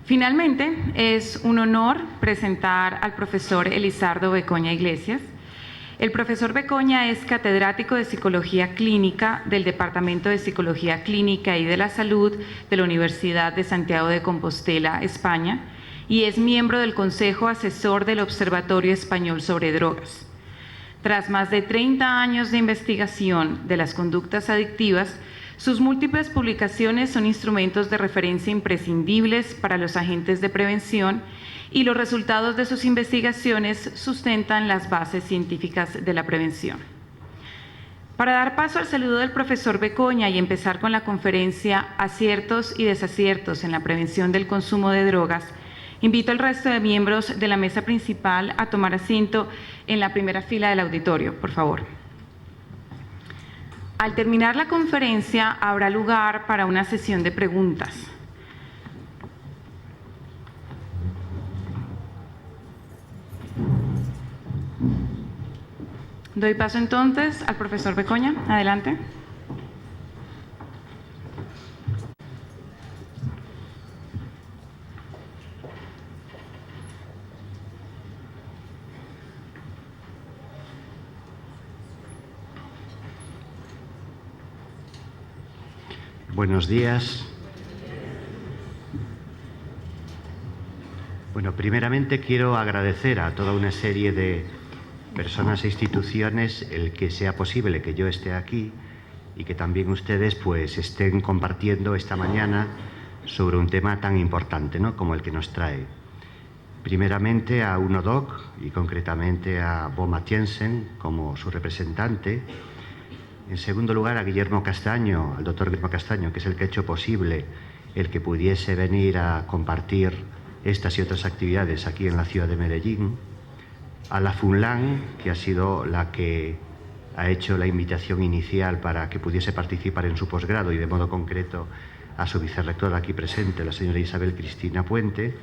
Finalmente, es un honor presentar al profesor Elizardo Becoña Iglesias. El profesor Becoña es catedrático de Psicología Clínica del Departamento de Psicología Clínica y de la Salud de la Universidad de Santiago de Compostela, España, y es miembro del Consejo Asesor del Observatorio Español sobre Drogas. Tras más de 30 años de investigación de las conductas adictivas, sus múltiples publicaciones son instrumentos de referencia imprescindibles para los agentes de prevención y los resultados de sus investigaciones sustentan las bases científicas de la prevención. Para dar paso al saludo del profesor Becoña y empezar con la conferencia Aciertos y desaciertos en la prevención del consumo de drogas, invito al resto de miembros de la mesa principal a tomar asiento en la primera fila del auditorio, por favor. Al terminar la conferencia, habrá lugar para una sesión de preguntas. Doy paso entonces al profesor Becoña. Adelante. Buenos días. Bueno, primeramente quiero agradecer a toda una serie de personas e instituciones el que sea posible que yo esté aquí y que también ustedes pues estén compartiendo esta mañana sobre un tema tan importante, ¿no?, como el que nos trae. Primeramente a UNODOC y concretamente a Bo Mathiesen como su representante. En segundo lugar, a Guillermo Castaño, al doctor Guillermo Castaño, que es el que ha hecho posible el que pudiese venir a compartir estas y otras actividades aquí en la ciudad de Medellín. A la FUNLAN, que ha sido la que ha hecho la invitación inicial para que pudiese participar en su posgrado, y de modo concreto a su vicerrectora aquí presente, la señora Isabel Cristina Puente.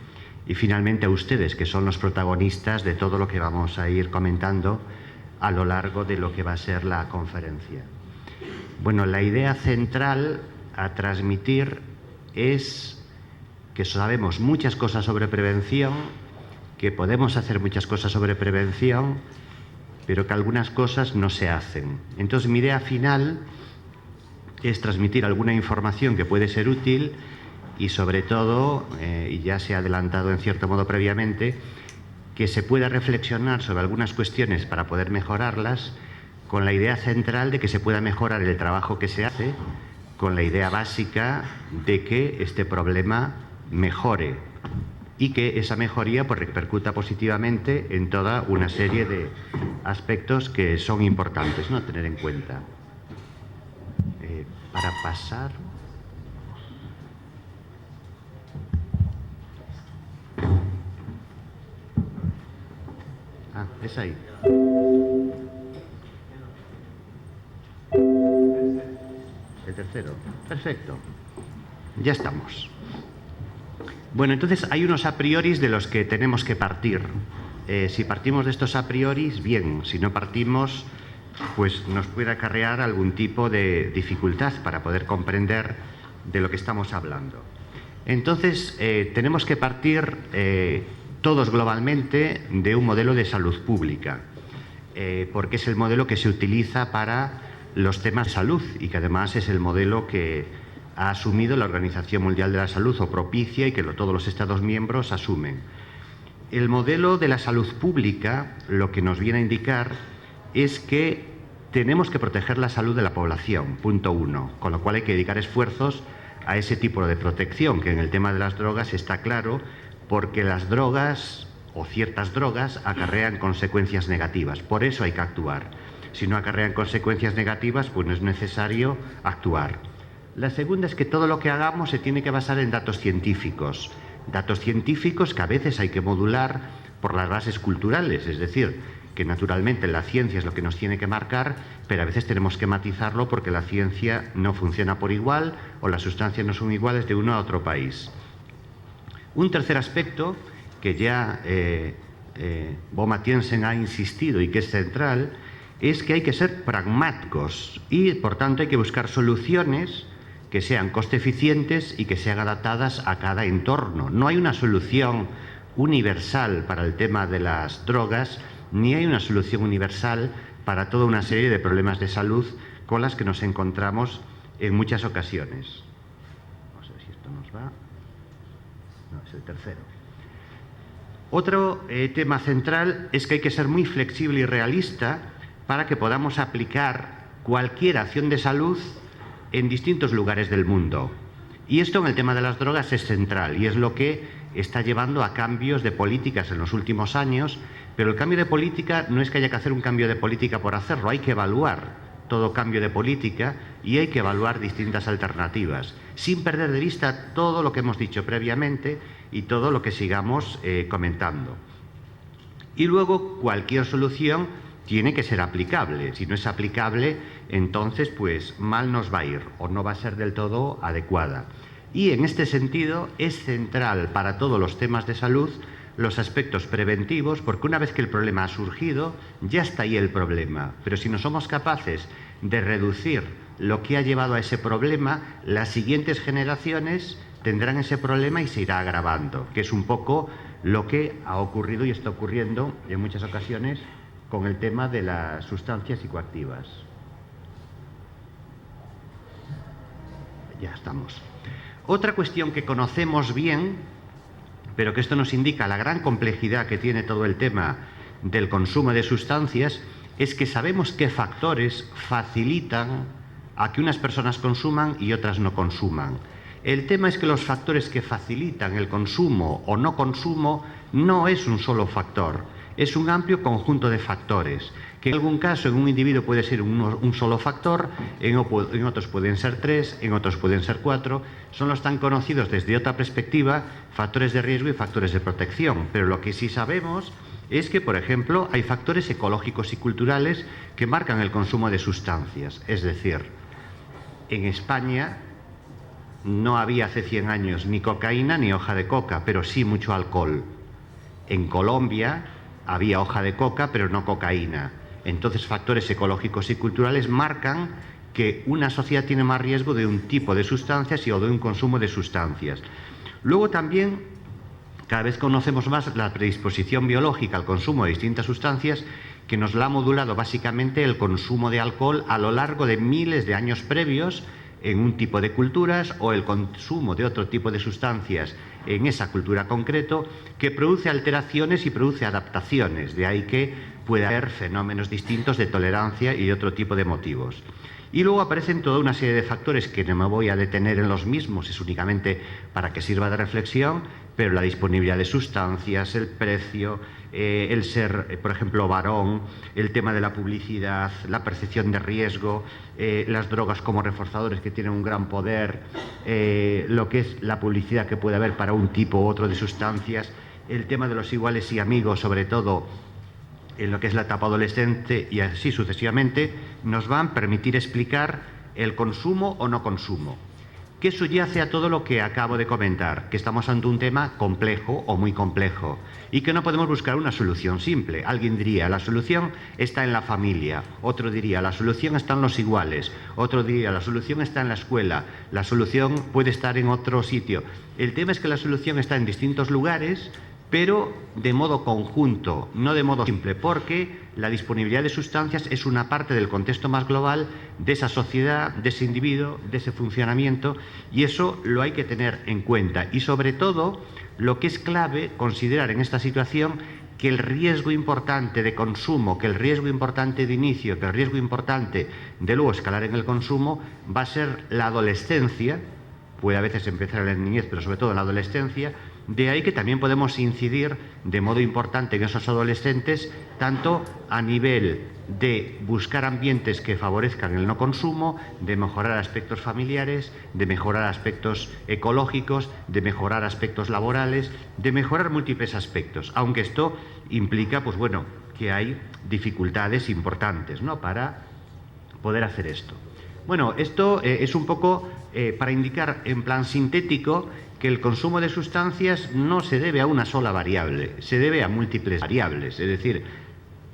Y finalmente a ustedes, que son los protagonistas de todo lo que vamos a ir comentando a lo largo de lo que va a ser la conferencia. Bueno, la idea central a transmitir es que sabemos muchas cosas sobre prevención, que podemos hacer muchas cosas sobre prevención, pero que algunas cosas no se hacen. Entonces, mi idea final es transmitir alguna información que puede ser útil y, sobre todo, y ya se ha adelantado en cierto modo previamente, que se pueda reflexionar sobre algunas cuestiones para poder mejorarlas, con la idea central de que se pueda mejorar el trabajo que se hace, con la idea básica de que este problema mejore y que esa mejoría pues repercuta positivamente en toda una serie de aspectos que son importantes, ¿no?, tener en cuenta. Para pasar... Ah, es ahí. El tercero. Perfecto. Ya estamos. Bueno, entonces hay unos a prioris de los que tenemos que partir. Si partimos de estos a prioris, bien. Si no partimos, pues nos puede acarrear algún tipo de dificultad para poder comprender de lo que estamos hablando. Entonces, tenemos que partir todos globalmente de un modelo de salud pública, porque es el modelo que se utiliza para los temas de salud y que además es el modelo que ha asumido la Organización Mundial de la Salud o propicia y que todos los Estados miembros asumen. El modelo de la salud pública lo que nos viene a indicar es que tenemos que proteger la salud de la población, punto uno, con lo cual hay que dedicar esfuerzos a ese tipo de protección, que en el tema de las drogas está claro, porque las drogas o ciertas drogas acarrean consecuencias negativas. Por eso hay que actuar. Si no acarrean consecuencias negativas, pues no es necesario actuar. La segunda es que todo lo que hagamos se tiene que basar en datos científicos. Datos científicos que a veces hay que modular por las bases culturales, es decir, que naturalmente la ciencia es lo que nos tiene que marcar, pero a veces tenemos que matizarlo porque la ciencia no funciona por igual o las sustancias no son iguales de uno a otro país. Un tercer aspecto que ya Bo Mathiesen ha insistido y que es central es que hay que ser pragmáticos y, por tanto, hay que buscar soluciones que sean coste eficientes y que sean adaptadas a cada entorno. No hay una solución universal para el tema de las drogas, ni hay una solución universal para toda una serie de problemas de salud con las que nos encontramos en muchas ocasiones. Vamos a ver si esto nos va. No, es el tercero. Otro tema central es que hay que ser muy flexible y realista para que podamos aplicar cualquier acción de salud en distintos lugares del mundo. Y esto en el tema de las drogas es central y es lo que está llevando a cambios de políticas en los últimos años, pero el cambio de política no es que haya que hacer un cambio de política por hacerlo, hay que evaluar todo cambio de política y hay que evaluar distintas alternativas, sin perder de vista todo lo que hemos dicho previamente y todo lo que sigamos comentando. Y luego cualquier solución tiene que ser aplicable. Si no es aplicable, entonces pues mal nos va a ir o no va a ser del todo adecuada. Y en este sentido es central para todos los temas de salud los aspectos preventivos, porque una vez que el problema ha surgido, ya está ahí el problema. Pero si no somos capaces de reducir lo que ha llevado a ese problema, las siguientes generaciones tendrán ese problema y se irá agravando, que es un poco lo que ha ocurrido y está ocurriendo en muchas ocasiones con el tema de las sustancias psicoactivas. Ya estamos. Otra cuestión que conocemos bien, pero que esto nos indica la gran complejidad que tiene todo el tema del consumo de sustancias, es que sabemos qué factores facilitan a que unas personas consuman y otras no consuman. El tema es que los factores que facilitan el consumo o no consumo no es un solo factor, es un amplio conjunto de factores, que en algún caso en un individuo puede ser un solo factor, en otros pueden ser 3, en otros pueden ser 4, son los tan conocidos desde otra perspectiva, factores de riesgo y factores de protección, pero lo que sí sabemos es que, por ejemplo, hay factores ecológicos y culturales que marcan el consumo de sustancias, es decir, en España no había hace 100 años ni cocaína ni hoja de coca, pero sí mucho alcohol. En Colombia había hoja de coca, pero no cocaína. Entonces, factores ecológicos y culturales marcan que una sociedad tiene más riesgo de un tipo de sustancias o de un consumo de sustancias. Luego también, cada vez conocemos más la predisposición biológica al consumo de distintas sustancias, que nos la ha modulado básicamente el consumo de alcohol a lo largo de miles de años previos en un tipo de culturas, o el consumo de otro tipo de sustancias en esa cultura concreto, que produce alteraciones y produce adaptaciones. De ahí que puede haber fenómenos distintos de tolerancia y otro tipo de motivos. Y luego aparecen toda una serie de factores que no me voy a detener en los mismos, es únicamente para que sirva de reflexión, pero la disponibilidad de sustancias, el precio, el ser, por ejemplo, varón, el tema de la publicidad, la percepción de riesgo, las drogas como reforzadores que tienen un gran poder, lo que es la publicidad que puede haber para un tipo u otro de sustancias, el tema de los iguales y amigos, sobre todo en lo que es la etapa adolescente y así sucesivamente, nos van a permitir explicar el consumo o no consumo, que subyace a todo lo que acabo de comentar, que estamos ante un tema complejo o muy complejo y que no podemos buscar una solución simple. Alguien diría, la solución está en la familia, otro diría, la solución está en los iguales, otro diría, la solución está en la escuela, la solución puede estar en otro sitio. El tema es que la solución está en distintos lugares, pero de modo conjunto, no de modo simple, porque la disponibilidad de sustancias es una parte del contexto más global de esa sociedad, de ese individuo, de ese funcionamiento, y eso lo hay que tener en cuenta. Y sobre todo, lo que es clave considerar en esta situación, que el riesgo importante de consumo, que el riesgo importante de inicio, que el riesgo importante de luego escalar en el consumo, va a ser la adolescencia, puede a veces empezar en la niñez, pero sobre todo en la adolescencia. De ahí que también podemos incidir de modo importante en esos adolescentes, tanto a nivel de buscar ambientes que favorezcan el no consumo, de mejorar aspectos familiares, de mejorar aspectos ecológicos, de mejorar aspectos laborales, de mejorar múltiples aspectos, aunque esto implica, pues bueno, que hay dificultades importantes, ¿no?, para poder hacer esto. Bueno, esto es un poco para indicar en plan sintético que el consumo de sustancias no se debe a una sola variable, se debe a múltiples variables. Es decir,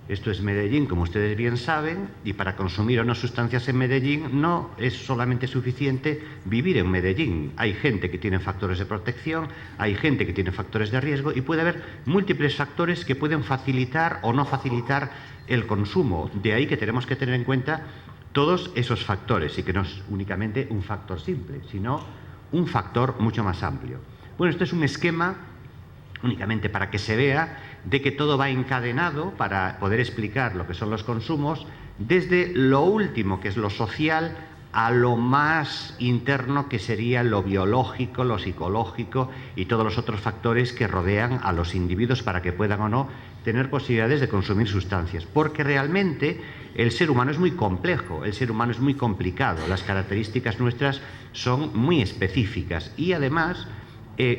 Esto es Medellín, como ustedes bien saben, y para consumir unas sustancias en Medellín no es solamente suficiente vivir en Medellín. Hay gente que tiene factores de protección, hay gente que tiene factores de riesgo y puede haber múltiples factores que pueden facilitar o no facilitar el consumo. De ahí que tenemos que tener en cuenta todos esos factores y que no es únicamente un factor simple, sino un factor mucho más amplio. Bueno, este es un esquema únicamente para que se vea de que todo va encadenado para poder explicar lo que son los consumos, desde lo último, que es lo social, a lo más interno, que sería lo biológico, lo psicológico y todos los otros factores que rodean a los individuos para que puedan o no tener posibilidades de consumir sustancias. Porque realmente el ser humano es muy complejo, el ser humano es muy complicado, las características nuestras son muy específicas y además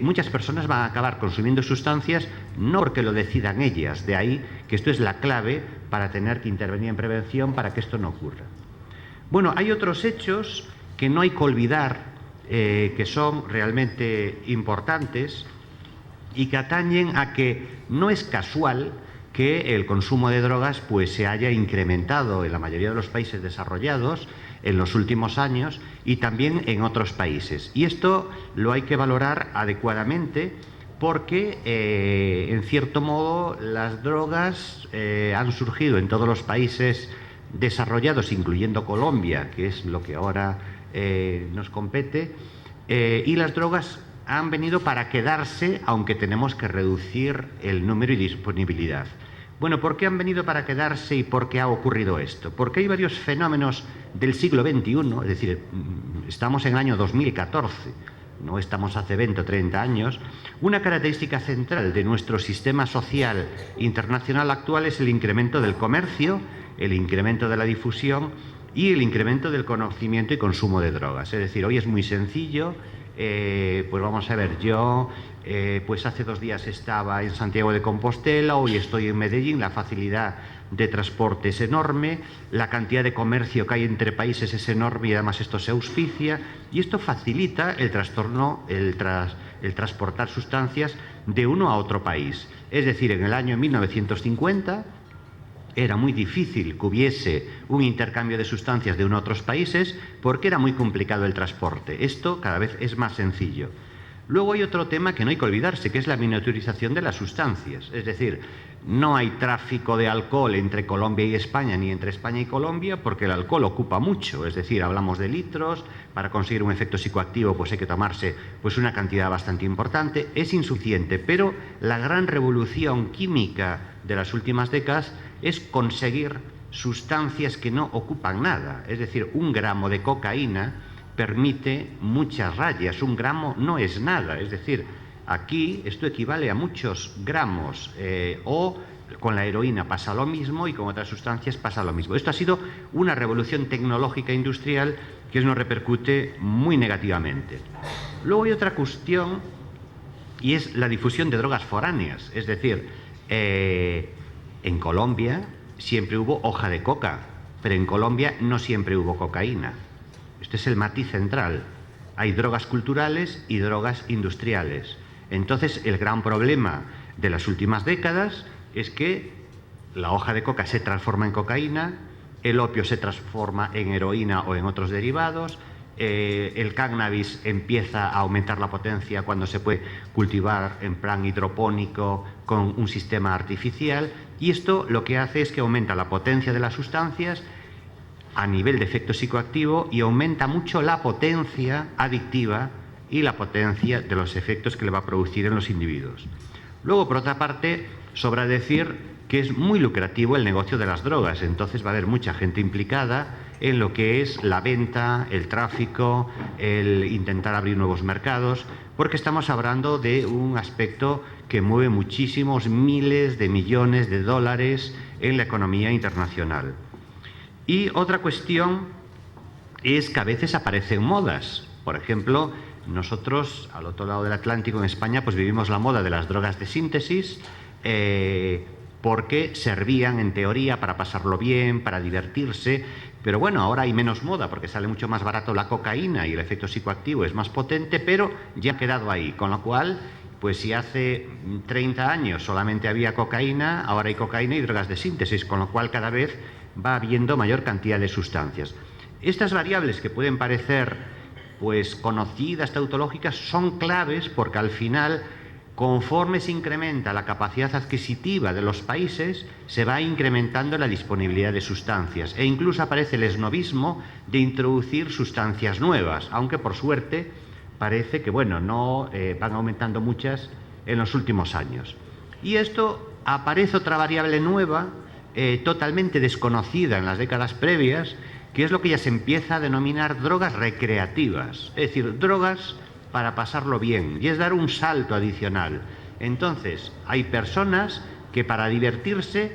muchas personas van a acabar consumiendo sustancias no porque lo decidan ellas, de ahí que esto es la clave para tener que intervenir en prevención para que esto no ocurra. Bueno, hay otros hechos que no hay que olvidar, que son realmente importantes y que atañen a que no es casual que el consumo de drogas pues se haya incrementado en la mayoría de los países desarrollados en los últimos años y también en otros países. Y esto lo hay que valorar adecuadamente porque, en cierto modo, las drogas han surgido en todos los países desarrollados, incluyendo Colombia, que es lo que ahora nos compete, y las drogas han venido para quedarse, aunque tenemos que reducir el número y disponibilidad. Bueno, ¿por qué han venido para quedarse y por qué ha ocurrido esto? Porque hay varios fenómenos del siglo XXI, es decir, estamos en el año 2014, no estamos hace 20 o 30 años. Una característica central de nuestro sistema social internacional actual es el incremento del comercio, el incremento de la difusión y el incremento del conocimiento y consumo de drogas. Es decir, hoy es muy sencillo, pues vamos a ver, yo pues hace 2 días estaba en Santiago de Compostela, hoy estoy en Medellín, la facilidad de transporte es enorme, la cantidad de comercio que hay entre países es enorme y además esto se auspicia y esto facilita el transportar sustancias de uno a otro país. Es decir, en el año 1950 era muy difícil que hubiese un intercambio de sustancias de uno a otros países porque era muy complicado el transporte. Esto cada vez es más sencillo. Luego hay otro tema que no hay que olvidarse, que es la miniaturización de las sustancias. Es decir, no hay tráfico de alcohol entre Colombia y España ni entre España y Colombia porque el alcohol ocupa mucho. Es decir, hablamos de litros, para conseguir un efecto psicoactivo pues hay que tomarse pues una cantidad bastante importante. Es insuficiente, pero la gran revolución química de las últimas décadas es conseguir sustancias que no ocupan nada. Es decir, 1 gramo de cocaína permite muchas rayas, 1 gramo no es nada, es decir, aquí esto equivale a muchos gramos, o con la heroína pasa lo mismo y con otras sustancias pasa lo mismo. Esto ha sido una revolución tecnológica industrial que nos repercute muy negativamente. Luego hay otra cuestión y es la difusión de drogas foráneas, es decir, en Colombia siempre hubo hoja de coca, pero en Colombia no siempre hubo cocaína. Este es el matiz central. Hay drogas culturales y drogas industriales. Entonces, el gran problema de las últimas décadas es que la hoja de coca se transforma en cocaína, el opio se transforma en heroína o en otros derivados, el cannabis empieza a aumentar la potencia cuando se puede cultivar en plan hidropónico con un sistema artificial, y esto lo que hace es que aumenta la potencia de las sustancias a nivel de efecto psicoactivo y aumenta mucho la potencia adictiva y la potencia de los efectos que le va a producir en los individuos. Luego, por otra parte, sobra decir que es muy lucrativo el negocio de las drogas, entonces va a haber mucha gente implicada en lo que es la venta, el tráfico, el intentar abrir nuevos mercados, porque estamos hablando de un aspecto que mueve muchísimos miles de millones de dólares en la economía internacional. Y otra cuestión es que a veces aparecen modas. Por ejemplo, nosotros al otro lado del Atlántico en España pues vivimos la moda de las drogas de síntesis porque servían en teoría para pasarlo bien, para divertirse, pero bueno, ahora hay menos moda porque sale mucho más barato la cocaína y el efecto psicoactivo es más potente, pero ya ha quedado ahí, con lo cual Pues si hace 30 años solamente había cocaína, ahora hay cocaína y drogas de síntesis, con lo cual cada vez va habiendo mayor cantidad de sustancias. Estas variables que pueden parecer pues conocidas, tautológicas, son claves porque al final, conforme se incrementa la capacidad adquisitiva de los países, se va incrementando la disponibilidad de sustancias e incluso aparece el esnovismo de introducir sustancias nuevas, aunque por suerte parece que bueno, no van aumentando muchas en los últimos años. Y esto aparece otra variable nueva, totalmente desconocida en las décadas previas, que es lo que ya se empieza a denominar drogas recreativas, es decir, drogas para pasarlo bien, y es dar un salto adicional. Entonces, hay personas que para divertirse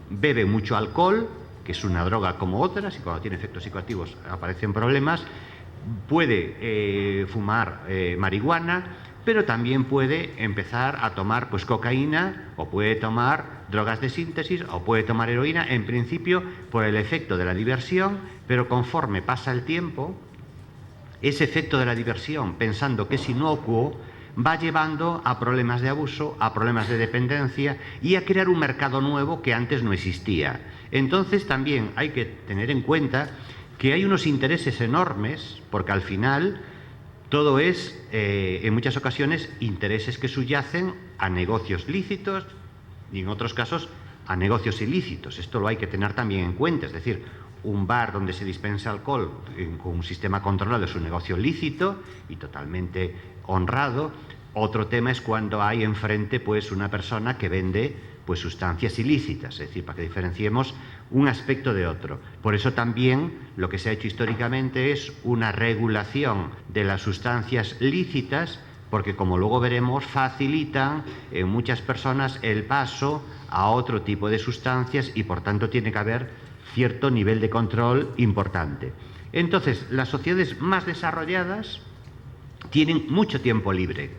beben mucho alcohol, que es una droga como otras, y cuando tiene efectos psicoactivos aparecen problemas, puede fumar marihuana, pero también puede empezar a tomar pues cocaína, o puede tomar drogas de síntesis, o puede tomar heroína, en principio por el efecto de la diversión, pero conforme pasa el tiempo, ese efecto de la diversión, pensando que es inocuo, va llevando a problemas de abuso, a problemas de dependencia y a crear un mercado nuevo que antes no existía. Entonces también hay que tener en cuenta que hay unos intereses enormes, porque al final todo es, en muchas ocasiones, intereses que subyacen a negocios lícitos y en otros casos a negocios ilícitos. Esto lo hay que tener también en cuenta, es decir, un bar donde se dispensa alcohol con un sistema controlado es un negocio lícito y totalmente honrado. Otro tema es cuando hay enfrente pues una persona que vende pues sustancias ilícitas, es decir, para que diferenciemos un aspecto de otro. Por eso también lo que se ha hecho históricamente es una regulación de las sustancias lícitas, porque como luego veremos facilitan en muchas personas el paso a otro tipo de sustancias y por tanto tiene que haber cierto nivel de control importante. Entonces, las sociedades más desarrolladas tienen mucho tiempo libre,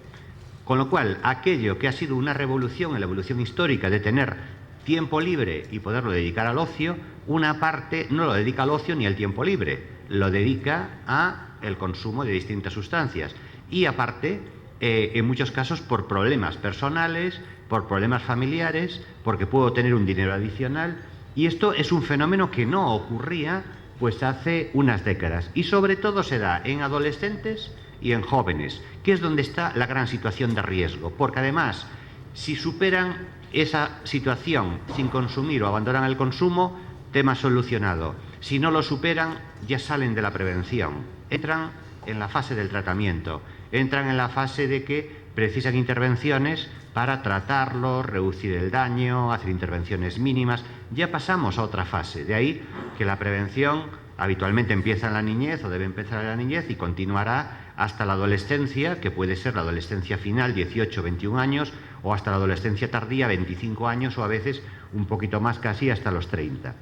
con lo cual aquello que ha sido una revolución en la evolución histórica de tener tiempo libre y poderlo dedicar al ocio, una parte no lo dedica al ocio ni al tiempo libre, lo dedica a el consumo de distintas sustancias y aparte, en muchos casos por problemas personales, por problemas familiares, porque puedo tener un dinero adicional. Y esto es un fenómeno que no ocurría pues hace unas décadas y sobre todo se da en adolescentes y en jóvenes, que es donde está la gran situación de riesgo, porque además si superan esa situación sin consumir o abandonan el consumo, tema solucionado. Si no lo superan, ya salen de la prevención, entran en la fase del tratamiento, entran en la fase de que precisan intervenciones para tratarlo, reducir el daño, hacer intervenciones mínimas. Ya pasamos a otra fase, de ahí que la prevención habitualmente empieza en la niñez o debe empezar en la niñez y continuará hasta la adolescencia, que puede ser la adolescencia final, 18, 21 años, o hasta la adolescencia tardía, 25 años, o a veces un poquito más casi hasta los 30.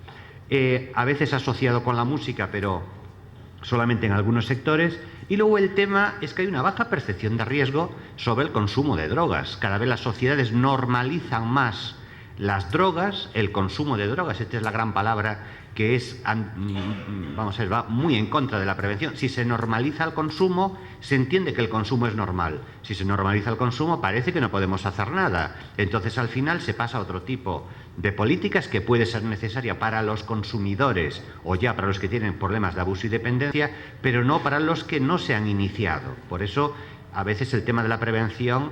A veces asociado con la música, pero solamente en algunos sectores. Y luego el tema es que hay una baja percepción de riesgo sobre el consumo de drogas. Cada vez las sociedades normalizan más las drogas, el consumo de drogas. Esta es la gran palabra que es, vamos a ver, va muy en contra de la prevención. Si se normaliza el consumo, se entiende que el consumo es normal. Si se normaliza el consumo, parece que no podemos hacer nada. Entonces, al final, se pasa a otro tipo de políticas que puede ser necesaria para los consumidores o ya para los que tienen problemas de abuso y dependencia, pero no para los que no se han iniciado. Por eso, a veces el tema de la prevención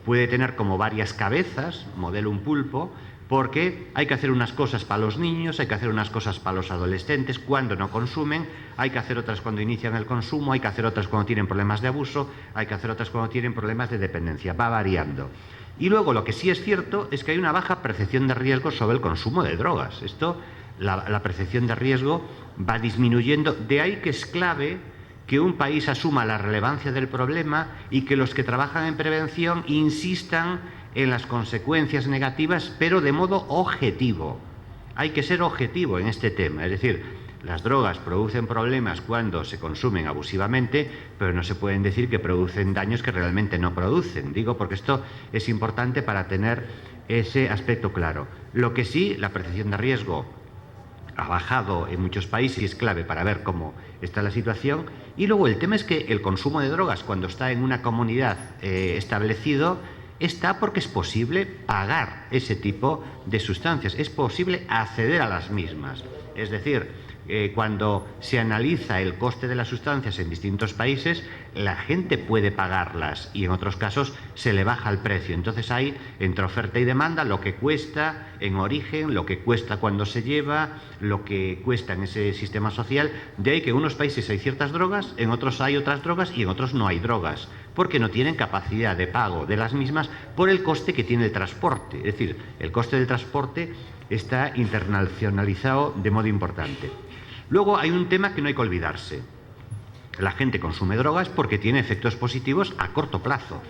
puede tener como varias cabezas, modelo un pulpo, porque hay que hacer unas cosas para los niños, hay que hacer unas cosas para los adolescentes cuando no consumen, hay que hacer otras cuando inician el consumo, hay que hacer otras cuando tienen problemas de abuso, hay que hacer otras cuando tienen problemas de dependencia, va variando. Y luego lo que sí es cierto es que hay una baja percepción de riesgo sobre el consumo de drogas. Esto, la percepción de riesgo va disminuyendo, de ahí que es clave que un país asuma la relevancia del problema y que los que trabajan en prevención insistan en las consecuencias negativas, pero de modo objetivo. Hay que ser objetivo en este tema, es decir, las drogas producen problemas cuando se consumen abusivamente, pero no se pueden decir que producen daños que realmente no producen. Digo porque esto es importante para tener ese aspecto claro. Lo que sí, la percepción de riesgo ha bajado en muchos países y es clave para ver cómo está la situación. Y luego el tema es que el consumo de drogas, cuando está en una comunidad establecido, está porque es posible pagar ese tipo de sustancias, es posible acceder a las mismas. Es decir, cuando se analiza el coste de las sustancias en distintos países, la gente puede pagarlas y en otros casos se le baja el precio. Entonces hay, entre oferta y demanda, lo que cuesta en origen, lo que cuesta cuando se lleva, lo que cuesta en ese sistema social. De ahí que en unos países hay ciertas drogas, en otros hay otras drogas y en otros no hay drogas, porque no tienen capacidad de pago de las mismas por el coste que tiene el transporte. Es decir, el coste del transporte está internacionalizado de modo importante. Luego hay un tema que no hay que olvidarse. La gente consume drogas porque tiene efectos positivos a corto plazo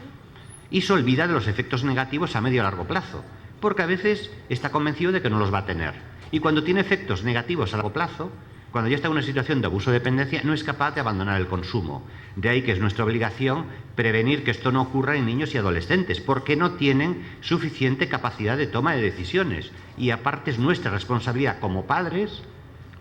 y se olvida de los efectos negativos a medio y largo plazo, porque a veces está convencido de que no los va a tener. Y cuando tiene efectos negativos a largo plazo, cuando ya está en una situación de abuso o dependencia, no es capaz de abandonar el consumo. De ahí que es nuestra obligación prevenir que esto no ocurra en niños y adolescentes, porque no tienen suficiente capacidad de toma de decisiones. Y aparte es nuestra responsabilidad como padres,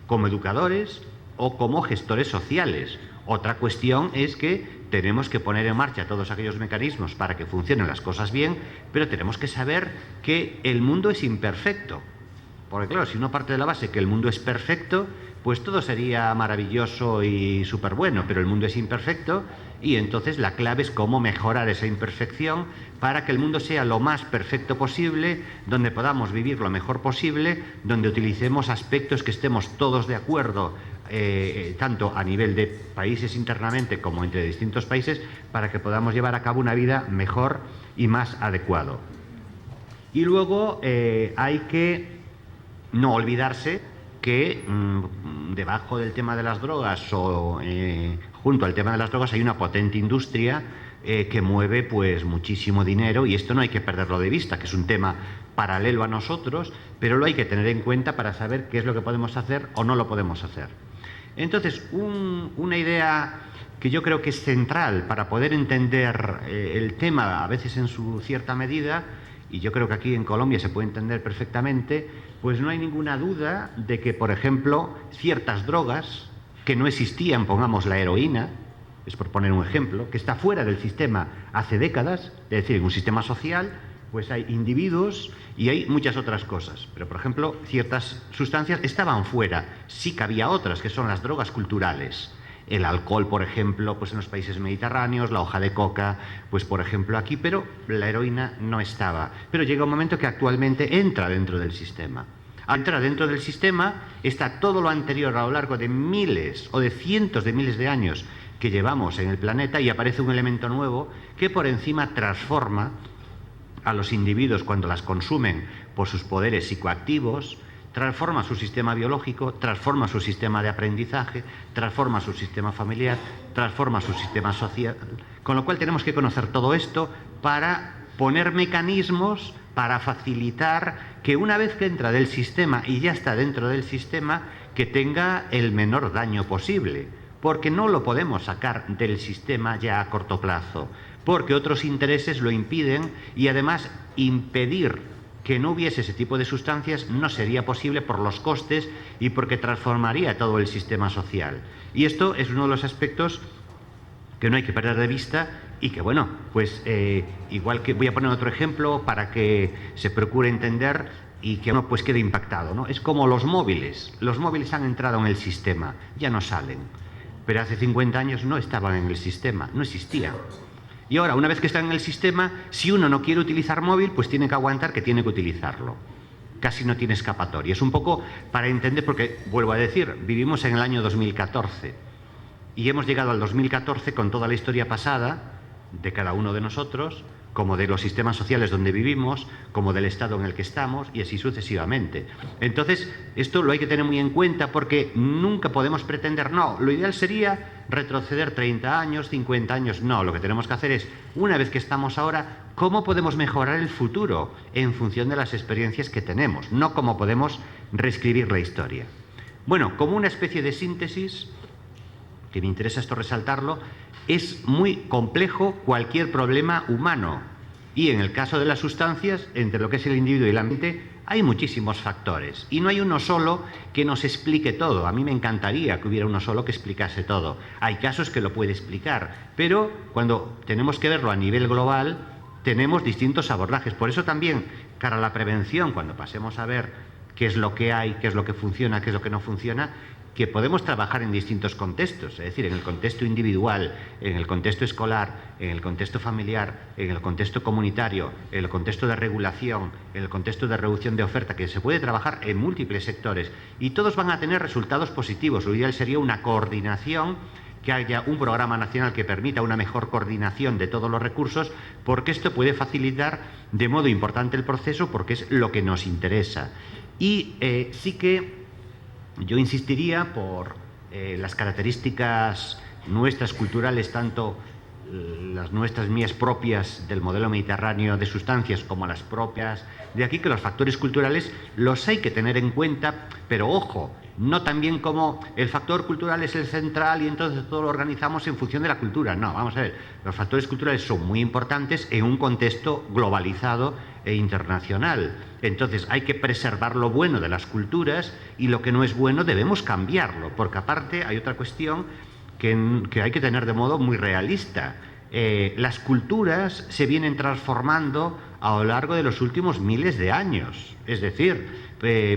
como educadores o como gestores sociales. Otra cuestión es que tenemos que poner en marcha todos aquellos mecanismos para que funcionen las cosas bien, pero tenemos que saber que el mundo es imperfecto. Porque claro, si uno parte de la base que el mundo es perfecto, pues todo sería maravilloso y súper bueno, pero el mundo es imperfecto y entonces la clave es cómo mejorar esa imperfección para que el mundo sea lo más perfecto posible, donde podamos vivir lo mejor posible, donde utilicemos aspectos que estemos todos de acuerdo, tanto a nivel de países internamente como entre distintos países, para que podamos llevar a cabo una vida mejor y más adecuado. Y luego hay que no olvidarse que debajo del tema de las drogas o junto al tema de las drogas hay una potente industria que mueve pues muchísimo dinero, y esto no hay que perderlo de vista, que es un tema paralelo a nosotros, pero lo hay que tener en cuenta para saber qué es lo que podemos hacer o no lo podemos hacer. Entonces, una idea que yo creo que es central para poder entender el tema, a veces en su cierta medida, y yo creo que aquí en Colombia se puede entender perfectamente, pues no hay ninguna duda de que, por ejemplo, ciertas drogas que no existían, pongamos la heroína, es por poner un ejemplo, que está fuera del sistema hace décadas, es decir, en un sistema social, pues hay individuos y hay muchas otras cosas. Pero, por ejemplo, ciertas sustancias estaban fuera, sí que había otras, que son las drogas culturales. El alcohol, por ejemplo, pues en los países mediterráneos, la hoja de coca, pues por ejemplo aquí, pero la heroína no estaba. Pero llega un momento que actualmente entra dentro del sistema. Al entrar dentro del sistema está todo lo anterior a lo largo de miles o de cientos de miles de años que llevamos en el planeta, y aparece un elemento nuevo que por encima transforma a los individuos cuando las consumen por sus poderes psicoactivos, transforma su sistema biológico, transforma su sistema de aprendizaje, transforma su sistema familiar, transforma su sistema social, con lo cual tenemos que conocer todo esto para poner mecanismos para facilitar que una vez que entra del sistema y ya está dentro del sistema, que tenga el menor daño posible, porque no lo podemos sacar del sistema ya a corto plazo, porque otros intereses lo impiden, y además impedir que no hubiese ese tipo de sustancias no sería posible por los costes y porque transformaría todo el sistema social. Y esto es uno de los aspectos que no hay que perder de vista y que, bueno, pues igual que voy a poner otro ejemplo para que se procure entender y que uno pues quede impactado, ¿no? Es como los móviles. Los móviles han entrado en el sistema, ya no salen. Pero hace 50 años no estaban en el sistema, no existían. Y ahora, una vez que están en el sistema, si uno no quiere utilizar móvil, pues tiene que aguantar que tiene que utilizarlo. Casi no tiene escapatoria. Es un poco para entender, porque, vuelvo a decir, vivimos en el año 2014 y hemos llegado al 2014 con toda la historia pasada de cada uno de nosotros, como de los sistemas sociales donde vivimos, como del estado en el que estamos, y así sucesivamente. Entonces, esto lo hay que tener muy en cuenta, porque nunca podemos pretender, no, lo ideal sería retroceder 30 años, 50 años, no, lo que tenemos que hacer es, una vez que estamos ahora, ¿cómo podemos mejorar el futuro en función de las experiencias que tenemos? No cómo podemos reescribir la historia. Bueno, como una especie de síntesis, que me interesa esto resaltarlo, es muy complejo cualquier problema humano, y en el caso de las sustancias, entre lo que es el individuo y la mente, Hay muchísimos factores y no hay uno solo que nos explique todo. A mí me encantaría que hubiera uno solo que explicase todo. Hay casos que lo puede explicar, pero cuando tenemos que verlo a nivel global, tenemos distintos abordajes. Por eso también, cara a la prevención, cuando pasemos a ver qué es lo que hay, qué es lo que funciona, qué es lo que no funciona, que podemos trabajar en distintos contextos, es decir, en el contexto individual, en el contexto escolar, en el contexto familiar, en el contexto comunitario, en el contexto de regulación, en el contexto de reducción de oferta, que se puede trabajar en múltiples sectores y todos van a tener resultados positivos. Lo ideal sería una coordinación, que haya un programa nacional que permita una mejor coordinación de todos los recursos, porque esto puede facilitar de modo importante el proceso, porque es lo que nos interesa. Y sí que yo insistiría por las características nuestras culturales, tanto las nuestras mías propias del modelo mediterráneo de sustancias como las propias de aquí, que los factores culturales los hay que tener en cuenta, pero ojo, no también como el factor cultural es el central y entonces todo lo organizamos en función de la cultura. No, vamos a ver, los factores culturales son muy importantes en un contexto globalizado e internacional. Entonces hay que preservar lo bueno de las culturas y lo que no es bueno debemos cambiarlo, porque aparte hay otra cuestión que hay que tener de modo muy realista. Las culturas se vienen transformando a lo largo de los últimos miles de años. Es decir,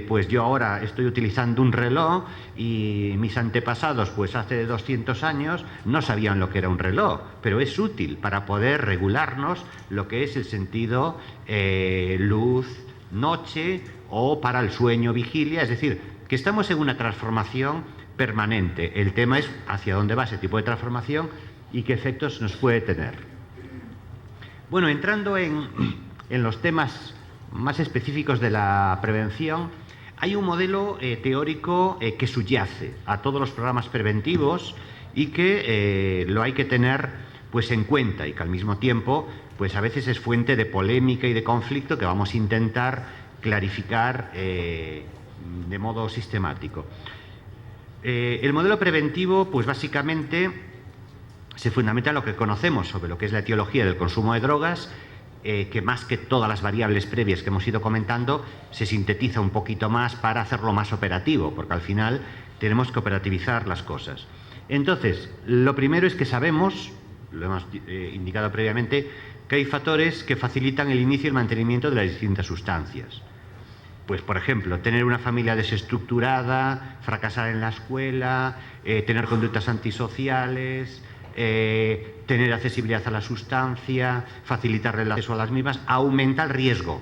pues yo ahora estoy utilizando un reloj y mis antepasados, pues hace 200 años, no sabían lo que era un reloj, pero es útil para poder regularnos lo que es el sentido luz, noche o para el sueño, vigilia. Es decir, que estamos en una transformación permanente. El tema es hacia dónde va ese tipo de transformación y qué efectos nos puede tener. Bueno, entrando en los temas más específicos de la prevención, hay un modelo teórico que subyace a todos los programas preventivos y que lo hay que tener pues en cuenta, y que al mismo tiempo pues a veces es fuente de polémica y de conflicto que vamos a intentar clarificar de modo sistemático. El modelo preventivo pues básicamente se fundamenta en lo que conocemos sobre lo que es la etiología del consumo de drogas, que más que todas las variables previas que hemos ido comentando, se sintetiza un poquito más para hacerlo más operativo, porque al final tenemos que operativizar las cosas. Entonces, lo primero es que sabemos, lo hemos indicado previamente, que hay factores que facilitan el inicio y el mantenimiento de las distintas sustancias. Pues, por ejemplo, tener una familia desestructurada, fracasar en la escuela, tener conductas antisociales, tener accesibilidad a la sustancia, facilitar el acceso a las mismas, aumenta el riesgo.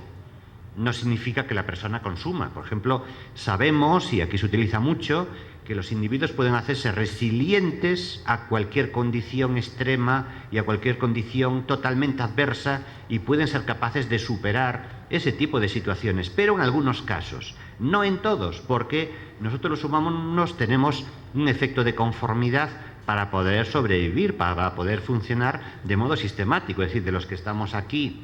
No significa que la persona consuma. Por ejemplo, sabemos, y aquí se utiliza mucho, que los individuos pueden hacerse resilientes a cualquier condición extrema y a cualquier condición totalmente adversa y pueden ser capaces de superar ese tipo de situaciones, pero en algunos casos, no en todos, porque nosotros los humanos tenemos un efecto de conformidad para poder sobrevivir, para poder funcionar de modo sistemático. Es decir, de los que estamos aquí,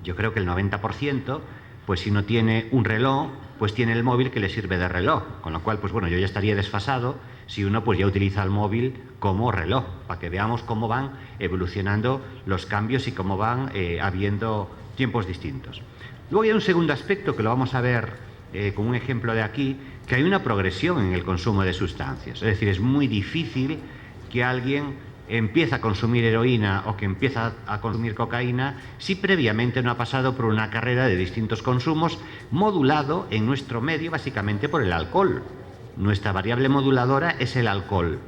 yo creo que el 90%, pues si no tiene un reloj, pues tiene el móvil que le sirve de reloj, con lo cual, pues bueno, yo ya estaría desfasado si uno pues ya utiliza el móvil como reloj, para que veamos cómo van evolucionando los cambios y cómo van habiendo tiempos distintos. Luego hay un segundo aspecto que lo vamos a ver con un ejemplo de aquí, que hay una progresión en el consumo de sustancias. Es decir, es muy difícil que alguien empiece a consumir heroína o que empieza a consumir cocaína si previamente no ha pasado por una carrera de distintos consumos, modulado en nuestro medio básicamente por el alcohol. Nuestra variable moduladora es el alcohol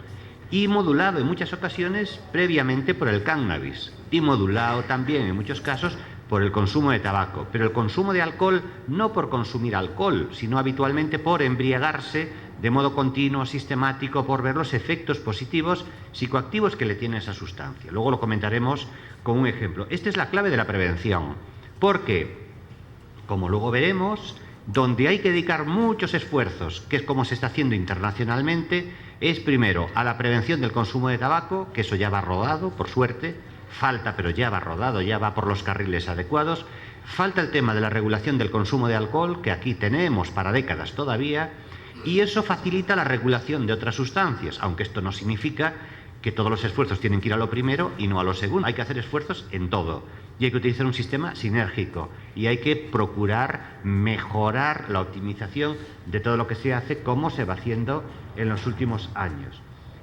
y modulado en muchas ocasiones previamente por el cannabis y modulado también en muchos casos por el consumo de tabaco, pero el consumo de alcohol no por consumir alcohol, sino habitualmente por embriagarse de modo continuo, sistemático, por ver los efectos positivos psicoactivos que le tiene esa sustancia. Luego lo comentaremos con un ejemplo. Esta es la clave de la prevención, porque, como luego veremos, donde hay que dedicar muchos esfuerzos, que es como se está haciendo internacionalmente, es primero a la prevención del consumo de tabaco, que eso ya va rodado, por suerte, falta, pero ya va rodado, ya va por los carriles adecuados. Falta el tema de la regulación del consumo de alcohol, que aquí tenemos para décadas todavía, y eso facilita la regulación de otras sustancias, aunque esto no significa que todos los esfuerzos tienen que ir a lo primero y no a lo segundo. Hay que hacer esfuerzos en todo y hay que utilizar un sistema sinérgico y hay que procurar mejorar la optimización de todo lo que se hace, como se va haciendo en los últimos años.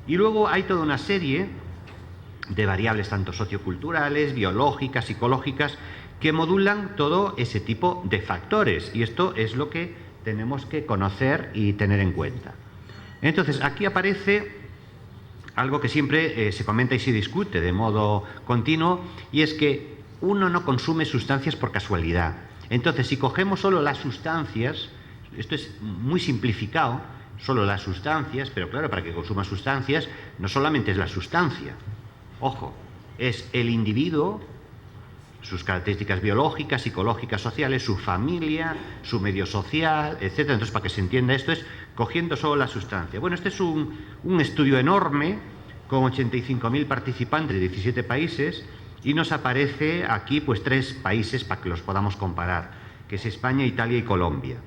Y luego hay toda una serie de variables tanto socioculturales, biológicas, psicológicas, que modulan todo ese tipo de factores, y esto es lo que tenemos que conocer y tener en cuenta. Entonces, aquí aparece algo que siempre se comenta y se discute de modo continuo, y es que uno no consume sustancias por casualidad. Entonces, si cogemos solo las sustancias, esto es muy simplificado, solo las sustancias, pero claro, para que consuma sustancias no solamente es la sustancia, ojo, es el individuo, sus características biológicas, psicológicas, sociales, su familia, su medio social, etc. Entonces, para que se entienda esto, es cogiendo solo la sustancia. Bueno, este es un estudio enorme, con 85.000 participantes de 17 países, y nos aparece aquí pues 3 países para que los podamos comparar, que es España, Italia y Colombia.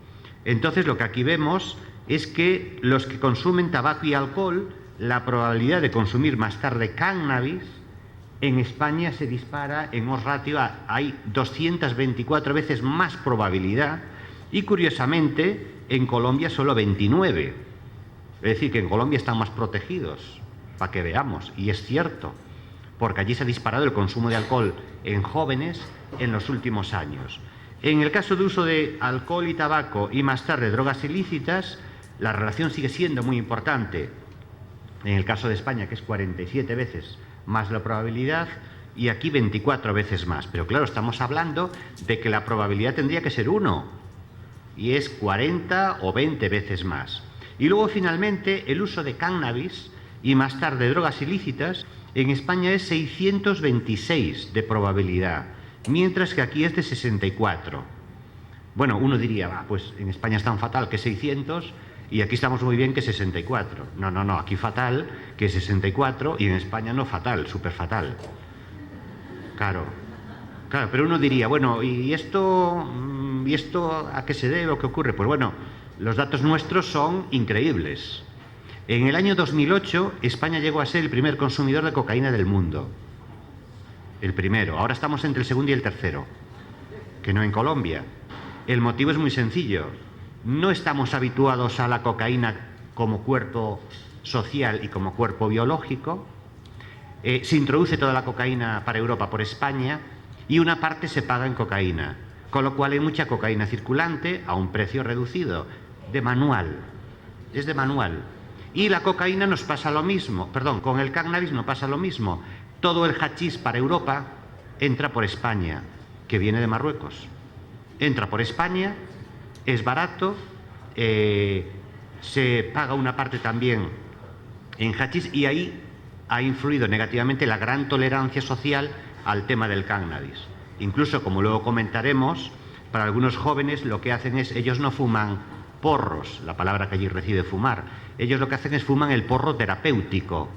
Entonces, lo que aquí vemos es que los que consumen tabaco y alcohol, la probabilidad de consumir más tarde cannabis, en España se dispara en odds ratio, hay 224 veces más probabilidad, y curiosamente en Colombia solo 29. Es decir, que en Colombia están más protegidos, para que veamos, y es cierto, porque allí se ha disparado el consumo de alcohol en jóvenes en los últimos años. En el caso de uso de alcohol y tabaco y más tarde drogas ilícitas, la relación sigue siendo muy importante. En el caso de España, que es 47 veces más la probabilidad, y aquí 24 veces más. Pero claro, estamos hablando de que la probabilidad tendría que ser 1, y es 40 o 20 veces más. Y luego, finalmente, el uso de cannabis y más tarde drogas ilícitas, en España es 626 de probabilidad, mientras que aquí es de 64. Bueno, uno diría, pues en España es tan fatal que 600... y aquí estamos muy bien que 64. No, aquí fatal que 64 y en España no fatal, súper fatal. Claro, pero uno diría, bueno, ¿y esto a qué se debe o qué ocurre? Pues bueno, los datos nuestros son increíbles. En el año 2008, España llegó a ser el primer consumidor de cocaína del mundo. El primero. Ahora estamos entre el segundo y el tercero, que no en Colombia. El motivo es muy sencillo. No estamos habituados a la cocaína como cuerpo social y como cuerpo biológico. Se introduce toda la cocaína para Europa por España y una parte se paga en cocaína, con lo cual hay mucha cocaína circulante a un precio reducido, de manual. Es de manual. Y la cocaína nos pasa lo mismo, perdón, con el cannabis no pasa lo mismo. Todo el hachís para Europa entra por España, que viene de Marruecos. Entra por España, es barato, se paga una parte también en hachís, y ahí ha influido negativamente la gran tolerancia social al tema del cannabis. Incluso, como luego comentaremos, para algunos jóvenes lo que hacen es, ellos no fuman porros, la palabra que allí recibe fumar, ellos lo que hacen es fuman el porro terapéutico.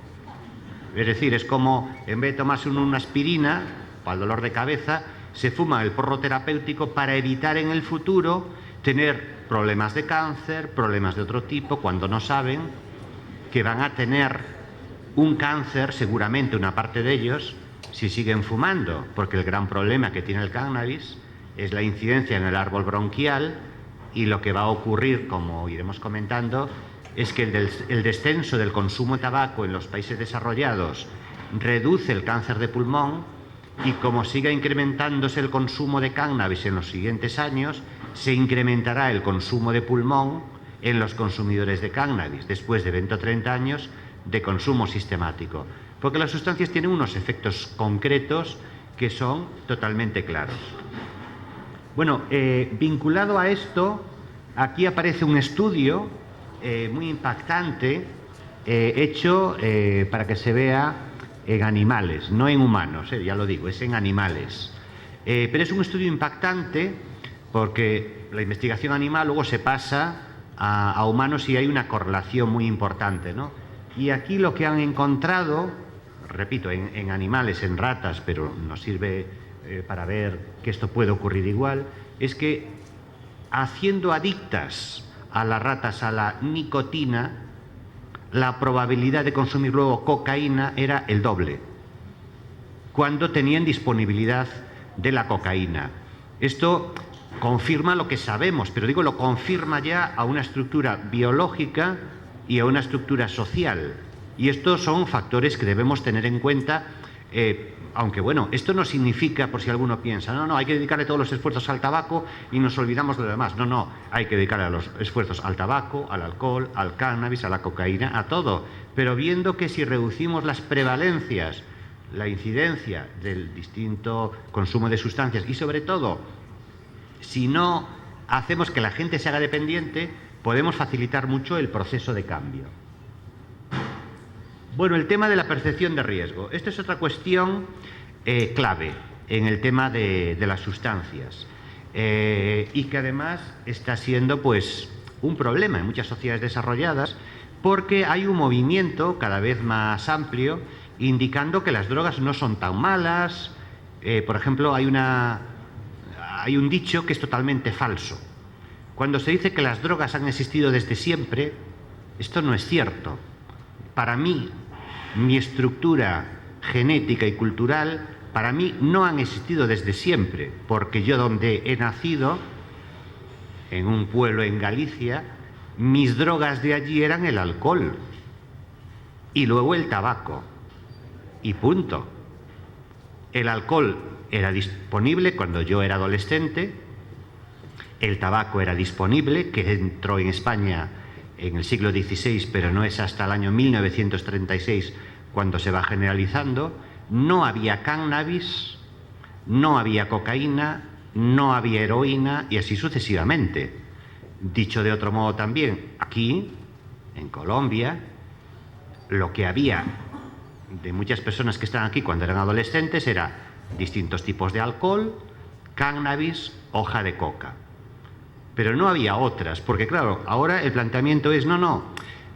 Es decir, es como, en vez de tomarse una aspirina para el dolor de cabeza, se fuma el porro terapéutico para evitar en el futuro tener problemas de cáncer, problemas de otro tipo, cuando no saben que van a tener un cáncer, seguramente una parte de ellos, si siguen fumando, porque el gran problema que tiene el cannabis es la incidencia en el árbol bronquial, y lo que va a ocurrir, como iremos comentando, es que el descenso del consumo de tabaco en los países desarrollados reduce el cáncer de pulmón, y como siga incrementándose el consumo de cannabis en los siguientes años, se incrementará el consumo de pulmón en los consumidores de cannabis, después de 20 o 30 años de consumo sistemático. Porque las sustancias tienen unos efectos concretos que son totalmente claros. Bueno, vinculado a esto, aquí aparece un estudio muy impactante, hecho para que se vea en animales, no en humanos, ya lo digo, es en animales. Pero es un estudio impactante porque la investigación animal luego se pasa a humanos y hay una correlación muy importante, ¿no? Y aquí lo que han encontrado, repito, en animales, en ratas, pero nos sirve para ver que esto puede ocurrir igual, es que haciendo adictas a las ratas a la nicotina, la probabilidad de consumir luego cocaína era el doble, cuando tenían disponibilidad de la cocaína. Esto confirma lo que sabemos, pero digo, lo confirma ya a una estructura biológica y a una estructura social. Y estos son factores que debemos tener en cuenta, aunque bueno, esto no significa, por si alguno piensa, no, hay que dedicarle todos los esfuerzos al tabaco y nos olvidamos de lo demás. No, hay que dedicarle los esfuerzos al tabaco, al alcohol, al cannabis, a la cocaína, a todo. Pero viendo que si reducimos las prevalencias, la incidencia del distinto consumo de sustancias y sobre todo, si no hacemos que la gente se haga dependiente, podemos facilitar mucho el proceso de cambio. Bueno, el tema de la percepción de riesgo. Esta es otra cuestión clave en el tema de las sustancias y que además está siendo pues un problema en muchas sociedades desarrolladas porque hay un movimiento cada vez más amplio indicando que las drogas no son tan malas. Por ejemplo, hay un dicho que es totalmente falso. Cuando se dice que las drogas han existido desde siempre, esto no es cierto. Para mí, mi estructura genética y cultural, para mí no han existido desde siempre, porque yo donde he nacido, en un pueblo en Galicia, mis drogas de allí eran el alcohol y luego el tabaco. Y punto. El alcohol era disponible cuando yo era adolescente, el tabaco era disponible, que entró en España en el siglo XVI, pero no es hasta el año 1936 cuando se va generalizando. No había cannabis, no había cocaína, no había heroína y así sucesivamente. Dicho de otro modo también, aquí, en Colombia, lo que había de muchas personas que están aquí cuando eran adolescentes era distintos tipos de alcohol, cannabis, hoja de coca. Pero no había otras, porque claro, ahora el planteamiento es,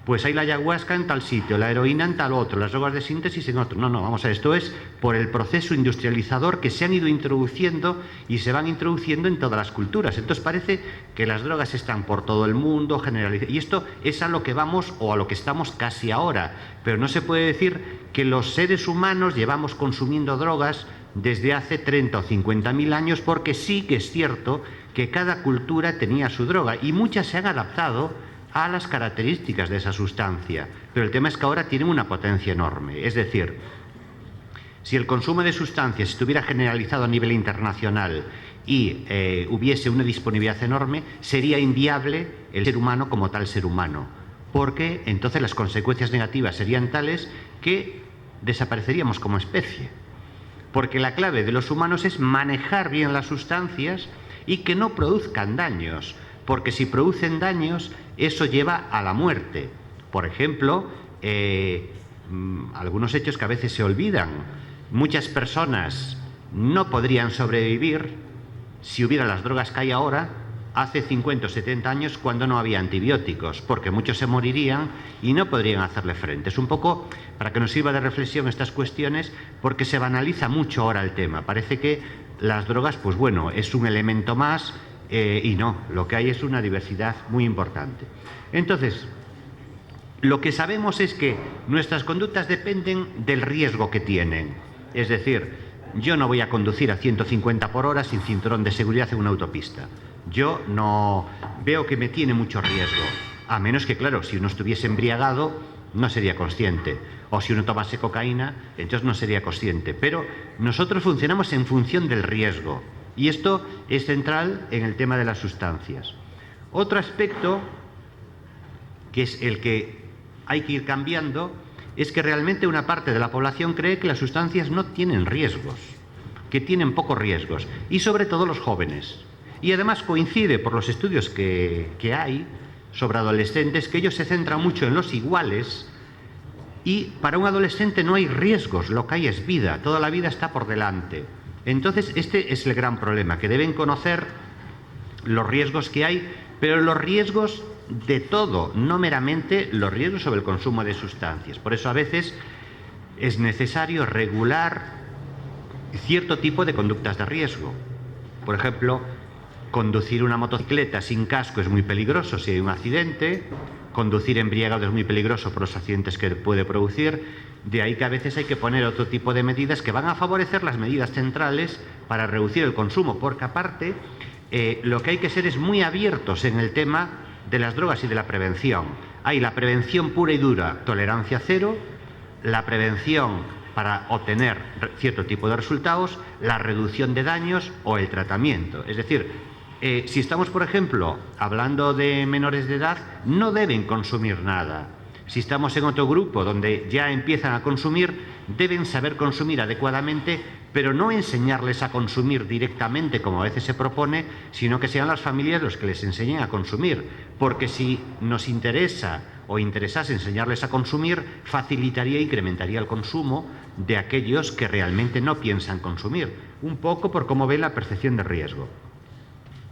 pues hay la ayahuasca en tal sitio, la heroína en tal otro, las drogas de síntesis en otro. Vamos a ver, esto es por el proceso industrializador que se han ido introduciendo y se van introduciendo en todas las culturas. Entonces parece que las drogas están por todo el mundo, generalizadas, y esto es a lo que vamos o a lo que estamos casi ahora. Pero no se puede decir que los seres humanos llevamos consumiendo drogas desde hace 30 o 50.000 años, porque sí que es cierto que cada cultura tenía su droga y muchas se han adaptado a las características de esa sustancia, pero el tema es que ahora tienen una potencia enorme. Es decir, si el consumo de sustancias estuviera generalizado a nivel internacional y hubiese una disponibilidad enorme, sería inviable el ser humano como tal ser humano, porque entonces las consecuencias negativas serían tales que desapareceríamos como especie. Porque la clave de los humanos es manejar bien las sustancias y que no produzcan daños, porque si producen daños, eso lleva a la muerte. Por ejemplo, algunos hechos que a veces se olvidan. Muchas personas no podrían sobrevivir si hubiera las drogas que hay ahora hace 50 o 70 años, cuando no había antibióticos, porque muchos se morirían y no podrían hacerle frente. Es un poco para que nos sirva de reflexión estas cuestiones, porque se banaliza mucho ahora el tema. Parece que las drogas, pues bueno, es un elemento más y no, lo que hay es una diversidad muy importante. Entonces, lo que sabemos es que nuestras conductas dependen del riesgo que tienen. Es decir, yo no voy a conducir a 150 por hora sin cinturón de seguridad en una autopista. Yo no veo que me tiene mucho riesgo, a menos que, claro, si uno estuviese embriagado no sería consciente, o si uno tomase cocaína, entonces no sería consciente. Pero nosotros funcionamos en función del riesgo, y esto es central en el tema de las sustancias. Otro aspecto, que es el que hay que ir cambiando, es que realmente una parte de la población cree que las sustancias no tienen riesgos, que tienen pocos riesgos, y sobre todo los jóvenes. Y además coincide por los estudios que hay sobre adolescentes que ellos se centran mucho en los iguales, y para un adolescente no hay riesgos, lo que hay es vida, toda la vida está por delante. Entonces este es el gran problema, que deben conocer los riesgos que hay, pero los riesgos de todo, no meramente los riesgos sobre el consumo de sustancias. Por eso a veces es necesario regular cierto tipo de conductas de riesgo. Por ejemplo, conducir una motocicleta sin casco es muy peligroso si hay un accidente, conducir embriagado es muy peligroso por los accidentes que puede producir. De ahí que a veces hay que poner otro tipo de medidas que van a favorecer las medidas centrales para reducir el consumo, porque aparte lo que hay que ser es muy abiertos en el tema de las drogas y de la prevención. Hay la prevención pura y dura, tolerancia cero, la prevención para obtener cierto tipo de resultados, la reducción de daños o el tratamiento. Es decir, si estamos, por ejemplo, hablando de menores de edad, no deben consumir nada. Si estamos en otro grupo donde ya empiezan a consumir, deben saber consumir adecuadamente, pero no enseñarles a consumir directamente, como a veces se propone, sino que sean las familias los que les enseñen a consumir. Porque si nos interesa o interesase enseñarles a consumir, facilitaría e incrementaría el consumo de aquellos que realmente no piensan consumir. Un poco por cómo ven la percepción de riesgo.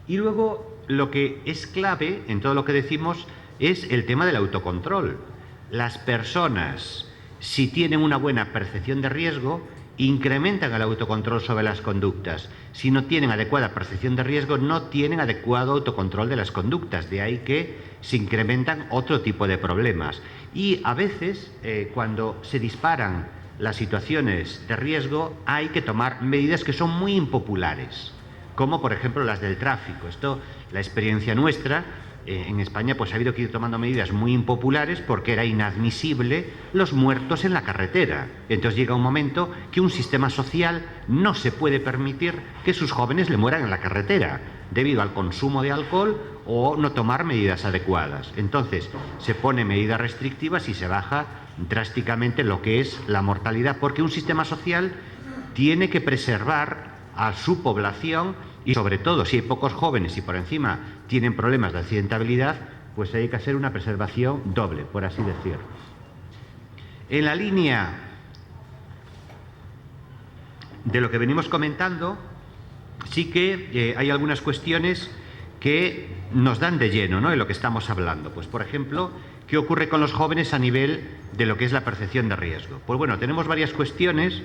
Y luego, lo que es clave en todo lo que decimos es el tema del autocontrol. Las personas, si tienen una buena percepción de riesgo, incrementan el autocontrol sobre las conductas. Si no tienen adecuada percepción de riesgo, no tienen adecuado autocontrol de las conductas. De ahí que se incrementan otro tipo de problemas. Y a veces, cuando se disparan las situaciones de riesgo, hay que tomar medidas que son muy impopulares, como por ejemplo las del tráfico. Esto, la experiencia nuestra, en España pues ha habido que ir tomando medidas muy impopulares porque era inadmisible los muertos en la carretera. Entonces llega un momento que un sistema social no se puede permitir que sus jóvenes le mueran en la carretera debido al consumo de alcohol o no tomar medidas adecuadas. Entonces se pone medidas restrictivas y se baja drásticamente lo que es la mortalidad, porque un sistema social tiene que preservar a su población y sobre todo si hay pocos jóvenes y por encima tienen problemas de accidentabilidad, pues hay que hacer una preservación doble, por así decir. En la línea de lo que venimos comentando, sí que hay algunas cuestiones que nos dan de lleno, ¿no?, en lo que estamos hablando. Pues, por ejemplo, ¿qué ocurre con los jóvenes a nivel de lo que es la percepción de riesgo? Pues bueno, tenemos varias cuestiones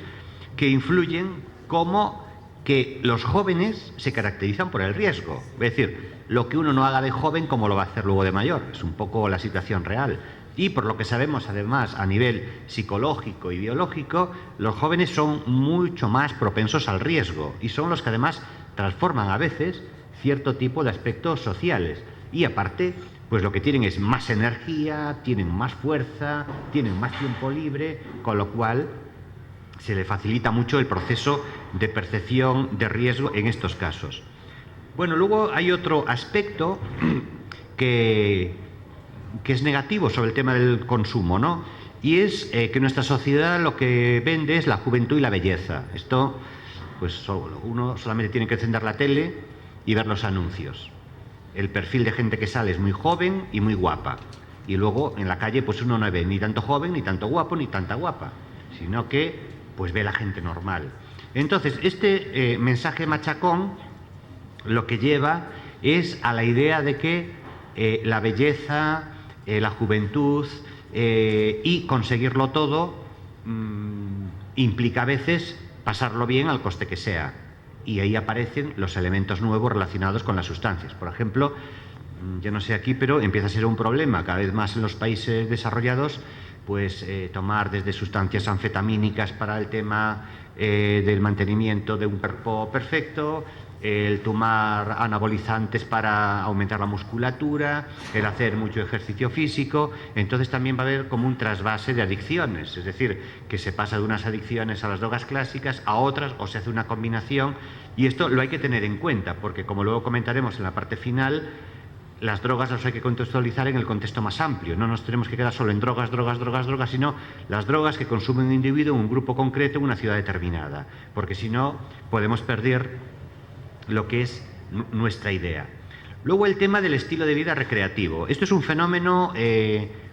que influyen, como que los jóvenes se caracterizan por el riesgo. Es decir, lo que uno no haga de joven, ¿cómo lo va a hacer luego de mayor? Es un poco la situación real. Y por lo que sabemos, además, a nivel psicológico y biológico, los jóvenes son mucho más propensos al riesgo y son los que además transforman a veces cierto tipo de aspectos sociales. Y aparte, pues lo que tienen es más energía, tienen más fuerza, tienen más tiempo libre, con lo cual se le facilita mucho el proceso de percepción de riesgo en estos casos. Bueno, luego hay otro aspecto que es negativo sobre el tema del consumo, ¿no? Y es que nuestra sociedad lo que vende es la juventud y la belleza. Esto, pues uno solamente tiene que encender la tele y ver los anuncios. El perfil de gente que sale es muy joven y muy guapa. Y luego en la calle pues uno no ve ni tanto joven, ni tanto guapo, ni tanta guapa, sino que pues ve la gente normal. Entonces, este mensaje machacón lo que lleva es a la idea de que la belleza, la juventud y conseguirlo todo implica a veces pasarlo bien al coste que sea. Y ahí aparecen los elementos nuevos relacionados con las sustancias. Por ejemplo, yo no sé aquí, pero empieza a ser un problema cada vez más en los países desarrollados, pues tomar desde sustancias anfetamínicas para el tema del mantenimiento de un cuerpo perfecto, el tomar anabolizantes para aumentar la musculatura, el hacer mucho ejercicio físico. Entonces también va a haber como un trasvase de adicciones, es decir, que se pasa de unas adicciones a las drogas clásicas a otras, o se hace una combinación, y esto lo hay que tener en cuenta, porque como luego comentaremos en la parte final, las drogas las hay que contextualizar en el contexto más amplio. No nos tenemos que quedar solo en drogas, sino las drogas que consume un individuo en un grupo concreto en una ciudad determinada, porque si no podemos perder lo que es nuestra idea. Luego el tema del estilo de vida recreativo. Esto es un fenómeno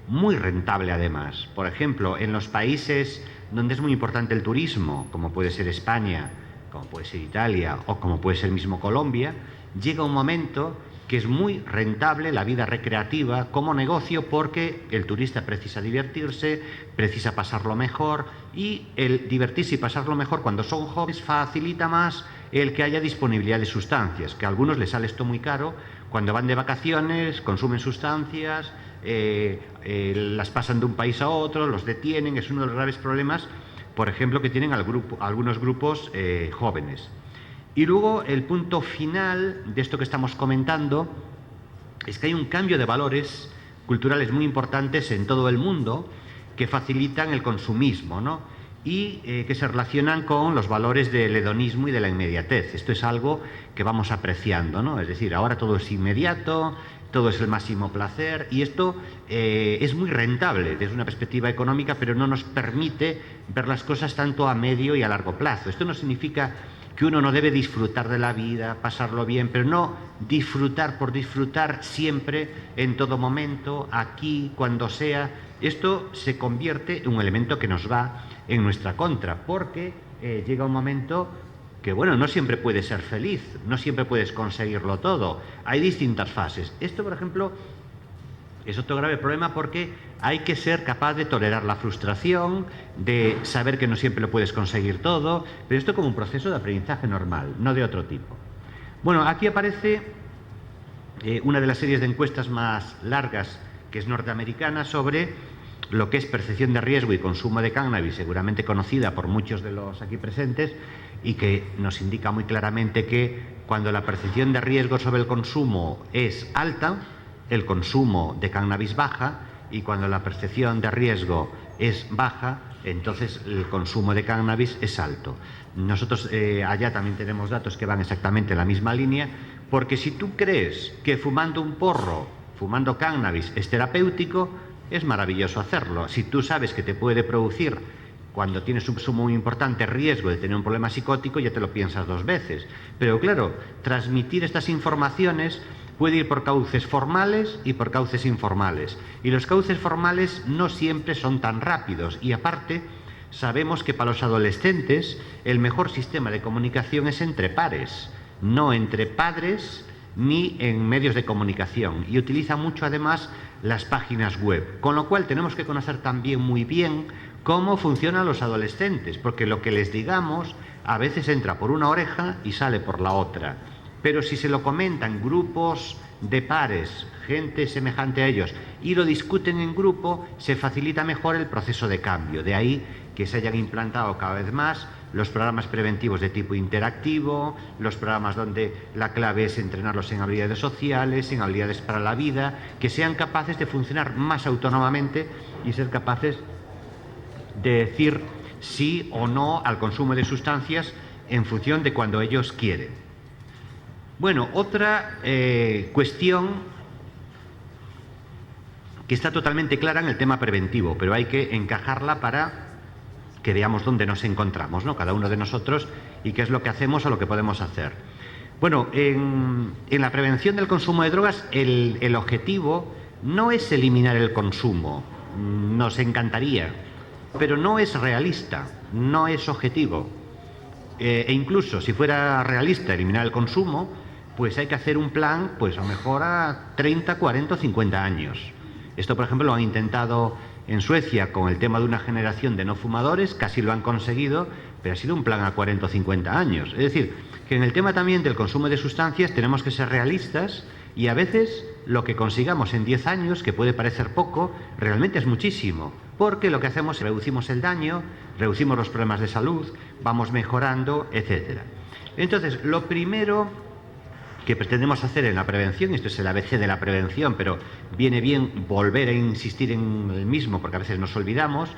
muy rentable además. Por ejemplo, en los países donde es muy importante el turismo, como puede ser España, como puede ser Italia o como puede ser mismo Colombia, llega un momento que es muy rentable la vida recreativa como negocio, porque el turista precisa divertirse, precisa pasarlo mejor, y el divertirse y pasarlo mejor cuando son jóvenes facilita más el que haya disponibilidad de sustancias, que a algunos les sale esto muy caro. Cuando van de vacaciones consumen sustancias, las pasan de un país a otro, los detienen. Es uno de los graves problemas, por ejemplo, que tienen algunos grupos jóvenes. Y luego el punto final de esto que estamos comentando es que hay un cambio de valores culturales muy importantes en todo el mundo que facilitan el consumismo, ¿no? Y que se relacionan con los valores del hedonismo y de la inmediatez. Esto es algo que vamos apreciando, ¿no? Es decir, ahora todo es inmediato, todo es el máximo placer, y esto es muy rentable desde una perspectiva económica, pero no nos permite ver las cosas tanto a medio y a largo plazo. Esto no significa que uno no debe disfrutar de la vida, pasarlo bien, pero no disfrutar por disfrutar siempre, en todo momento, aquí, cuando sea. Esto se convierte en un elemento que nos va en nuestra contra, porque llega un momento que, bueno, no siempre puedes ser feliz, no siempre puedes conseguirlo todo. Hay distintas fases. Esto, por ejemplo, es otro grave problema, porque hay que ser capaz de tolerar la frustración, de saber que no siempre lo puedes conseguir todo, pero esto como un proceso de aprendizaje normal, no de otro tipo. Bueno, aquí aparece una de las series de encuestas más largas, que es norteamericana, sobre lo que es percepción de riesgo y consumo de cannabis, seguramente conocida por muchos de los aquí presentes, y que nos indica muy claramente que cuando la percepción de riesgo sobre el consumo es alta, el consumo de cannabis baja, y cuando la percepción de riesgo es baja, entonces el consumo de cannabis es alto. Nosotros allá también tenemos datos que van exactamente en la misma línea, porque si tú crees que fumando un porro, fumando cannabis es terapéutico, es maravilloso hacerlo. Si tú sabes que te puede producir, cuando tienes un consumo muy importante, riesgo de tener un problema psicótico, ya te lo piensas dos veces. Pero claro, transmitir estas informaciones puede ir por cauces formales y por cauces informales. Y los cauces formales no siempre son tan rápidos. Y aparte, sabemos que para los adolescentes el mejor sistema de comunicación es entre pares, no entre padres ni en medios de comunicación. Y utiliza mucho, además, las páginas web. Con lo cual tenemos que conocer también muy bien cómo funcionan los adolescentes, porque lo que les digamos a veces entra por una oreja y sale por la otra. Pero si se lo comentan grupos de pares, gente semejante a ellos, y lo discuten en grupo, se facilita mejor el proceso de cambio. De ahí que se hayan implantado cada vez más los programas preventivos de tipo interactivo, los programas donde la clave es entrenarlos en habilidades sociales, en habilidades para la vida, que sean capaces de funcionar más autónomamente y ser capaces de decir sí o no al consumo de sustancias en función de cuando ellos quieren. Bueno, otra cuestión que está totalmente clara en el tema preventivo, pero hay que encajarla para que veamos dónde nos encontramos, ¿no? Cada uno de nosotros, y qué es lo que hacemos o lo que podemos hacer. Bueno, en la prevención del consumo de drogas, el objetivo no es eliminar el consumo, nos encantaría, pero no es realista, no es objetivo. E incluso si fuera realista eliminar el consumo, pues hay que hacer un plan, pues a lo mejor a 30, 40 o 50 años. Esto, por ejemplo, lo han intentado en Suecia con el tema de una generación de no fumadores, casi lo han conseguido, pero ha sido un plan a 40 o 50 años. Es decir, que en el tema también del consumo de sustancias tenemos que ser realistas, y a veces lo que consigamos en 10 años, que puede parecer poco, realmente es muchísimo, porque lo que hacemos es reducimos el daño, reducimos los problemas de salud, vamos mejorando, etc. Entonces, lo primero que pretendemos hacer en la prevención, esto es el ABC de la prevención, pero viene bien volver a insistir en el mismo porque a veces nos olvidamos,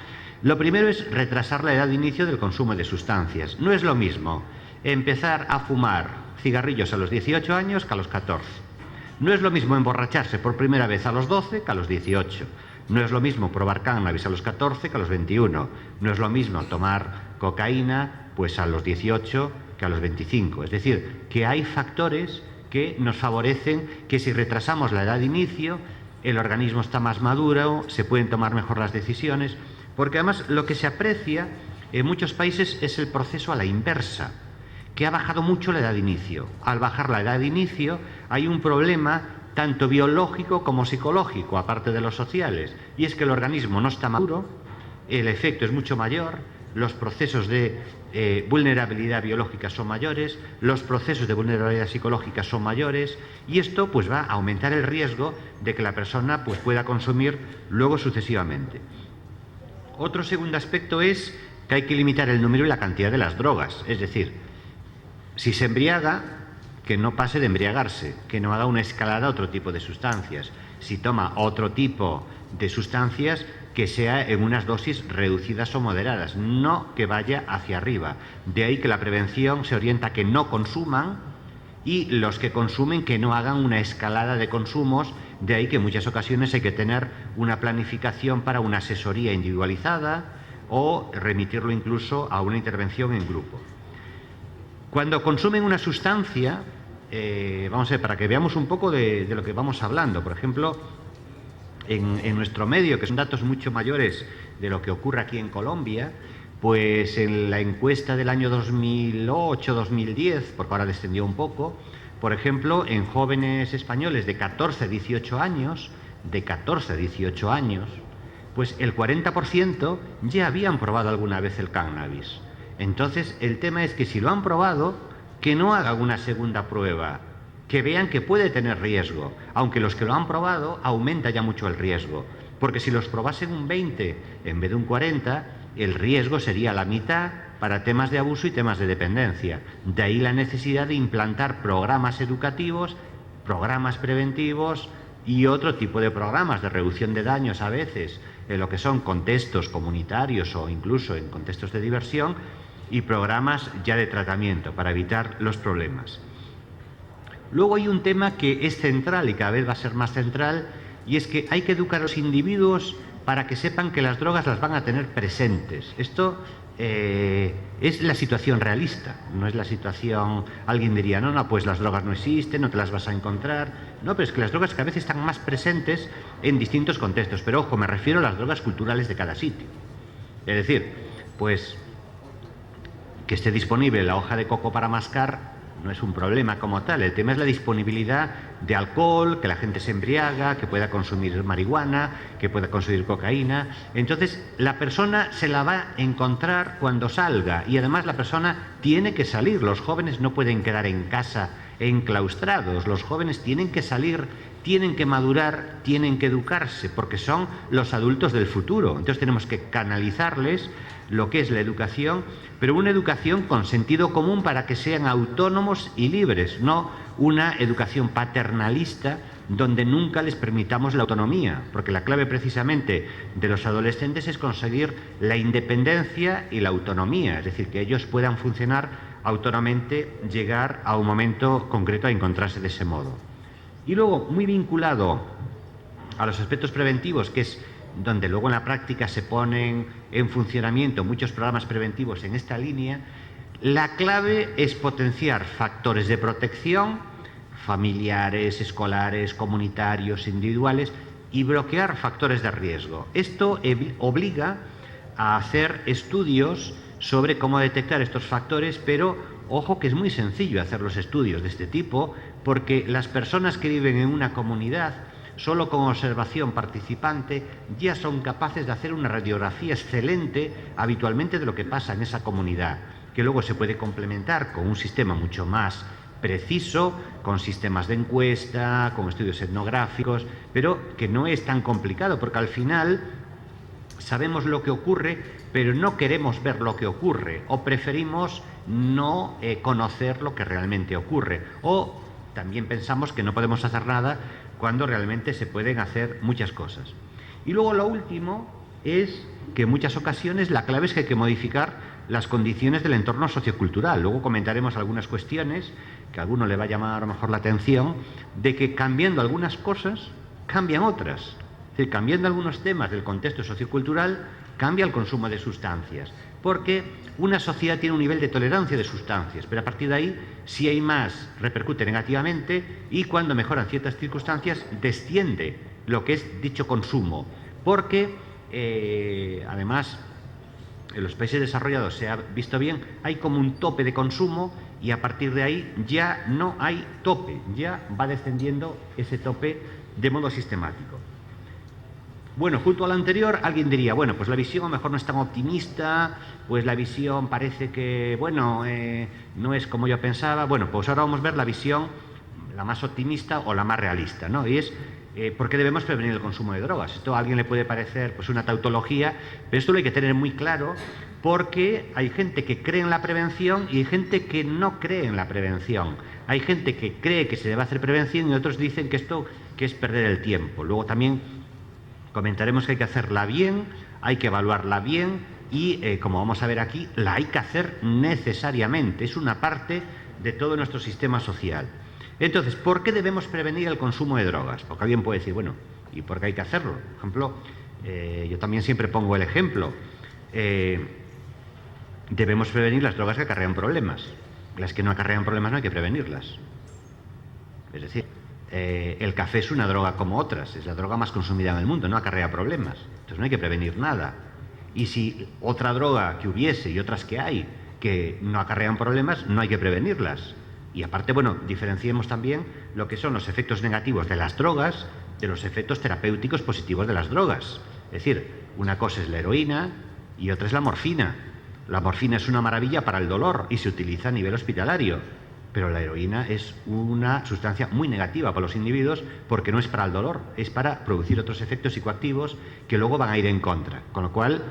lo primero es retrasar la edad de inicio del consumo de sustancias. No es lo mismo empezar a fumar cigarrillos a los 18 años que a los 14. No es lo mismo emborracharse por primera vez a los 12 que a los 18. No es lo mismo probar cannabis a los 14 que a los 21. No es lo mismo tomar cocaína pues a los 18 que a los 25. Es decir, que hay factores que nos favorecen que si retrasamos la edad de inicio, el organismo está más maduro, se pueden tomar mejor las decisiones, porque además lo que se aprecia en muchos países es el proceso a la inversa, que ha bajado mucho la edad de inicio. Al bajar la edad de inicio hay un problema tanto biológico como psicológico, aparte de los sociales, y es que el organismo no está maduro, el efecto es mucho mayor, los procesos de vulnerabilidad biológica son mayores, los procesos de vulnerabilidad psicológica son mayores y esto pues va a aumentar el riesgo de que la persona pues pueda consumir luego sucesivamente. Otro segundo aspecto es que hay que limitar el número y la cantidad de las drogas, es decir, si se embriaga, que no pase de embriagarse, que no haga una escalada a otro tipo de sustancias. Si toma otro tipo de sustancias, que sea en unas dosis reducidas o moderadas, no que vaya hacia arriba. De ahí que la prevención se orienta a que no consuman y los que consumen que no hagan una escalada de consumos. De ahí que en muchas ocasiones hay que tener una planificación para una asesoría individualizada o remitirlo incluso a una intervención en grupo. Cuando consumen una sustancia, vamos a ver, para que veamos un poco de lo que vamos hablando, por ejemplo, en nuestro medio, que son datos mucho mayores de lo que ocurre aquí en Colombia, pues en la encuesta del año 2008-2010, porque ahora descendió un poco, por ejemplo, en jóvenes españoles de 14 a 18 años, pues el 40% ya habían probado alguna vez el cannabis. Entonces, el tema es que si lo han probado, que no hagan una segunda prueba, que vean que puede tener riesgo, aunque los que lo han probado aumenta ya mucho el riesgo, porque si los probasen un 20 en vez de un 40, el riesgo sería la mitad para temas de abuso y temas de dependencia. De ahí la necesidad de implantar programas educativos, programas preventivos y otro tipo de programas de reducción de daños a veces en lo que son contextos comunitarios o incluso en contextos de diversión y programas ya de tratamiento para evitar los problemas. Luego hay un tema que es central y cada vez va a ser más central y es que hay que educar a los individuos para que sepan que las drogas las van a tener presentes. Esto es la situación realista, no es la situación, alguien diría, no, pues las drogas no existen, no te las vas a encontrar. No, pero es que las drogas cada vez están más presentes en distintos contextos, pero ojo, me refiero a las drogas culturales de cada sitio. Es decir, pues que esté disponible la hoja de coco para mascar no es un problema como tal, el tema es la disponibilidad de alcohol, que la gente se embriaga, que pueda consumir marihuana, que pueda consumir cocaína. Entonces, la persona se la va a encontrar cuando salga y además la persona tiene que salir. Los jóvenes no pueden quedar en casa enclaustrados, los jóvenes tienen que salir, tienen que madurar, tienen que educarse, porque son los adultos del futuro. Entonces tenemos que canalizarles lo que es la educación, pero una educación con sentido común para que sean autónomos y libres, no una educación paternalista donde nunca les permitamos la autonomía, porque la clave precisamente de los adolescentes es conseguir la independencia y la autonomía, es decir, que ellos puedan funcionar autónomamente, llegar a un momento concreto a encontrarse de ese modo. Y luego, muy vinculado a los aspectos preventivos, que es donde luego en la práctica se ponen en funcionamiento muchos programas preventivos en esta línea, la clave es potenciar factores de protección familiares, escolares, comunitarios, individuales y bloquear factores de riesgo. Esto obliga a hacer estudios sobre cómo detectar estos factores, pero ojo que es muy sencillo hacer los estudios de este tipo porque las personas que viven en una comunidad solo con observación participante ya son capaces de hacer una radiografía excelente habitualmente de lo que pasa en esa comunidad, que luego se puede complementar con un sistema mucho más preciso, con sistemas de encuesta, con estudios etnográficos, pero que no es tan complicado porque al final sabemos lo que ocurre, pero no queremos ver lo que ocurre o preferimos no conocer lo que realmente ocurre, o también pensamos que no podemos hacer nada cuando realmente se pueden hacer muchas cosas. Y luego lo último es que en muchas ocasiones la clave es que hay que modificar las condiciones del entorno sociocultural. Luego comentaremos algunas cuestiones que a alguno le va a llamar a lo mejor la atención, de que cambiando algunas cosas, cambian otras. Es decir, cambiando algunos temas del contexto sociocultural, cambia el consumo de sustancias. Porque una sociedad tiene un nivel de tolerancia de sustancias, pero a partir de ahí, si hay más, repercute negativamente y cuando mejoran ciertas circunstancias, desciende lo que es dicho consumo. Porque, además, en los países desarrollados se ha visto bien, hay como un tope de consumo y a partir de ahí ya no hay tope, ya va descendiendo ese tope de modo sistemático. Bueno, junto a lo anterior, alguien diría, bueno, pues la visión a lo mejor no es tan optimista, pues la visión parece que, bueno, no es como yo pensaba. Bueno, pues ahora vamos a ver la visión, la más optimista o la más realista, ¿no? Y es ¿por qué debemos prevenir el consumo de drogas? Esto a alguien le puede parecer pues una tautología, pero esto lo hay que tener muy claro, porque hay gente que cree en la prevención y hay gente que no cree en la prevención. Hay gente que cree que se debe hacer prevención y otros dicen que esto que es perder el tiempo. Luego también comentaremos que hay que hacerla bien, hay que evaluarla bien y, como vamos a ver aquí, la hay que hacer necesariamente. Es una parte de todo nuestro sistema social. Entonces, ¿por qué debemos prevenir el consumo de drogas? Porque alguien puede decir, bueno, ¿y por qué hay que hacerlo? Por ejemplo, yo también siempre pongo el ejemplo. Debemos prevenir las drogas que acarrean problemas. Las que no acarrean problemas no hay que prevenirlas. Es decir, el café es una droga como otras, es la droga más consumida en el mundo, no acarrea problemas. Entonces no hay que prevenir nada. Y si otra droga que hubiese y otras que hay que no acarrean problemas, no hay que prevenirlas. Y aparte, bueno, diferenciemos también lo que son los efectos negativos de las drogas de los efectos terapéuticos positivos de las drogas. Es decir, una cosa es la heroína y otra es la morfina. La morfina es una maravilla para el dolor y se utiliza a nivel hospitalario, pero la heroína es una sustancia muy negativa para los individuos porque no es para el dolor, es para producir otros efectos psicoactivos que luego van a ir en contra. Con lo cual,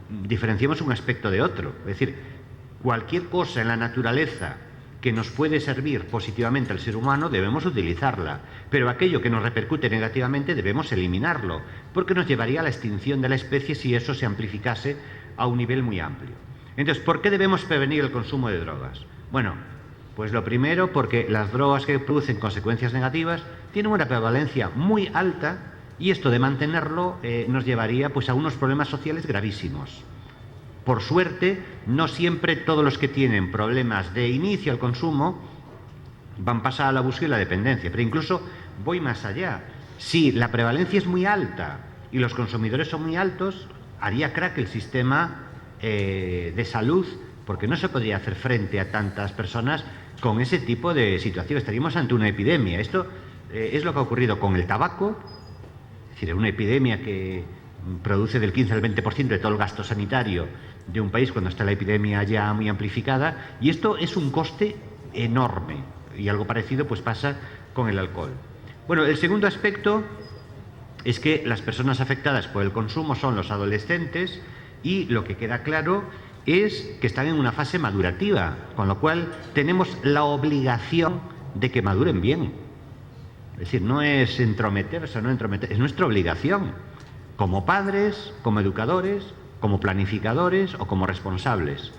diferenciemos un aspecto de otro. Es decir, cualquier cosa en la naturaleza que nos puede servir positivamente al ser humano, debemos utilizarla. Pero aquello que nos repercute negativamente debemos eliminarlo, porque nos llevaría a la extinción de la especie si eso se amplificase a un nivel muy amplio. Entonces, ¿por qué debemos prevenir el consumo de drogas? Bueno, pues lo primero, porque las drogas que producen consecuencias negativas tienen una prevalencia muy alta y esto de mantenerlo nos llevaría pues a unos problemas sociales gravísimos. Por suerte, no siempre todos los que tienen problemas de inicio al consumo van a pasar al abuso y la dependencia, pero incluso voy más allá. Si la prevalencia es muy alta y los consumidores son muy altos, haría crack el sistema de salud, porque no se podría hacer frente a tantas personas con ese tipo de situación. Estaríamos ante una epidemia. Esto es lo que ha ocurrido con el tabaco, es decir, una epidemia que produce del 15 al 20% de todo el gasto sanitario de un país cuando está la epidemia ya muy amplificada, y esto es un coste enorme, y algo parecido pues pasa con el alcohol. Bueno, el segundo aspecto es que las personas afectadas por el consumo son los adolescentes, y lo que queda claro es que están en una fase madurativa, con lo cual tenemos la obligación de que maduren bien. Es decir, no es entrometerse o no entrometerse, es nuestra obligación, como padres, como educadores, como planificadores o como responsables,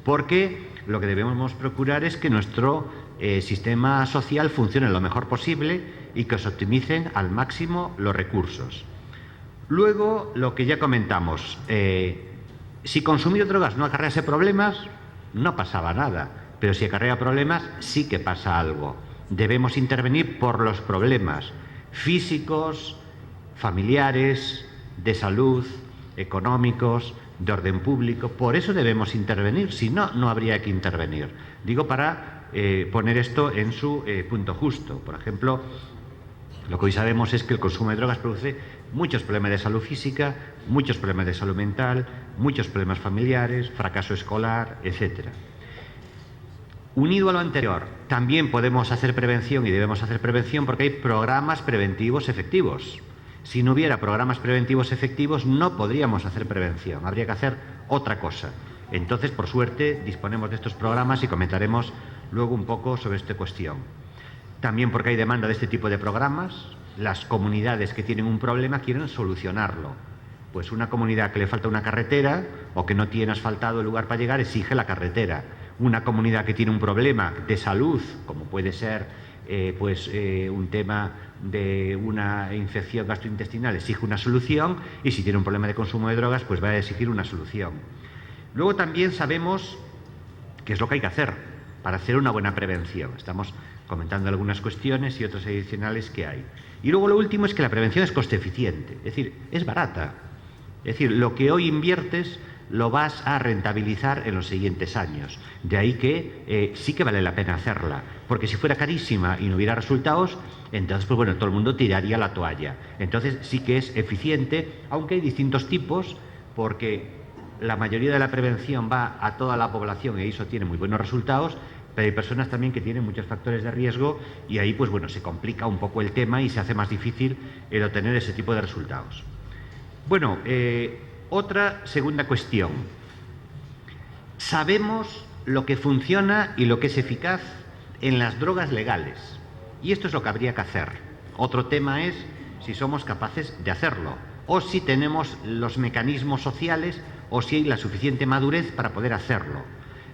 porque lo que debemos procurar es que nuestro sistema social funcione lo mejor posible y que se optimicen al máximo los recursos. Luego, lo que ya comentamos, si consumir drogas no acarrease problemas, no pasaba nada, pero si acarrea problemas, sí que pasa algo. Debemos intervenir por los problemas físicos, familiares, de salud, económicos, de orden público. Por eso debemos intervenir, si no, no habría que intervenir. Digo para poner esto en su punto justo. Por ejemplo, lo que hoy sabemos es que el consumo de drogas produce muchos problemas de salud física, muchos problemas de salud mental, muchos problemas familiares, fracaso escolar, etc. Unido a lo anterior, también podemos hacer prevención y debemos hacer prevención porque hay programas preventivos efectivos. Si no hubiera programas preventivos efectivos, no podríamos hacer prevención, habría que hacer otra cosa. Entonces, por suerte, disponemos de estos programas y comentaremos luego un poco sobre esta cuestión. También porque hay demanda de este tipo de programas, las comunidades que tienen un problema quieren solucionarlo. Pues una comunidad que le falta una carretera o que no tiene asfaltado el lugar para llegar exige la carretera. Una comunidad que tiene un problema de salud, como puede ser un tema de una infección gastrointestinal, exige una solución, y si tiene un problema de consumo de drogas, pues va a exigir una solución. Luego también sabemos qué es lo que hay que hacer para hacer una buena prevención. Estamos comentando algunas cuestiones y otras adicionales que hay. Y luego lo último es que la prevención es coste eficiente, es decir, es barata. Es decir, lo que hoy inviertes lo vas a rentabilizar en los siguientes años. De ahí que sí que vale la pena hacerla, porque si fuera carísima y no hubiera resultados, entonces pues bueno, todo el mundo tiraría la toalla. Entonces sí que es eficiente, aunque hay distintos tipos, porque la mayoría de la prevención va a toda la población y eso tiene muy buenos resultados, pero hay personas también que tienen muchos factores de riesgo y ahí pues bueno, se complica un poco el tema y se hace más difícil el obtener ese tipo de resultados. Bueno, otra segunda cuestión. Sabemos lo que funciona y lo que es eficaz en las drogas legales. Y esto es lo que habría que hacer. Otro tema es si somos capaces de hacerlo, o si tenemos los mecanismos sociales, o si hay la suficiente madurez para poder hacerlo.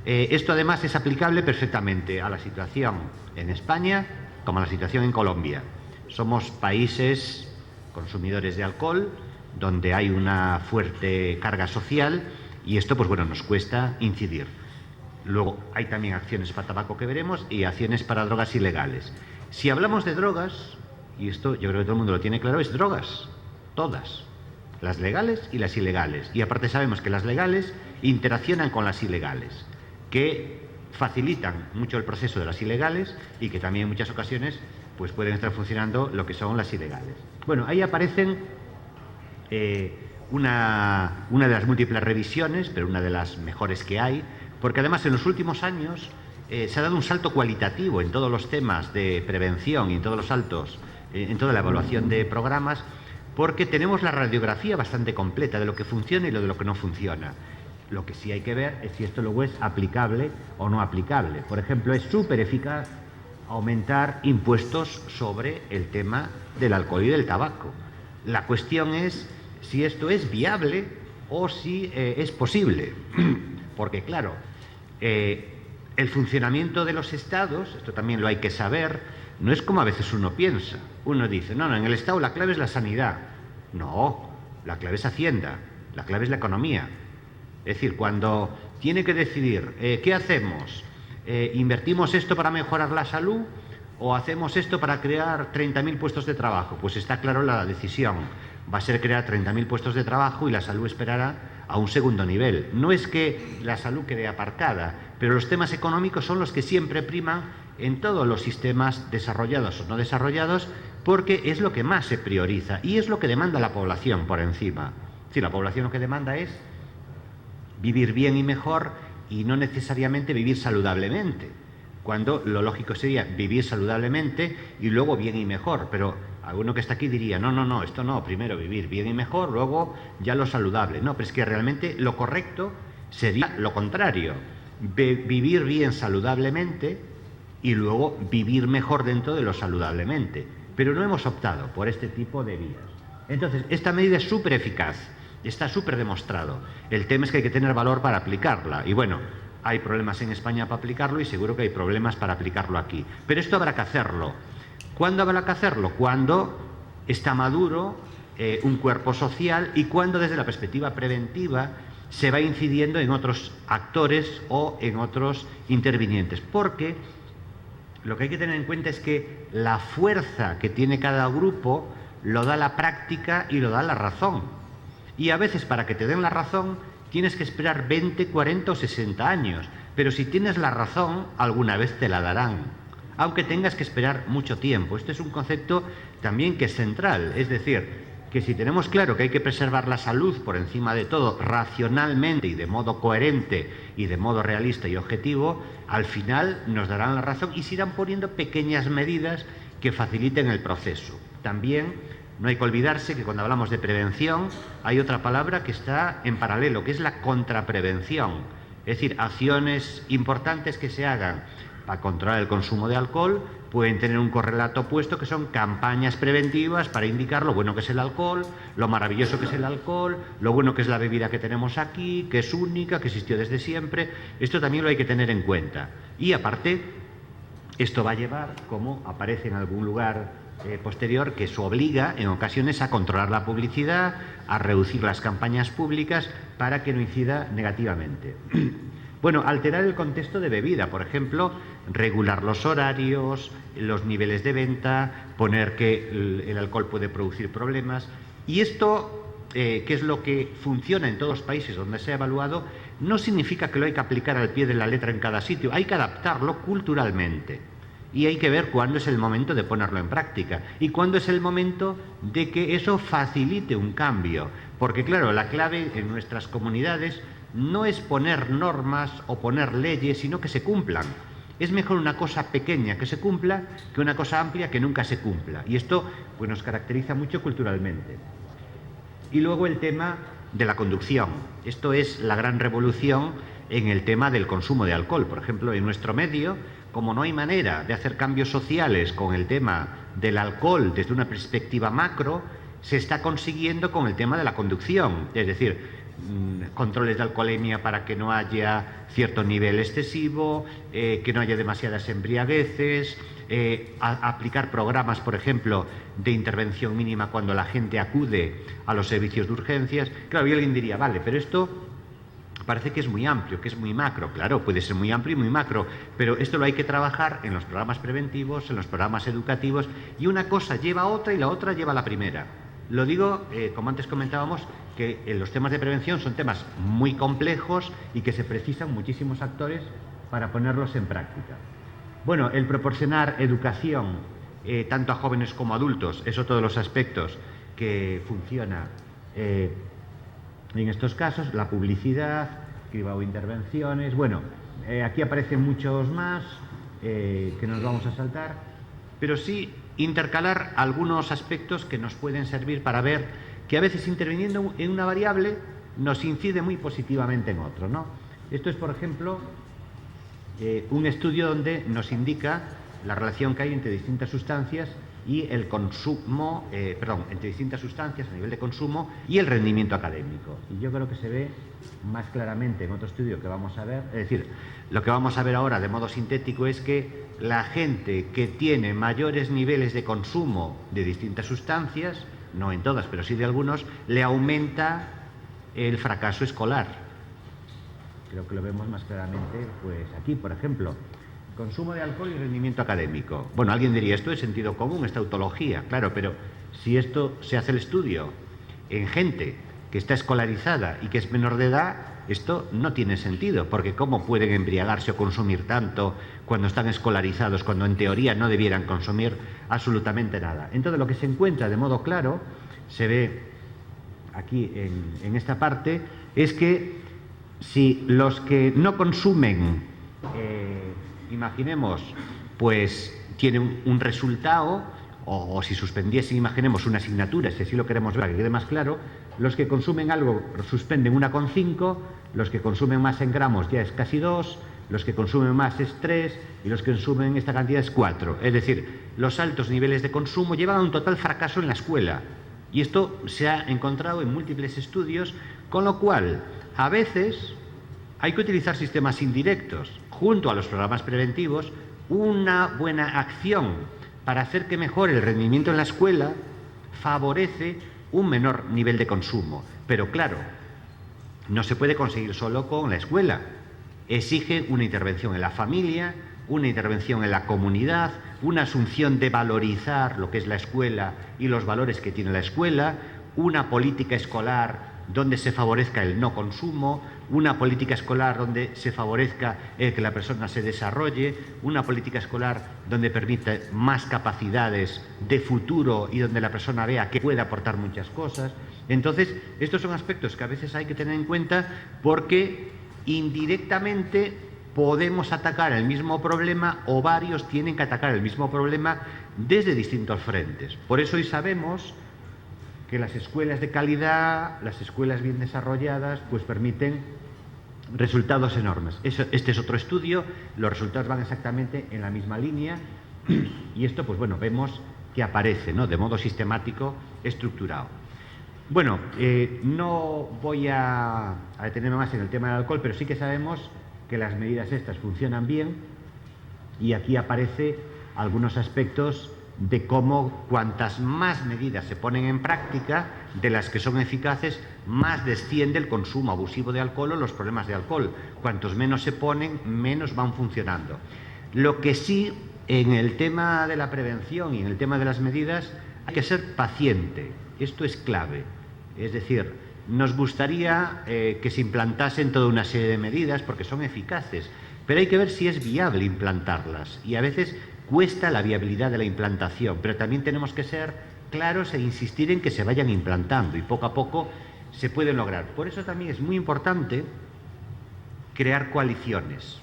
Esto además es aplicable perfectamente a la situación en España como a la situación en Colombia. Somos países consumidores de alcohol, donde hay una fuerte carga social y esto pues bueno, nos cuesta incidir. Luego hay también acciones para tabaco que veremos y acciones para drogas ilegales. Si hablamos de drogas, y esto yo creo que todo el mundo lo tiene claro, es drogas, todas, las legales y las ilegales. Y aparte sabemos que las legales interaccionan con las ilegales, que facilitan mucho el proceso de las ilegales y que también en muchas ocasiones pues pueden estar funcionando lo que son las ilegales. Bueno, ahí aparecen una de las múltiples revisiones, pero una de las mejores que hay, porque además en los últimos años se ha dado un salto cualitativo en todos los temas de prevención y en todos los saltos, en toda la evaluación de programas, porque tenemos la radiografía bastante completa de lo que funciona y de lo que no funciona. Lo que sí hay que ver es si esto luego es aplicable o no aplicable. Por ejemplo, es súper eficaz aumentar impuestos sobre el tema del alcohol y del tabaco. La cuestión es si esto es viable o si es posible. Porque claro, el funcionamiento de los estados, esto también lo hay que saber, no es como a veces uno piensa. Uno dice, no, en el estado la clave es la sanidad. No, la clave es Hacienda, la clave es la economía. Es decir, cuando tiene que decidir ¿qué hacemos? ¿Invertimos esto para mejorar la salud o hacemos esto para crear 30.000 puestos de trabajo? Pues está claro la decisión. Va a ser crear 30.000 puestos de trabajo y la salud esperará a un segundo nivel. No es que la salud quede aparcada, pero los temas económicos son los que siempre priman en todos los sistemas desarrollados o no desarrollados, porque es lo que más se prioriza y es lo que demanda la población por encima. Si la población lo que demanda es vivir bien y mejor y no necesariamente vivir saludablemente, cuando lo lógico sería vivir saludablemente y luego bien y mejor, pero alguno que está aquí diría, no, esto no, primero vivir bien y mejor, luego ya lo saludable. No, pero es que realmente lo correcto sería lo contrario, vivir bien saludablemente y luego vivir mejor dentro de lo saludablemente. Pero no hemos optado por este tipo de vías. Entonces, esta medida es súper eficaz, está súper demostrado. El tema es que hay que tener valor para aplicarla. Y bueno, hay problemas en España para aplicarlo y seguro que hay problemas para aplicarlo aquí. Pero esto habrá que hacerlo. ¿Cuándo habrá que hacerlo? Cuando está maduro un cuerpo social y cuando desde la perspectiva preventiva se va incidiendo en otros actores o en otros intervinientes. Porque lo que hay que tener en cuenta es que la fuerza que tiene cada grupo lo da la práctica y lo da la razón. Y a veces para que te den la razón tienes que esperar 20, 40 o 60 años. Pero si tienes la razón, alguna vez te la darán, aunque tengas que esperar mucho tiempo. Este es un concepto también que es central. Es decir, que si tenemos claro que hay que preservar la salud por encima de todo, racionalmente y de modo coherente y de modo realista y objetivo, al final nos darán la razón y se irán poniendo pequeñas medidas que faciliten el proceso. También no hay que olvidarse que cuando hablamos de prevención hay otra palabra que está en paralelo, que es la contraprevención. Es decir, acciones importantes que se hagan para controlar el consumo de alcohol pueden tener un correlato opuesto, que son campañas preventivas para indicar lo bueno que es el alcohol, lo maravilloso que es el alcohol, lo bueno que es la bebida que tenemos aquí, que es única, que existió desde siempre. Esto también lo hay que tener en cuenta. Y aparte, esto va a llevar, como aparece en algún lugar posterior, que eso obliga en ocasiones a controlar la publicidad, a reducir las campañas públicas para que no incida negativamente. Bueno, alterar el contexto de bebida, por ejemplo, regular los horarios, los niveles de venta, poner que el alcohol puede producir problemas. Y esto qué es lo que funciona en todos los países donde se ha evaluado, no significa que lo hay que aplicar al pie de la letra en cada sitio, hay que adaptarlo culturalmente. Y hay que ver cuándo es el momento de ponerlo en práctica y cuándo es el momento de que eso facilite un cambio. Porque claro, la clave en nuestras comunidades no es poner normas o poner leyes, sino que se cumplan. Es mejor una cosa pequeña que se cumpla que una cosa amplia que nunca se cumpla. Y esto pues, nos caracteriza mucho culturalmente. Y luego el tema de la conducción. Esto es la gran revolución en el tema del consumo de alcohol. Por ejemplo, en nuestro medio, como no hay manera de hacer cambios sociales con el tema del alcohol desde una perspectiva macro, se está consiguiendo con el tema de la conducción. Es decir, controles de alcoholemia para que no haya cierto nivel excesivo, que no haya demasiadas embriagueces, aplicar programas, por ejemplo, de intervención mínima cuando la gente acude a los servicios de urgencias. Claro, y alguien diría, vale, pero esto parece que es muy amplio, que es muy macro. Claro, puede ser muy amplio y muy macro, pero esto lo hay que trabajar en los programas preventivos, en los programas educativos, y una cosa lleva a otra y la otra lleva a la primera. Lo digo, como antes comentábamos, que los temas de prevención son temas muy complejos y que se precisan muchísimos actores para ponerlos en práctica. Bueno, el proporcionar educación tanto a jóvenes como a adultos es otro de los aspectos que funciona en estos casos. La publicidad, cribado intervenciones, bueno, aquí aparecen muchos más que nos vamos a saltar, pero sí intercalar algunos aspectos que nos pueden servir para ver que a veces interviniendo en una variable nos incide muy positivamente en otro, ¿no? Esto es, por ejemplo, un estudio donde nos indica la relación que hay entre distintas sustancias y el consumo, entre distintas sustancias a nivel de consumo y el rendimiento académico. Y yo creo que se ve más claramente en otro estudio que vamos a ver. Es decir, lo que vamos a ver ahora de modo sintético es que la gente que tiene mayores niveles de consumo de distintas sustancias, no en todas, pero sí de algunos, le aumenta el fracaso escolar. Creo que lo vemos más claramente pues aquí, por ejemplo. Consumo de alcohol y rendimiento académico. Bueno, alguien diría, esto es sentido común, es tautología. Claro, pero si esto se hace el estudio en gente que está escolarizada y que es menor de edad, esto no tiene sentido, porque ¿cómo pueden embriagarse o consumir tanto cuando están escolarizados, cuando en teoría no debieran consumir absolutamente nada? Entonces, lo que se encuentra de modo claro, se ve aquí en esta parte, es que si los que no consumen, imaginemos, pues tienen un resultado, o si suspendiesen, imaginemos, una asignatura, si así lo queremos ver, para que quede más claro, los que consumen algo suspenden 1,5, los que consumen más en gramos ya es casi 2, los que consumen más es 3 y los que consumen esta cantidad es 4. Es decir, los altos niveles de consumo llevan a un total fracaso en la escuela. Y esto se ha encontrado en múltiples estudios, con lo cual, a veces, hay que utilizar sistemas indirectos junto a los programas preventivos. Una buena acción para hacer que mejore el rendimiento en la escuela favorece un menor nivel de consumo. Pero claro, no se puede conseguir solo con la escuela. Exige una intervención en la familia, una intervención en la comunidad, una asunción de valorizar lo que es la escuela y los valores que tiene la escuela, una política escolar donde se favorezca el no consumo, una política escolar donde se favorezca el que la persona se desarrolle, una política escolar donde permita más capacidades de futuro y donde la persona vea que puede aportar muchas cosas. Entonces, estos son aspectos que a veces hay que tener en cuenta porque indirectamente podemos atacar el mismo problema o varios tienen que atacar el mismo problema desde distintos frentes. Por eso hoy sabemos que las escuelas de calidad, las escuelas bien desarrolladas, pues permiten resultados enormes. Este es otro estudio, los resultados van exactamente en la misma línea y esto, pues bueno, vemos que aparece, ¿no?, de modo sistemático, estructurado. Bueno, no voy a detenerme más en el tema del alcohol, pero sí que sabemos que las medidas estas funcionan bien y aquí aparece algunos aspectos de cómo cuantas más medidas se ponen en práctica, de las que son eficaces, más desciende el consumo abusivo de alcohol o los problemas de alcohol. Cuantos menos se ponen, menos van funcionando. Lo que sí, en el tema de la prevención y en el tema de las medidas, hay que ser paciente. Esto es clave. Es decir, nos gustaría que se implantasen toda una serie de medidas porque son eficaces, pero hay que ver si es viable implantarlas y a veces cuesta la viabilidad de la implantación, pero también tenemos que ser claros e insistir en que se vayan implantando y poco a poco se pueden lograr. Por eso también es muy importante crear coaliciones.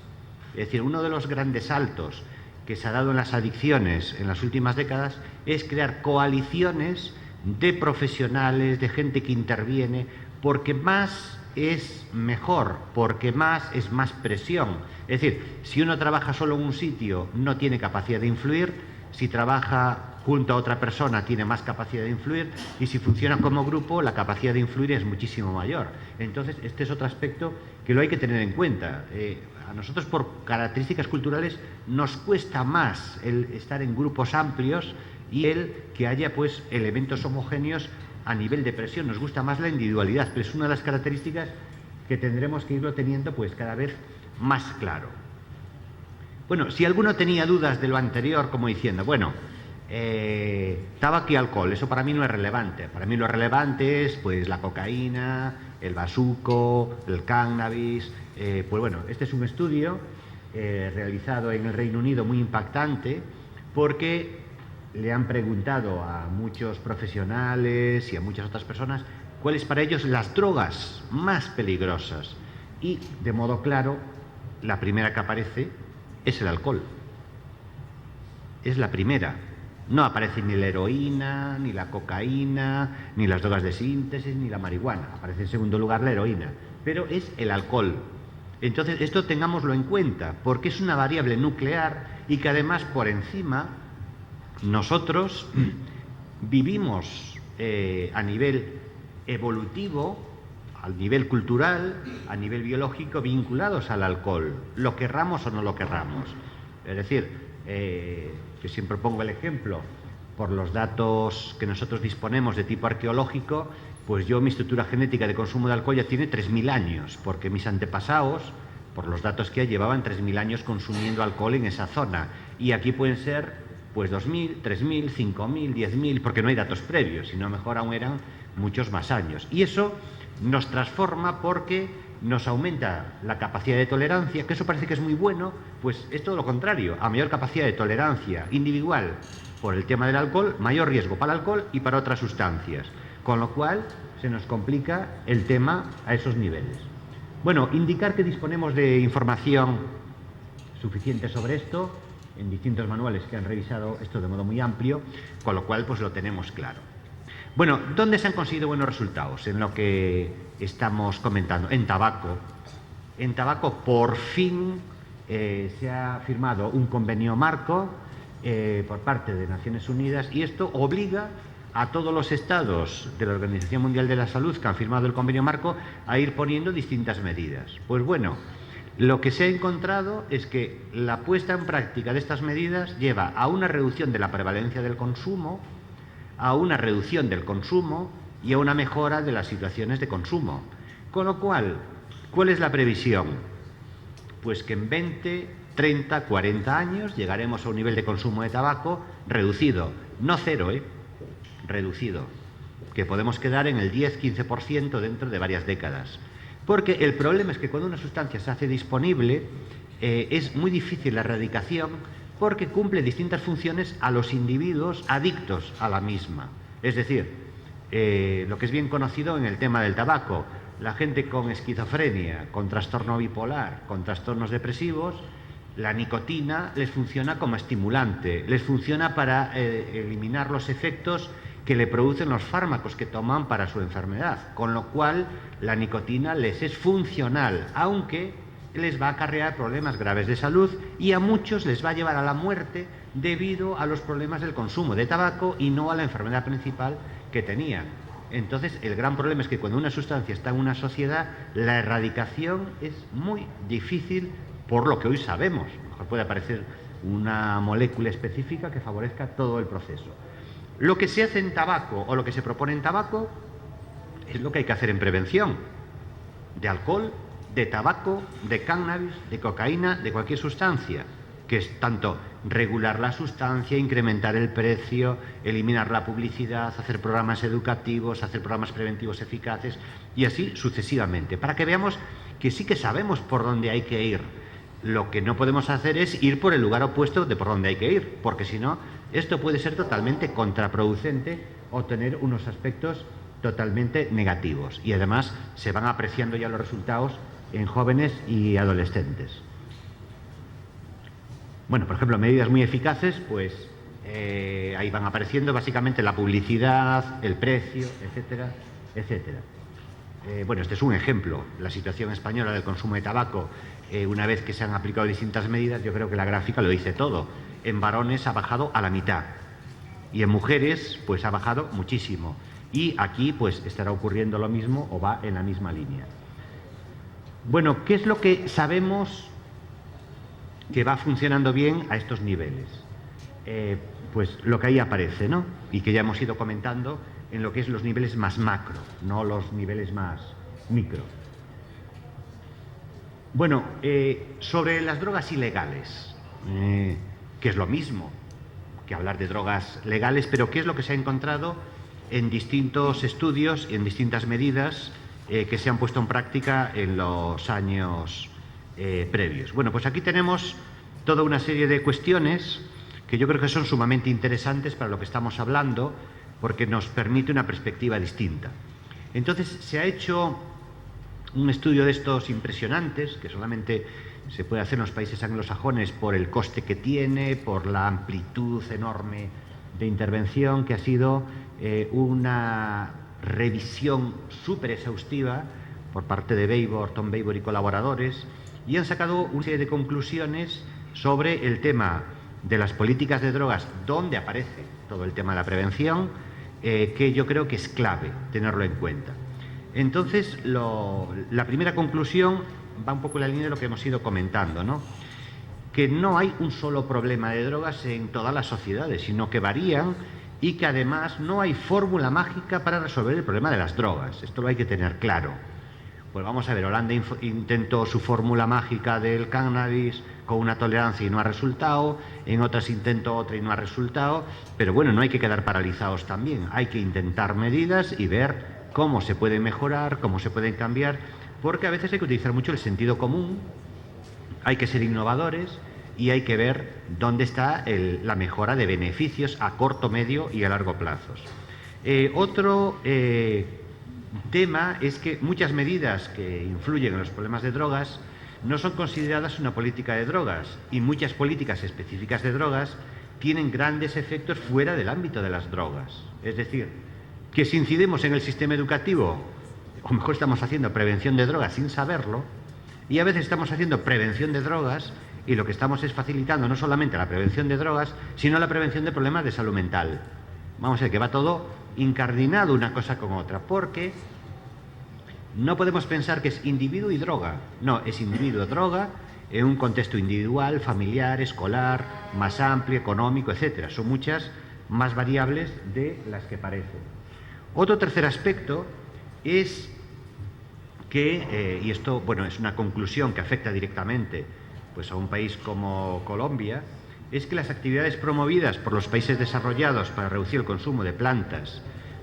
Es decir, uno de los grandes saltos que se ha dado en las adicciones en las últimas décadas es crear coaliciones de profesionales, de gente que interviene, porque más es mejor, porque más es más presión. Es decir, si uno trabaja solo en un sitio no tiene capacidad de influir, si trabaja junto a otra persona tiene más capacidad de influir y si funciona como grupo la capacidad de influir es muchísimo mayor. Entonces este es otro aspecto que lo hay que tener en cuenta. A nosotros por características culturales nos cuesta más el estar en grupos amplios y el que haya pues elementos homogéneos a nivel de presión. Nos gusta más la individualidad, pero es una de las características que tendremos que irlo teniendo pues cada vez más claro. Bueno, si alguno tenía dudas de lo anterior, como diciendo, bueno, tabaco y alcohol, eso para mí no es relevante. Para mí lo relevante es pues la cocaína, el bazuco, el cannabis. Pues bueno, este es un estudio realizado en el Reino Unido muy impactante porque le han preguntado a muchos profesionales y a muchas otras personas cuáles para ellos las drogas más peligrosas y de modo claro la primera que aparece es el alcohol. Es la primera. No aparece ni la heroína, ni la cocaína, ni las drogas de síntesis, ni la marihuana. Aparece en segundo lugar la heroína, pero es el alcohol. Entonces, esto tengámoslo en cuenta, porque es una variable nuclear y que además por encima nosotros vivimos a nivel evolutivo, a nivel cultural, a nivel biológico, vinculados al alcohol, lo querramos o no lo querramos. Es decir, yo siempre pongo el ejemplo, por los datos que nosotros disponemos de tipo arqueológico, pues mi estructura genética de consumo de alcohol ya tiene 3.000 años, porque mis antepasados, por los datos que hay, llevaban 3.000 años consumiendo alcohol en esa zona. Y aquí pueden ser pues 2.000, 3.000, 5.000, 10.000, porque no hay datos previos, sino mejor aún eran muchos más años. Y eso nos transforma porque nos aumenta la capacidad de tolerancia, que eso parece que es muy bueno, pues es todo lo contrario. A mayor capacidad de tolerancia individual por el tema del alcohol, mayor riesgo para el alcohol y para otras sustancias. Con lo cual se nos complica el tema a esos niveles. Bueno, indicar que disponemos de información suficiente sobre esto en distintos manuales que han revisado esto de modo muy amplio, con lo cual pues lo tenemos claro. Bueno, ¿dónde se han conseguido buenos resultados? En lo que estamos comentando. En tabaco. En tabaco, por fin, se ha firmado un convenio marco por parte de Naciones Unidas y esto obliga a todos los estados de la Organización Mundial de la Salud que han firmado el convenio marco a ir poniendo distintas medidas. Pues bueno, lo que se ha encontrado es que la puesta en práctica de estas medidas lleva a una reducción de la prevalencia del consumo, a una reducción del consumo y a una mejora de las situaciones de consumo. Con lo cual, ¿cuál es la previsión? Pues que en 20, 30, 40 años llegaremos a un nivel de consumo de tabaco reducido, no cero, reducido, que podemos quedar en el 10-15% dentro de varias décadas. Porque el problema es que cuando una sustancia se hace disponible, es muy difícil la erradicación porque cumple distintas funciones a los individuos adictos a la misma. Es decir, lo que es bien conocido en el tema del tabaco, la gente con esquizofrenia, con trastorno bipolar, con trastornos depresivos, la nicotina les funciona como estimulante, les funciona para eliminar los efectos que le producen los fármacos que toman para su enfermedad, con lo cual la nicotina les es funcional, aunque les va a acarrear problemas graves de salud y a muchos les va a llevar a la muerte debido a los problemas del consumo de tabaco y no a la enfermedad principal que tenían. Entonces, el gran problema es que cuando una sustancia está en una sociedad, la erradicación es muy difícil por lo que hoy sabemos. A lo mejor puede aparecer una molécula específica que favorezca todo el proceso. Lo que se hace en tabaco o lo que se propone en tabaco es lo que hay que hacer en prevención de alcohol, de tabaco, de cannabis, de cocaína, de cualquier sustancia, que es tanto regular la sustancia, incrementar el precio, eliminar la publicidad, hacer programas educativos, hacer programas preventivos eficaces y así sucesivamente, para que veamos que sí que sabemos por dónde hay que ir. Lo que no podemos hacer es ir por el lugar opuesto de por dónde hay que ir, porque si no, esto puede ser totalmente contraproducente o tener unos aspectos totalmente negativos. Y además se van apreciando ya los resultados en jóvenes y adolescentes. Bueno, por ejemplo, medidas muy eficaces, pues ahí van apareciendo básicamente la publicidad, el precio, etcétera, etcétera. Bueno, este es un ejemplo. La situación española del consumo de tabaco, una vez que se han aplicado distintas medidas, yo creo que la gráfica lo dice todo. En varones ha bajado a la mitad y en mujeres pues ha bajado muchísimo. Y aquí pues estará ocurriendo lo mismo o va en la misma línea. Bueno, ¿qué es lo que sabemos que va funcionando bien a estos niveles? Pues lo que ahí aparece, ¿no? Y que ya hemos ido comentando en lo que es los niveles más macro, no los niveles más micro. Bueno, sobre las drogas ilegales, que es lo mismo que hablar de drogas legales, pero ¿qué es lo que se ha encontrado en distintos estudios y en distintas medidas que se han puesto en práctica en los años previos? Bueno, pues aquí tenemos toda una serie de cuestiones que yo creo que son sumamente interesantes para lo que estamos hablando, porque nos permite una perspectiva distinta. Entonces, se ha hecho un estudio de estos impresionantes, que solamente se puede hacer en los países anglosajones por el coste que tiene, por la amplitud enorme de intervención, que ha sido una revisión súper exhaustiva por parte de Babor, Tom Babor y colaboradores, y han sacado una serie de conclusiones sobre el tema de las políticas de drogas, donde aparece todo el tema de la prevención, que yo creo que es clave tenerlo en cuenta. Entonces, la primera conclusión va un poco en la línea de lo que hemos ido comentando, ¿no? Que no hay un solo problema de drogas en todas las sociedades, sino que varían y que además no hay fórmula mágica para resolver el problema de las drogas. Esto lo hay que tener claro. Pues vamos a ver, Holanda intentó su fórmula mágica del cannabis con una tolerancia y no ha resultado, en otras intentó otra y no ha resultado, pero bueno, no hay que quedar paralizados también, hay que intentar medidas y ver cómo se puede mejorar, cómo se pueden cambiar, porque a veces hay que utilizar mucho el sentido común, hay que ser innovadores y hay que ver dónde está la mejora de beneficios a corto, medio y a largo plazos. Otro tema es que muchas medidas que influyen en los problemas de drogas no son consideradas una política de drogas y muchas políticas específicas de drogas tienen grandes efectos fuera del ámbito de las drogas. Es decir, que si incidimos en el sistema educativo, o mejor estamos haciendo prevención de drogas sin saberlo, y a veces estamos haciendo prevención de drogas y lo que estamos es facilitando no solamente la prevención de drogas, sino la prevención de problemas de salud mental. Vamos a ver que va todo incardinado una cosa con otra, porque no podemos pensar que es individuo y droga. No, es individuo, droga, en un contexto individual, familiar, escolar, más amplio, económico, etcétera. Son muchas más variables de las que parecen. Otro tercer aspecto es que, y esto bueno, es una conclusión que afecta directamente pues, a un país como Colombia, es que las actividades promovidas por los países desarrollados para reducir el consumo de plantas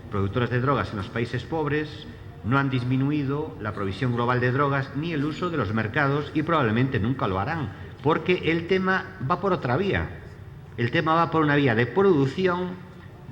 productoras de drogas en los países pobres no han disminuido la provisión global de drogas ni el uso de los mercados y probablemente nunca lo harán, porque el tema va por otra vía. El tema va por una vía de producción,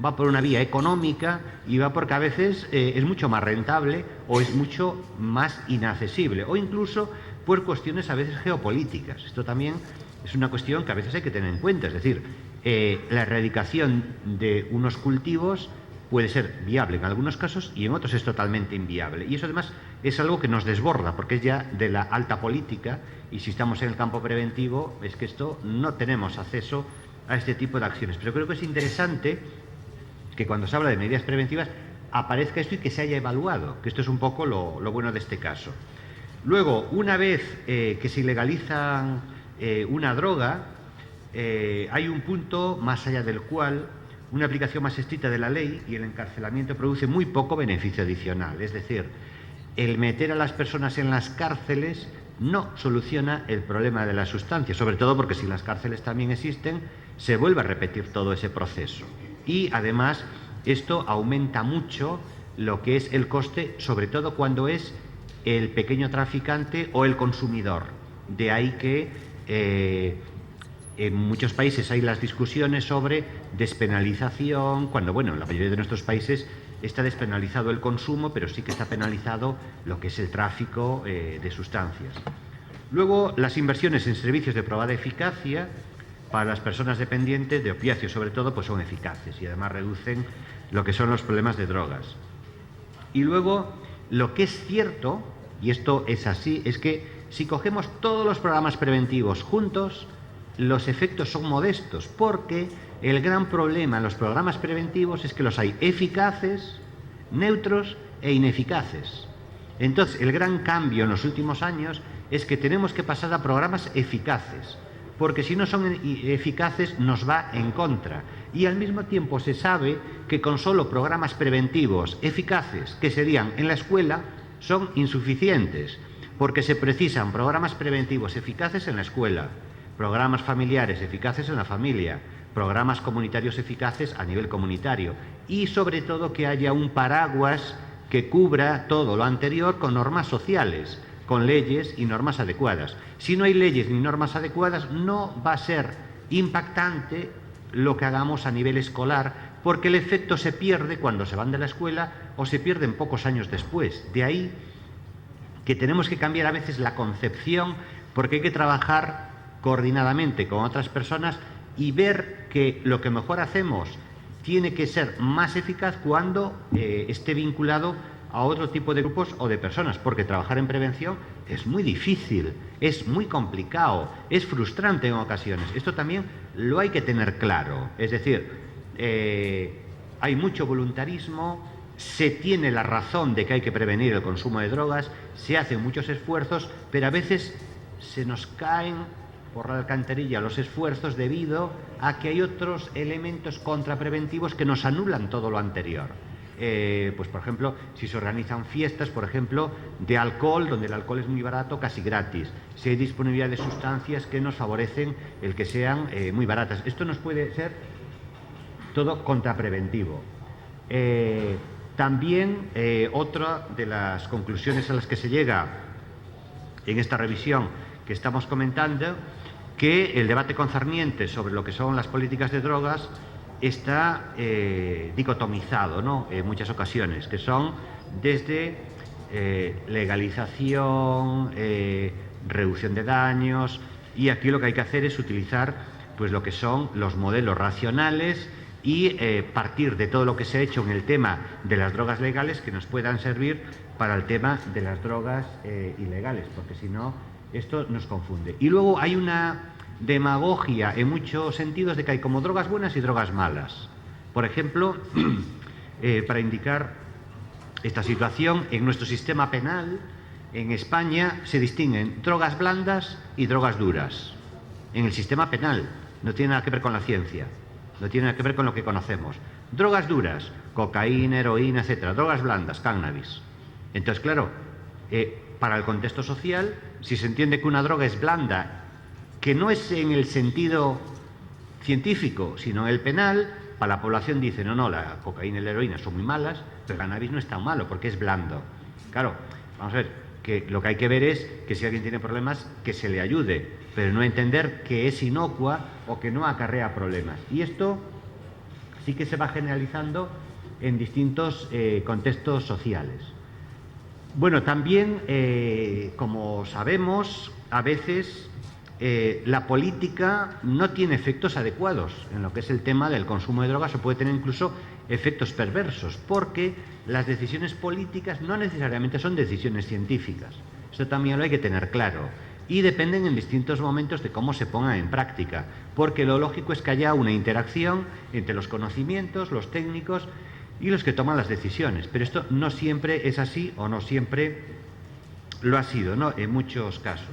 va por una vía económica y va porque a veces es mucho más rentable o es mucho más inaccesible o incluso por cuestiones a veces geopolíticas. Esto también es una cuestión que a veces hay que tener en cuenta, es decir, la erradicación de unos cultivos puede ser viable en algunos casos y en otros es totalmente inviable. Y eso además es algo que nos desborda porque es ya de la alta política y si estamos en el campo preventivo es que esto no tenemos acceso a este tipo de acciones. Pero creo que es interesante que cuando se habla de medidas preventivas aparezca esto y que se haya evaluado, que esto es un poco lo bueno de este caso. Luego, una vez que se ilegaliza una droga, hay un punto más allá del cual una aplicación más estricta de la ley y el encarcelamiento produce muy poco beneficio adicional. Es decir, el meter a las personas en las cárceles no soluciona el problema de las sustancias, sobre todo porque si las cárceles también existen, se vuelve a repetir todo ese proceso. Y además esto aumenta mucho lo que es el coste, sobre todo cuando es el pequeño traficante o el consumidor. De ahí que en muchos países hay las discusiones sobre despenalización, cuando, bueno, en la mayoría de nuestros países está despenalizado el consumo, pero sí que está penalizado lo que es el tráfico de sustancias. Luego, las inversiones en servicios de probada eficacia para las personas dependientes de opiáceos, sobre todo, pues son eficaces y además reducen lo que son los problemas de drogas. Y luego, lo que es cierto, y esto es así, es que si cogemos todos los programas preventivos juntos, los efectos son modestos, porque el gran problema en los programas preventivos es que los hay eficaces, neutros e ineficaces. Entonces, el gran cambio en los últimos años es que tenemos que pasar a programas eficaces, porque si no son eficaces nos va en contra. Y al mismo tiempo se sabe que con solo programas preventivos eficaces, que serían en la escuela, son insuficientes, porque se precisan programas preventivos eficaces en la escuela, programas familiares eficaces en la familia, programas comunitarios eficaces a nivel comunitario y sobre todo que haya un paraguas que cubra todo lo anterior con normas sociales, con leyes y normas adecuadas. Si no hay leyes ni normas adecuadas, no va a ser impactante lo que hagamos a nivel escolar, porque el efecto se pierde cuando se van de la escuela o se pierden pocos años después. De ahí que tenemos que cambiar a veces la concepción, porque hay que trabajar coordinadamente con otras personas y ver que lo que mejor hacemos tiene que ser más eficaz cuando esté vinculado a otro tipo de grupos o de personas, porque trabajar en prevención es muy difícil, es muy complicado, es frustrante en ocasiones. Esto también lo hay que tener claro. Es decir, hay mucho voluntarismo, se tiene la razón de que hay que prevenir el consumo de drogas, se hacen muchos esfuerzos, pero a veces se nos caen por la alcantarilla los esfuerzos debido a que hay otros elementos contrapreventivos que nos anulan todo lo anterior. Pues por ejemplo, si se organizan fiestas, por ejemplo, de alcohol, donde el alcohol es muy barato, casi gratis. Si hay disponibilidad de sustancias que nos favorecen el que sean muy baratas. Esto nos puede ser todo contrapreventivo. También otra de las conclusiones a las que se llega en esta revisión que estamos comentando, que el debate concerniente sobre lo que son las políticas de drogas está dicotomizado, ¿no?, en muchas ocasiones, que son desde legalización, reducción de daños, y aquí lo que hay que hacer es utilizar pues lo que son los modelos racionales y partir de todo lo que se ha hecho en el tema de las drogas legales que nos puedan servir para el tema de las drogas ilegales, porque si no, esto nos confunde. Y luego hay una demagogia en muchos sentidos de que hay como drogas buenas y drogas malas. Por ejemplo, para indicar esta situación, en nuestro sistema penal, en España, se distinguen drogas blandas y drogas duras. En el sistema penal, no tiene nada que ver con la ciencia, no tiene nada que ver con lo que conocemos. Drogas duras, cocaína, heroína, etcétera. Drogas blandas, cannabis. Entonces, claro, para el contexto social, si se entiende que una droga es blanda, que no es en el sentido científico, sino en el penal, para la población dice, no, la cocaína y la heroína son muy malas, pero el cannabis no es tan malo porque es blando. Claro, vamos a ver, que lo que hay que ver es que si alguien tiene problemas, que se le ayude, pero no entender que es inocua o que no acarrea problemas. Y esto sí que se va generalizando en distintos contextos sociales. Bueno, también, como sabemos, a veces la política no tiene efectos adecuados en lo que es el tema del consumo de drogas, o puede tener incluso efectos perversos, porque las decisiones políticas no necesariamente son decisiones científicas. Esto también lo hay que tener claro. Y dependen en distintos momentos de cómo se pongan en práctica, porque lo lógico es que haya una interacción entre los conocimientos, los técnicos y los que toman las decisiones. Pero esto no siempre es así, o no siempre lo ha sido, ¿no?, en muchos casos.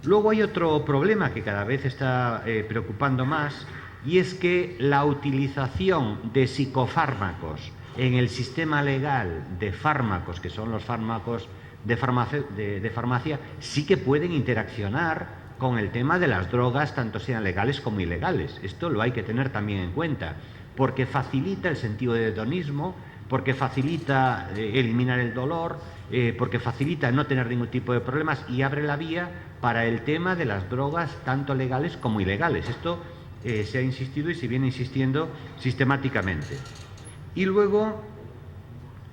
Luego hay otro problema que cada vez está preocupando más, y es que la utilización de psicofármacos en el sistema legal de fármacos, que son los fármacos de farmacia sí que pueden interaccionar con el tema de las drogas, tanto sean legales como ilegales. Esto lo hay que tener también en cuenta, porque facilita el sentido de hedonismo, porque facilita eliminar el dolor, porque facilita no tener ningún tipo de problemas y abre la vía para el tema de las drogas, tanto legales como ilegales. Esto se ha insistido y se viene insistiendo sistemáticamente. Y luego,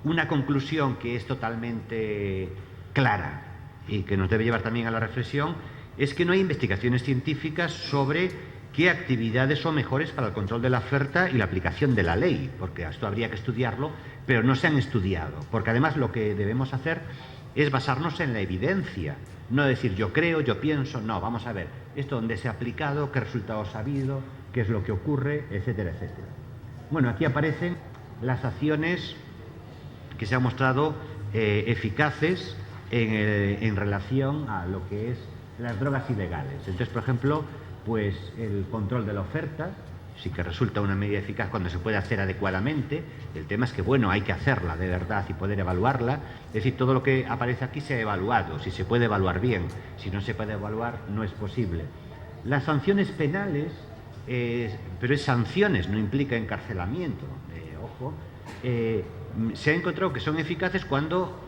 una conclusión que es totalmente clara y que nos debe llevar también a la reflexión es que no hay investigaciones científicas sobre qué actividades son mejores para el control de la oferta y la aplicación de la ley, porque esto habría que estudiarlo, pero no se han estudiado, porque además lo que debemos hacer es basarnos en la evidencia, no decir yo creo, yo pienso, no, vamos a ver esto dónde se ha aplicado, qué resultados ha habido, qué es lo que ocurre, etcétera, etcétera. Bueno, aquí aparecen las acciones que se han mostrado eficaces en relación a lo que es las drogas ilegales. Entonces, por ejemplo, pues el control de la oferta sí que resulta una medida eficaz cuando se puede hacer adecuadamente. El tema es que, bueno, hay que hacerla de verdad y poder evaluarla. Es decir, todo lo que aparece aquí se ha evaluado, si se puede evaluar bien. Si no se puede evaluar, no es posible. Las sanciones penales, pero es sanciones, no implica encarcelamiento, ojo, se ha encontrado que son eficaces cuando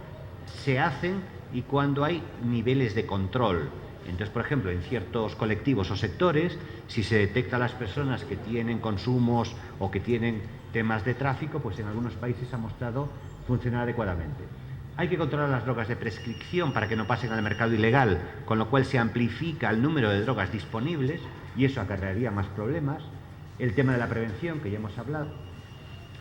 se hacen y cuando hay niveles de control. Entonces, por ejemplo, en ciertos colectivos o sectores, si se detecta a las personas que tienen consumos o que tienen temas de tráfico, pues en algunos países ha mostrado funcionar adecuadamente. Hay que controlar las drogas de prescripción para que no pasen al mercado ilegal, con lo cual se amplifica el número de drogas disponibles y eso acarrearía más problemas. El tema de la prevención, que ya hemos hablado.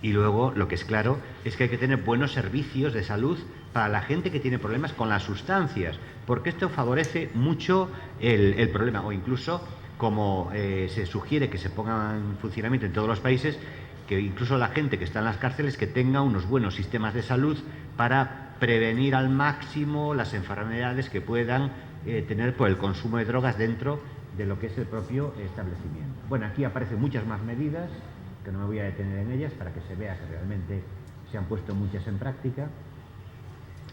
Y luego, lo que es claro, es que hay que tener buenos servicios de salud para la gente que tiene problemas con las sustancias, porque esto favorece mucho el problema, o incluso, como se sugiere que se ponga en funcionamiento en todos los países, que incluso la gente que está en las cárceles que tenga unos buenos sistemas de salud para prevenir al máximo las enfermedades que puedan tener por el consumo de drogas dentro de lo que es el propio establecimiento. Bueno, aquí aparecen muchas más medidas, que no me voy a detener en ellas para que se vea que realmente se han puesto muchas en práctica.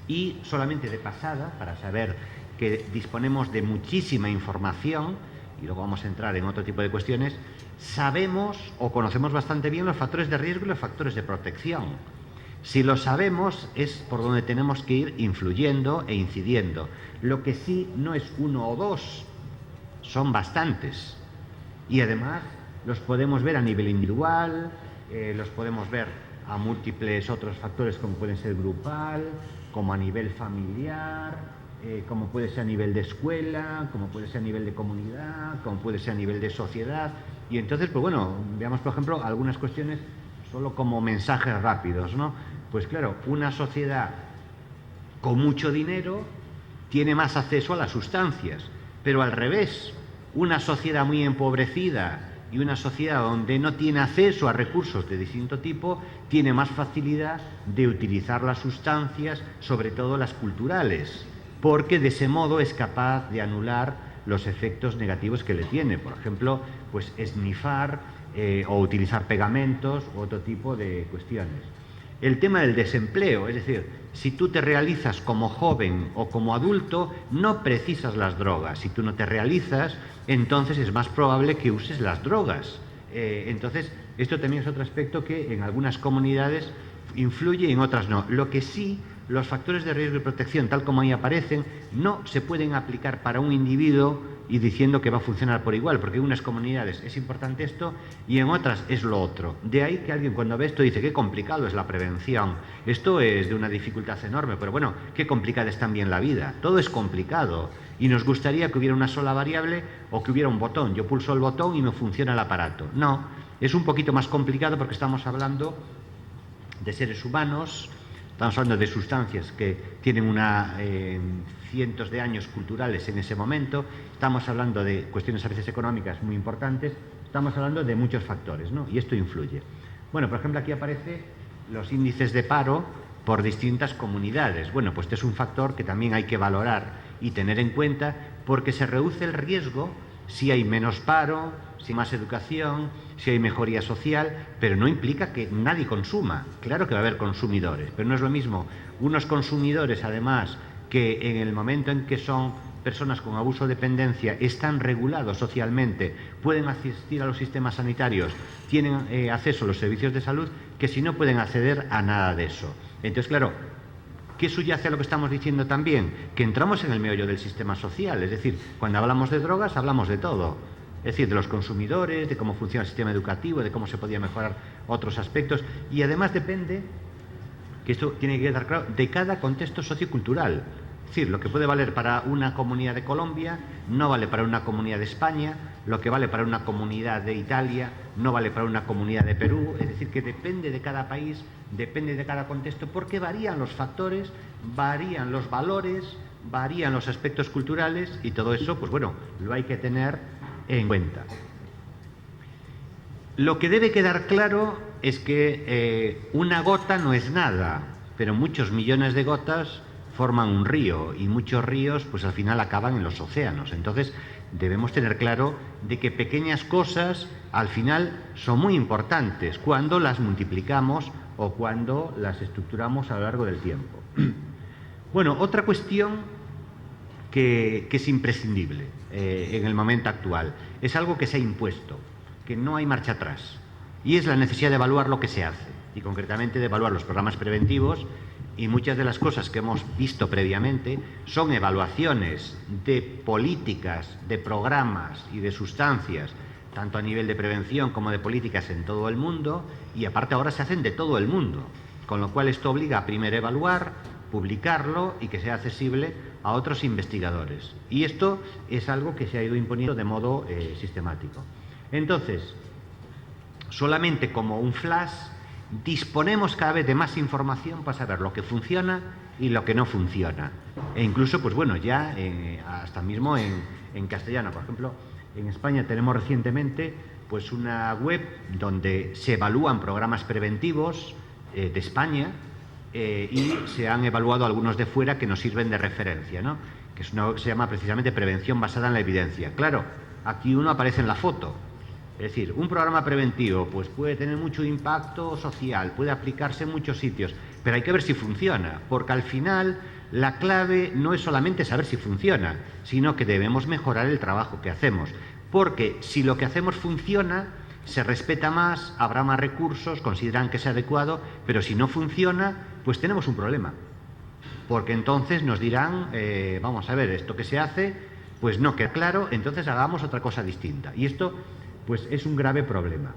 Y solamente de pasada, para saber que disponemos de muchísima información, y luego vamos a entrar en otro tipo de cuestiones, sabemos o conocemos bastante bien los factores de riesgo y los factores de protección. Si lo sabemos, es por donde tenemos que ir influyendo e incidiendo. Lo que sí no es uno o dos, son bastantes. Y además los podemos ver a nivel individual, los podemos ver a múltiples otros factores como pueden ser grupal, como a nivel familiar, como puede ser a nivel de escuela, como puede ser a nivel de comunidad, como puede ser a nivel de sociedad. Y entonces, pues bueno, veamos por ejemplo algunas cuestiones solo como mensajes rápidos, ¿no? Pues claro, una sociedad con mucho dinero tiene más acceso a las sustancias, pero al revés, una sociedad muy empobrecida y una sociedad donde no tiene acceso a recursos de distinto tipo tiene más facilidad de utilizar las sustancias, sobre todo las culturales, porque de ese modo es capaz de anular los efectos negativos que le tiene. Por ejemplo, pues esnifar o utilizar pegamentos u otro tipo de cuestiones. El tema del desempleo, es decir, si tú te realizas como joven o como adulto, no precisas las drogas. Si tú no te realizas, entonces es más probable que uses las drogas. Entonces, esto también es otro aspecto que en algunas comunidades influye y en otras no. Lo que sí, los factores de riesgo y protección, tal como ahí aparecen, no se pueden aplicar para un individuo y diciendo que va a funcionar por igual, porque en unas comunidades es importante esto y en otras es lo otro. De ahí que alguien cuando ve esto dice qué complicado es la prevención, esto es de una dificultad enorme, pero bueno, qué complicada es también la vida, todo es complicado y nos gustaría que hubiera una sola variable o que hubiera un botón, yo pulso el botón y me funciona el aparato. No, es un poquito más complicado porque estamos hablando de seres humanos, estamos hablando de sustancias que tienen cientos de años culturales en ese momento, estamos hablando de cuestiones a veces económicas muy importantes, estamos hablando de muchos factores, ¿no? Y esto influye. Bueno, por ejemplo, aquí aparecen los índices de paro por distintas comunidades. Bueno, pues este es un factor que también hay que valorar y tener en cuenta porque se reduce el riesgo si hay menos paro, si hay más educación, si hay mejoría social, pero no implica que nadie consuma. Claro que va a haber consumidores, pero no es lo mismo unos consumidores, además, que en el momento en que son personas con abuso o dependencia están regulados socialmente, pueden asistir a los sistemas sanitarios, tienen acceso a los servicios de salud, que si no pueden acceder a nada de eso. Entonces, claro, ¿qué subyace a lo que estamos diciendo también? Que entramos en el meollo del sistema social, es decir, cuando hablamos de drogas hablamos de todo, es decir, de los consumidores, de cómo funciona el sistema educativo, de cómo se podía mejorar otros aspectos, y además depende, que esto tiene que quedar claro, de cada contexto sociocultural. Es decir, lo que puede valer para una comunidad de Colombia no vale para una comunidad de España, lo que vale para una comunidad de Italia no vale para una comunidad de Perú, es decir, que depende de cada país, depende de cada contexto, porque varían los factores, varían los valores, varían los aspectos culturales y todo eso, pues bueno, lo hay que tener en cuenta. Lo que debe quedar claro es que una gota no es nada, pero muchos millones de gotas forman un río y muchos ríos pues al final acaban en los océanos. Entonces debemos tener claro de que pequeñas cosas al final son muy importantes cuando las multiplicamos o cuando las estructuramos a lo largo del tiempo. Bueno, otra cuestión que es imprescindible en el momento actual, es algo que se ha impuesto, que no hay marcha atrás, y es la necesidad de evaluar lo que se hace, y concretamente de evaluar los programas preventivos. Y muchas de las cosas que hemos visto previamente son evaluaciones de políticas, de programas y de sustancias, tanto a nivel de prevención como de políticas en todo el mundo, y aparte ahora se hacen de todo el mundo, con lo cual esto obliga a primero evaluar, publicarlo y que sea accesible a otros investigadores. Y esto es algo que se ha ido imponiendo de modo sistemático. Entonces, solamente como un flash, disponemos cada vez de más información para saber lo que funciona y lo que no funciona. E incluso, pues bueno, ya hasta mismo en castellano. Por ejemplo, en España tenemos recientemente pues una web donde se evalúan programas preventivos de España y se han evaluado algunos de fuera que nos sirven de referencia, ¿no? Que es una web que se llama precisamente Prevención basada en la evidencia. Claro, aquí uno aparece en la foto. Es decir, un programa preventivo pues puede tener mucho impacto social, puede aplicarse en muchos sitios, pero hay que ver si funciona, porque al final la clave no es solamente saber si funciona, sino que debemos mejorar el trabajo que hacemos, porque si lo que hacemos funciona, se respeta más, habrá más recursos, consideran que es adecuado, pero si no funciona, pues tenemos un problema, porque entonces nos dirán, vamos a ver, esto que se hace, pues no queda claro, entonces hagamos otra cosa distinta. Y esto pues es un grave problema.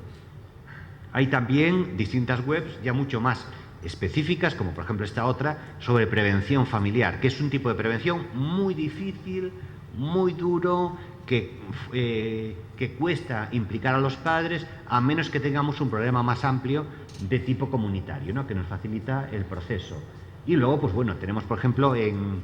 Hay también distintas webs ya mucho más específicas, como por ejemplo esta otra, sobre prevención familiar, que es un tipo de prevención muy difícil, muy duro, que cuesta implicar a los padres, a menos que tengamos un problema más amplio de tipo comunitario, ¿no? Que nos facilita el proceso. Y luego, pues bueno, tenemos por ejemplo en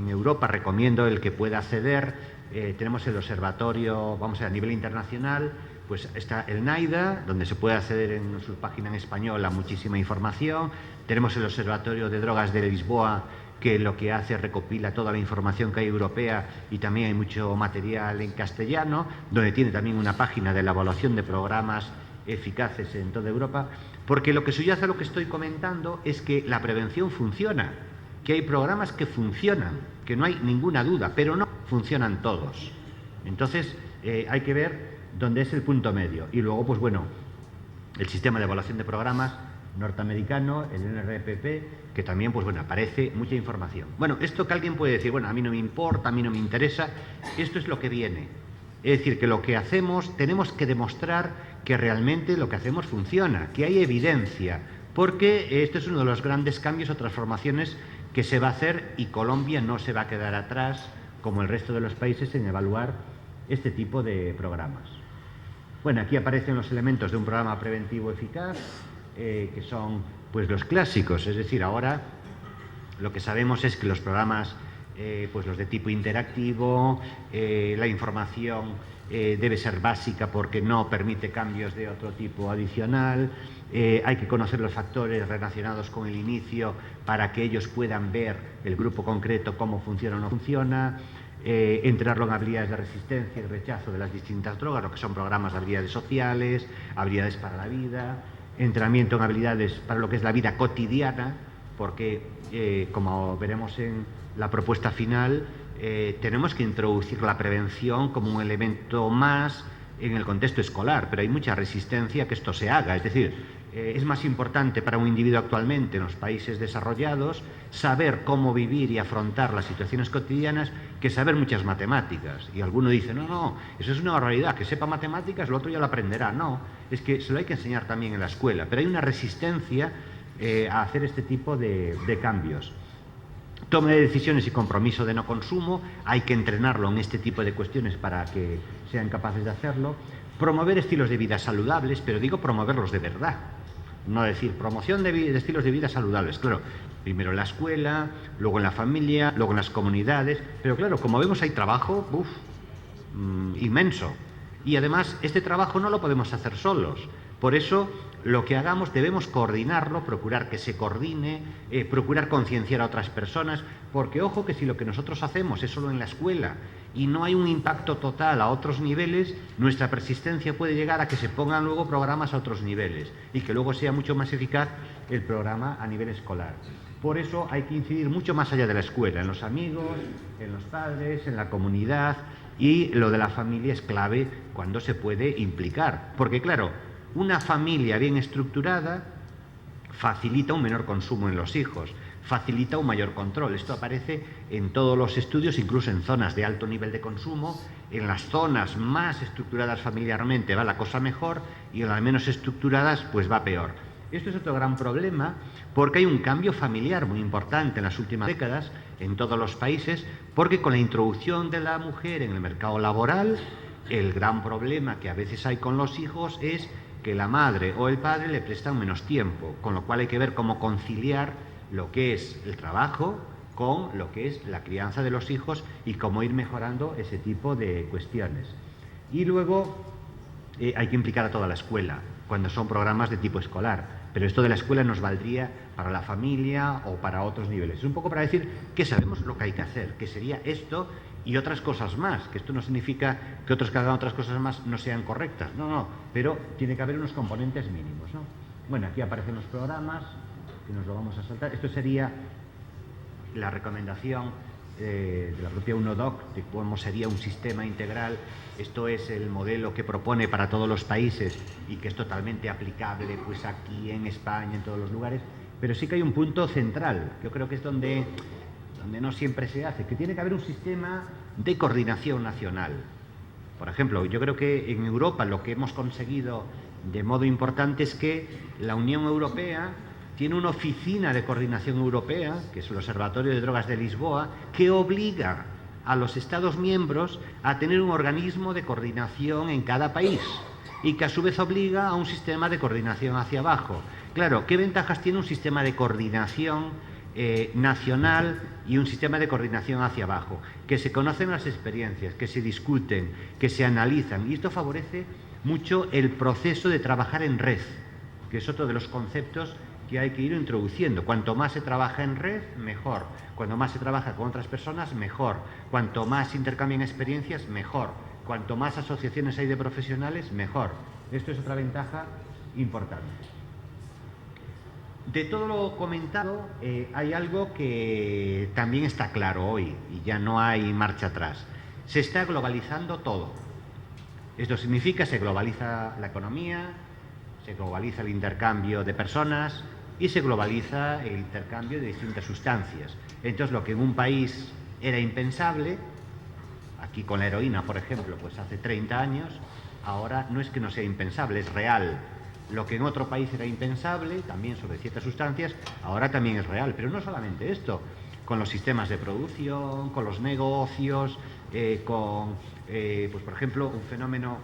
Europa, recomiendo el que pueda acceder, tenemos el observatorio, vamos a nivel internacional, pues está el NAIDA, donde se puede acceder en su página en español a muchísima información. Tenemos el Observatorio de Drogas de Lisboa, que lo que hace es recopila toda la información que hay europea, y también hay mucho material en castellano, donde tiene también una página de la evaluación de programas eficaces en toda Europa, porque lo que subyace a lo que estoy comentando es que la prevención funciona, que hay programas que funcionan, que no hay ninguna duda, pero no funcionan todos. Entonces hay que ver dónde es el punto medio. Y luego, pues bueno, el sistema de evaluación de programas norteamericano, el NRPP, que también, pues bueno, aparece mucha información. Bueno, esto que alguien puede decir, bueno, a mí no me importa, a mí no me interesa, esto es lo que viene. Es decir, que lo que hacemos, tenemos que demostrar que realmente lo que hacemos funciona, que hay evidencia, porque esto es uno de los grandes cambios o transformaciones que se va a hacer, y Colombia no se va a quedar atrás, como el resto de los países, en evaluar este tipo de programas. Bueno, aquí aparecen los elementos de un programa preventivo eficaz, que son pues los clásicos, es decir, ahora lo que sabemos es que los programas, pues los de tipo interactivo, la información debe ser básica porque no permite cambios de otro tipo adicional, hay que conocer los factores relacionados con el inicio para que ellos puedan ver el grupo concreto cómo funciona o no funciona, entrenarlo en habilidades de resistencia y rechazo de las distintas drogas, lo que son programas de habilidades sociales, habilidades para la vida, entrenamiento en habilidades para lo que es la vida cotidiana, porque como veremos en la propuesta final, tenemos que introducir la prevención como un elemento más en el contexto escolar, pero hay mucha resistencia a que esto se haga. Es decir, es más importante para un individuo actualmente en los países desarrollados saber cómo vivir y afrontar las situaciones cotidianas que saber muchas matemáticas. Y alguno dice, no, eso es una barbaridad, que sepa matemáticas, lo otro ya lo aprenderá. No, es que se lo hay que enseñar también en la escuela, pero hay una resistencia a hacer este tipo de cambios. Toma de decisiones y compromiso de no consumo, hay que entrenarlo en este tipo de cuestiones para que sean capaces de hacerlo. Promover estilos de vida saludables, pero digo promoverlos de verdad. No decir promoción de estilos de vida saludables, claro, primero en la escuela, luego en la familia, luego en las comunidades, pero claro, como vemos hay trabajo inmenso. Y además este trabajo no lo podemos hacer solos. Por eso lo que hagamos debemos coordinarlo, procurar que se coordine, procurar concienciar a otras personas, porque ojo que si lo que nosotros hacemos es solo en la escuela y no hay un impacto total a otros niveles, nuestra persistencia puede llegar a que se pongan luego programas a otros niveles y que luego sea mucho más eficaz el programa a nivel escolar. Por eso hay que incidir mucho más allá de la escuela, en los amigos, en los padres, en la comunidad, y lo de la familia es clave cuando se puede implicar, porque claro, una familia bien estructurada facilita un menor consumo en los hijos, facilita un mayor control. Esto aparece en todos los estudios, incluso en zonas de alto nivel de consumo. En las zonas más estructuradas familiarmente va la cosa mejor y en las menos estructuradas pues va peor. Esto es otro gran problema porque hay un cambio familiar muy importante en las últimas décadas en todos los países, porque con la introducción de la mujer en el mercado laboral, el gran problema que a veces hay con los hijos es que la madre o el padre le prestan menos tiempo, con lo cual hay que ver cómo conciliar lo que es el trabajo con lo que es la crianza de los hijos y cómo ir mejorando ese tipo de cuestiones. Y luego hay que implicar a toda la escuela cuando son programas de tipo escolar, pero esto de la escuela nos valdría para la familia o para otros niveles. Es un poco para decir que sabemos lo que hay que hacer, que sería esto y otras cosas más, que esto no significa que otros que hagan otras cosas más no sean correctas, no, pero tiene que haber unos componentes mínimos, ¿no? Bueno, aquí aparecen los programas, que nos lo vamos a saltar. Esto sería la recomendación de la propia UNODOC de cómo sería un sistema integral. Esto es el modelo que propone para todos los países y que es totalmente aplicable pues aquí en España, en todos los lugares, pero sí que hay un punto central, yo creo que es donde no siempre se hace, que tiene que haber un sistema de coordinación nacional. Por ejemplo, yo creo que en Europa lo que hemos conseguido de modo importante es que la Unión Europea tiene una oficina de coordinación europea, que es el Observatorio de Drogas de Lisboa, que obliga a los Estados miembros a tener un organismo de coordinación en cada país y que a su vez obliga a un sistema de coordinación hacia abajo. Claro, ¿qué ventajas tiene un sistema de coordinación nacional y un sistema de coordinación hacia abajo? Que se conocen las experiencias, que se discuten, que se analizan, y esto favorece mucho el proceso de trabajar en red, que es otro de los conceptos que hay que ir introduciendo. Cuanto más se trabaja en red, mejor. Cuanto más se trabaja con otras personas, mejor. Cuanto más se intercambian experiencias, mejor. Cuanto más asociaciones hay de profesionales, mejor. Esto es otra ventaja importante. De todo lo comentado, hay algo que también está claro hoy y ya no hay marcha atrás. Se está globalizando todo. Esto significa que se globaliza la economía, se globaliza el intercambio de personas y se globaliza el intercambio de distintas sustancias. Entonces, lo que en un país era impensable, aquí con la heroína, por ejemplo, pues hace 30 años, ahora no es que no sea impensable, es real. Lo que en otro país era impensable, también sobre ciertas sustancias, ahora también es real. Pero no solamente esto, con los sistemas de producción, con los negocios, pues por ejemplo, un fenómeno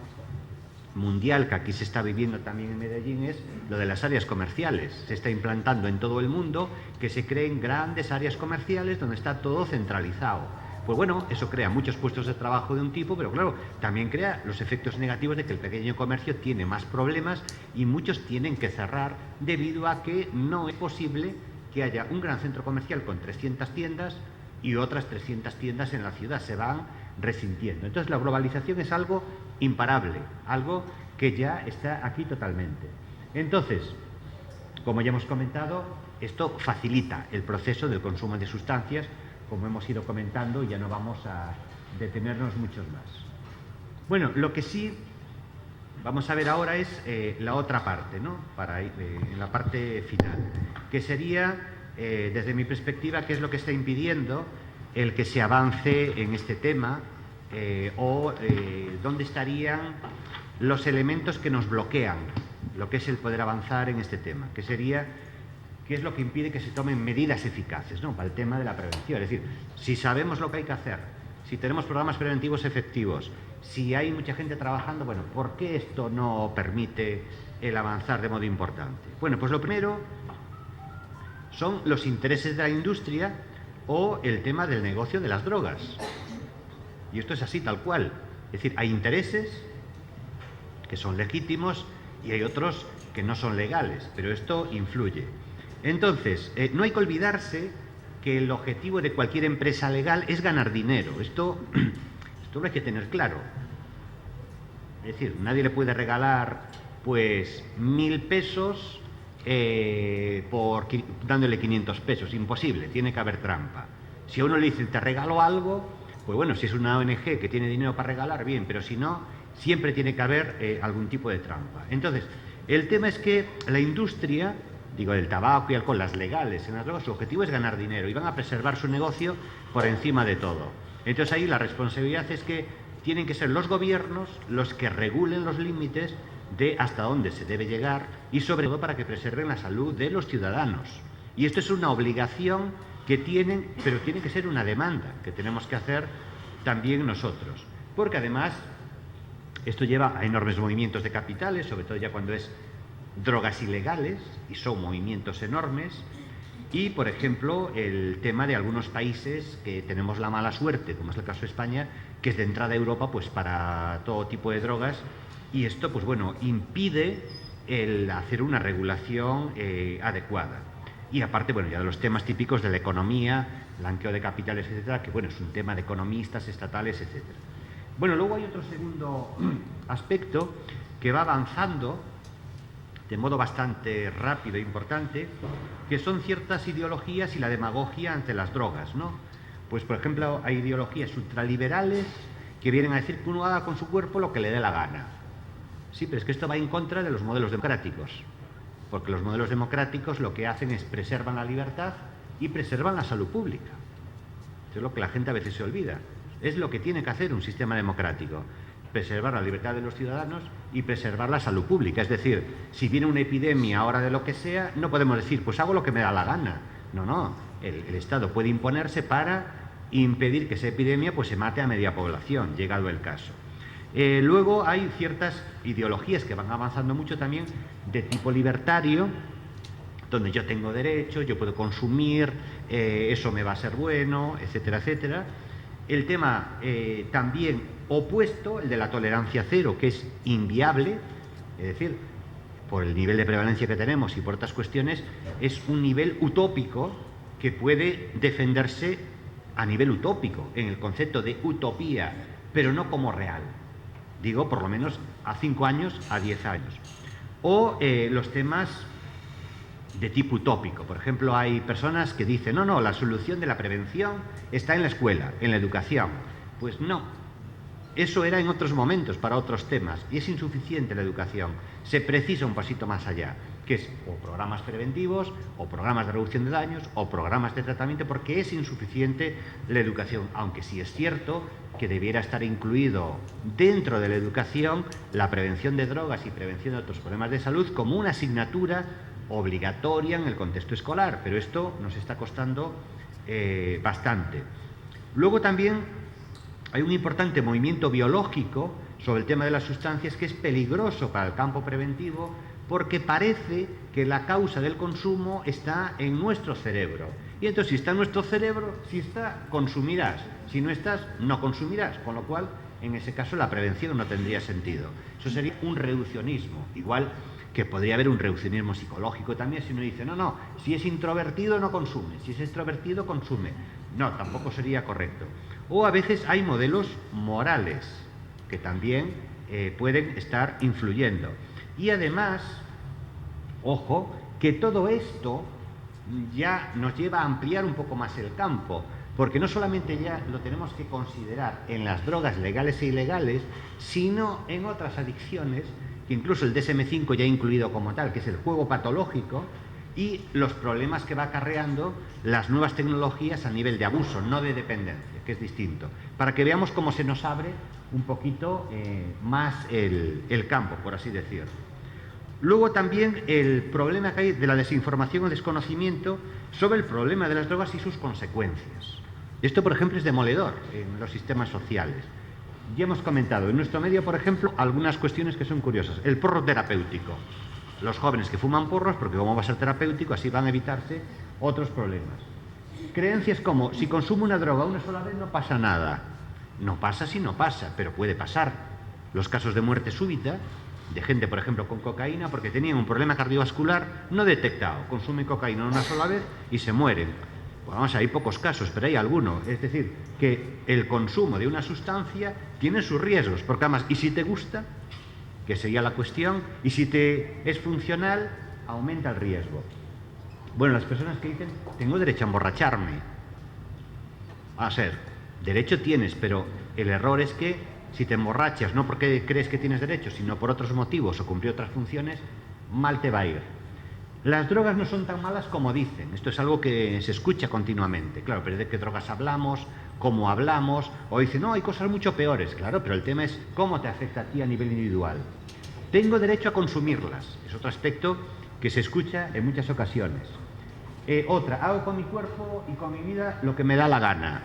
mundial que aquí se está viviendo también en Medellín es lo de las áreas comerciales. Se está implantando en todo el mundo que se creen grandes áreas comerciales donde está todo centralizado. Pues bueno, eso crea muchos puestos de trabajo de un tipo, pero claro, también crea los efectos negativos de que el pequeño comercio tiene más problemas y muchos tienen que cerrar debido a que no es posible que haya un gran centro comercial con 300 tiendas y otras 300 tiendas en la ciudad. Se van resintiendo. Entonces la globalización es algo imparable, algo que ya está aquí totalmente. Entonces, como ya hemos comentado, esto facilita el proceso del consumo de sustancias como hemos ido comentando, ya no vamos a detenernos muchos más. Bueno, lo que sí vamos a ver ahora es la otra parte, ¿no? Para ir en la parte final, que sería, desde mi perspectiva, qué es lo que está impidiendo el que se avance en este tema o dónde estarían los elementos que nos bloquean lo que es el poder avanzar en este tema, que sería qué es lo que impide que se tomen medidas eficaces, ¿no? Para el tema de la prevención. Es decir, si sabemos lo que hay que hacer, si tenemos programas preventivos efectivos, si hay mucha gente trabajando, bueno, ¿por qué esto no permite el avanzar de modo importante? Bueno, pues lo primero son los intereses de la industria o el tema del negocio de las drogas. Y esto es así, tal cual. Es decir, hay intereses que son legítimos y hay otros que no son legales, pero esto influye. Entonces, no hay que olvidarse que el objetivo de cualquier empresa legal es ganar dinero. Esto lo hay que tener claro. Es decir, nadie le puede regalar pues 1.000 pesos dándole 500 pesos. Imposible, tiene que haber trampa. Si a uno le dicen te regalo algo, pues bueno, si es una ONG que tiene dinero para regalar, bien, pero si no, siempre tiene que haber algún tipo de trampa. Entonces, el tema es que la industria, digo, del tabaco y alcohol, las legales, en las drogas, su objetivo es ganar dinero y van a preservar su negocio por encima de todo. Entonces ahí la responsabilidad es que tienen que ser los gobiernos los que regulen los límites de hasta dónde se debe llegar y sobre todo para que preserven la salud de los ciudadanos. Y esto es una obligación que tienen, pero tiene que ser una demanda que tenemos que hacer también nosotros. Porque además esto lleva a enormes movimientos de capitales, sobre todo ya cuando es drogas ilegales, y son movimientos enormes. Y, por ejemplo, el tema de algunos países que tenemos la mala suerte, como es el caso de España, que es de entrada a Europa pues para todo tipo de drogas, y esto, pues bueno, impide el hacer una regulación adecuada. Y aparte, bueno, ya de los temas típicos de la economía, blanqueo de capitales, etcétera, que bueno, es un tema de economistas estatales, etcétera. Bueno, luego hay otro segundo aspecto que va avanzando de modo bastante rápido e importante, que son ciertas ideologías y la demagogia ante las drogas, ¿no? Pues, por ejemplo, hay ideologías ultraliberales que vienen a decir que uno haga con su cuerpo lo que le dé la gana. Sí, pero es que esto va en contra de los modelos democráticos, porque los modelos democráticos lo que hacen es preservan la libertad y preservan la salud pública. Eso es lo que la gente a veces se olvida. Es lo que tiene que hacer un sistema democrático: preservar la libertad de los ciudadanos y preservar la salud pública. Es decir, si viene una epidemia ahora de lo que sea, no podemos decir, pues hago lo que me da la gana. No, no. El Estado puede imponerse para impedir que esa epidemia pues se mate a media población, llegado el caso. Luego hay ciertas ideologías que van avanzando mucho también de tipo libertario, donde yo tengo derecho, yo puedo consumir, eso me va a ser bueno, etcétera, etcétera. El tema también opuesto, el de la tolerancia cero, que es inviable, es decir, por el nivel de prevalencia que tenemos y por otras cuestiones, es un nivel utópico que puede defenderse a nivel utópico, en el concepto de utopía, pero no como real. Digo, por lo menos a 5 años, a 10 años. O los temas de tipo utópico. Por ejemplo, hay personas que dicen, no, la solución de la prevención está en la escuela, en la educación. Pues no. Eso era en otros momentos, para otros temas, y es insuficiente la educación. Se precisa un pasito más allá, que es o programas preventivos, o programas de reducción de daños, o programas de tratamiento, porque es insuficiente la educación, aunque sí es cierto que debiera estar incluido dentro de la educación la prevención de drogas y prevención de otros problemas de salud como una asignatura obligatoria en el contexto escolar, pero esto nos está costando bastante. Luego también hay un importante movimiento biológico sobre el tema de las sustancias que es peligroso para el campo preventivo, porque parece que la causa del consumo está en nuestro cerebro. Y entonces, si está en nuestro cerebro, si está, consumirás. Si no estás, no consumirás. Con lo cual, en ese caso, la prevención no tendría sentido. Eso sería un reduccionismo. Igual que podría haber un reduccionismo psicológico también, si uno dice, no, si es introvertido no consume, si es extrovertido consume. No, tampoco sería correcto. O a veces hay modelos morales que también pueden estar influyendo. Y además, ojo, que todo esto ya nos lleva a ampliar un poco más el campo, porque no solamente ya lo tenemos que considerar en las drogas legales e ilegales, sino en otras adicciones, que incluso el DSM-5 ya ha incluido como tal, que es el juego patológico, y los problemas que va acarreando las nuevas tecnologías a nivel de abuso, no de dependencia, que es distinto, para que veamos cómo se nos abre un poquito más el campo, por así decirlo. Luego también el problema que hay de la desinformación o desconocimiento sobre el problema de las drogas y sus consecuencias. Esto, por ejemplo, es demoledor en los sistemas sociales. Ya hemos comentado en nuestro medio, por ejemplo, algunas cuestiones que son curiosas. El porro terapéutico. Los jóvenes que fuman porros, porque como va a ser terapéutico, así van a evitarse otros problemas. Creencias como, si consumo una droga una sola vez no pasa nada. No pasa si no pasa, pero puede pasar. Los casos de muerte súbita, de gente, por ejemplo, con cocaína, porque tenían un problema cardiovascular no detectado, consumen cocaína una sola vez y se mueren. Pues vamos, hay pocos casos, pero hay algunos. Es decir, que el consumo de una sustancia tiene sus riesgos, porque además, y si te gusta, que sería la cuestión, y si te es funcional, aumenta el riesgo. Bueno, las personas que dicen, tengo derecho a emborracharme. A ser, derecho tienes, pero el error es que si te emborrachas, no porque crees que tienes derecho, sino por otros motivos o cumplir otras funciones, mal te va a ir. Las drogas no son tan malas como dicen. Esto es algo que se escucha continuamente. Claro, pero ¿de qué drogas hablamos? ¿Cómo hablamos? O dicen, no, hay cosas mucho peores. Claro, pero el tema es cómo te afecta a ti a nivel individual. Tengo derecho a consumirlas. Es otro aspecto que se escucha en muchas ocasiones. Otra, hago con mi cuerpo y con mi vida lo que me da la gana.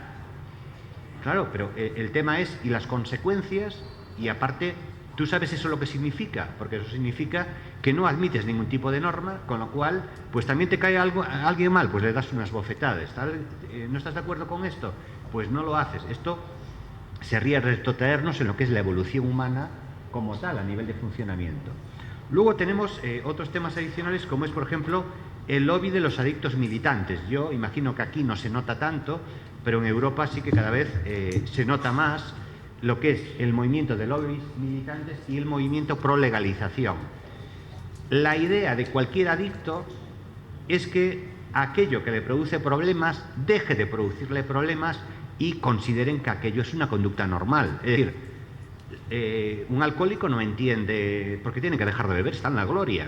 Claro, pero el tema es, y las consecuencias, y aparte, ¿tú sabes eso lo que significa? Porque eso significa que no admites ningún tipo de norma, con lo cual, pues también te cae alguien mal, pues le das unas bofetadas. ¿No estás de acuerdo con esto? Pues no lo haces. Esto sería retrotraernos en lo que es la evolución humana como tal, a nivel de funcionamiento. Luego tenemos otros temas adicionales, como es, por ejemplo, el lobby de los adictos militantes. Yo imagino que aquí no se nota tanto, pero en Europa sí que cada vez se nota más lo que es el movimiento de lobbies militantes y el movimiento pro legalización. La idea de cualquier adicto es que aquello que le produce problemas deje de producirle problemas y consideren que aquello es una conducta normal. Es decir, un alcohólico no entiende por qué tiene que dejar de beber, está en la gloria,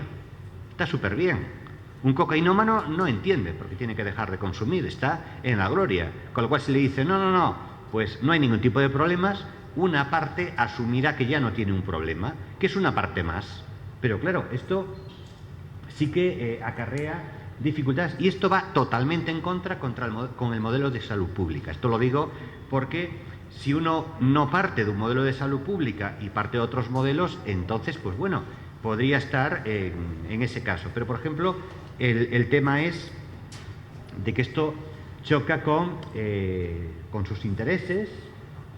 está súper bien. Un cocainómano no entiende por qué tiene que dejar de consumir, está en la gloria. Con lo cual, si le dice no, pues no hay ningún tipo de problemas, una parte asumirá que ya no tiene un problema, que es una parte más. Pero claro, esto sí que acarrea dificultades, y esto va totalmente en contra con el modelo de salud pública. Esto lo digo porque si uno no parte de un modelo de salud pública y parte de otros modelos, entonces, pues bueno, podría estar en ese caso. Pero, por ejemplo, el tema es de que esto choca con sus intereses,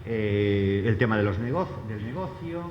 el tema de del negocio,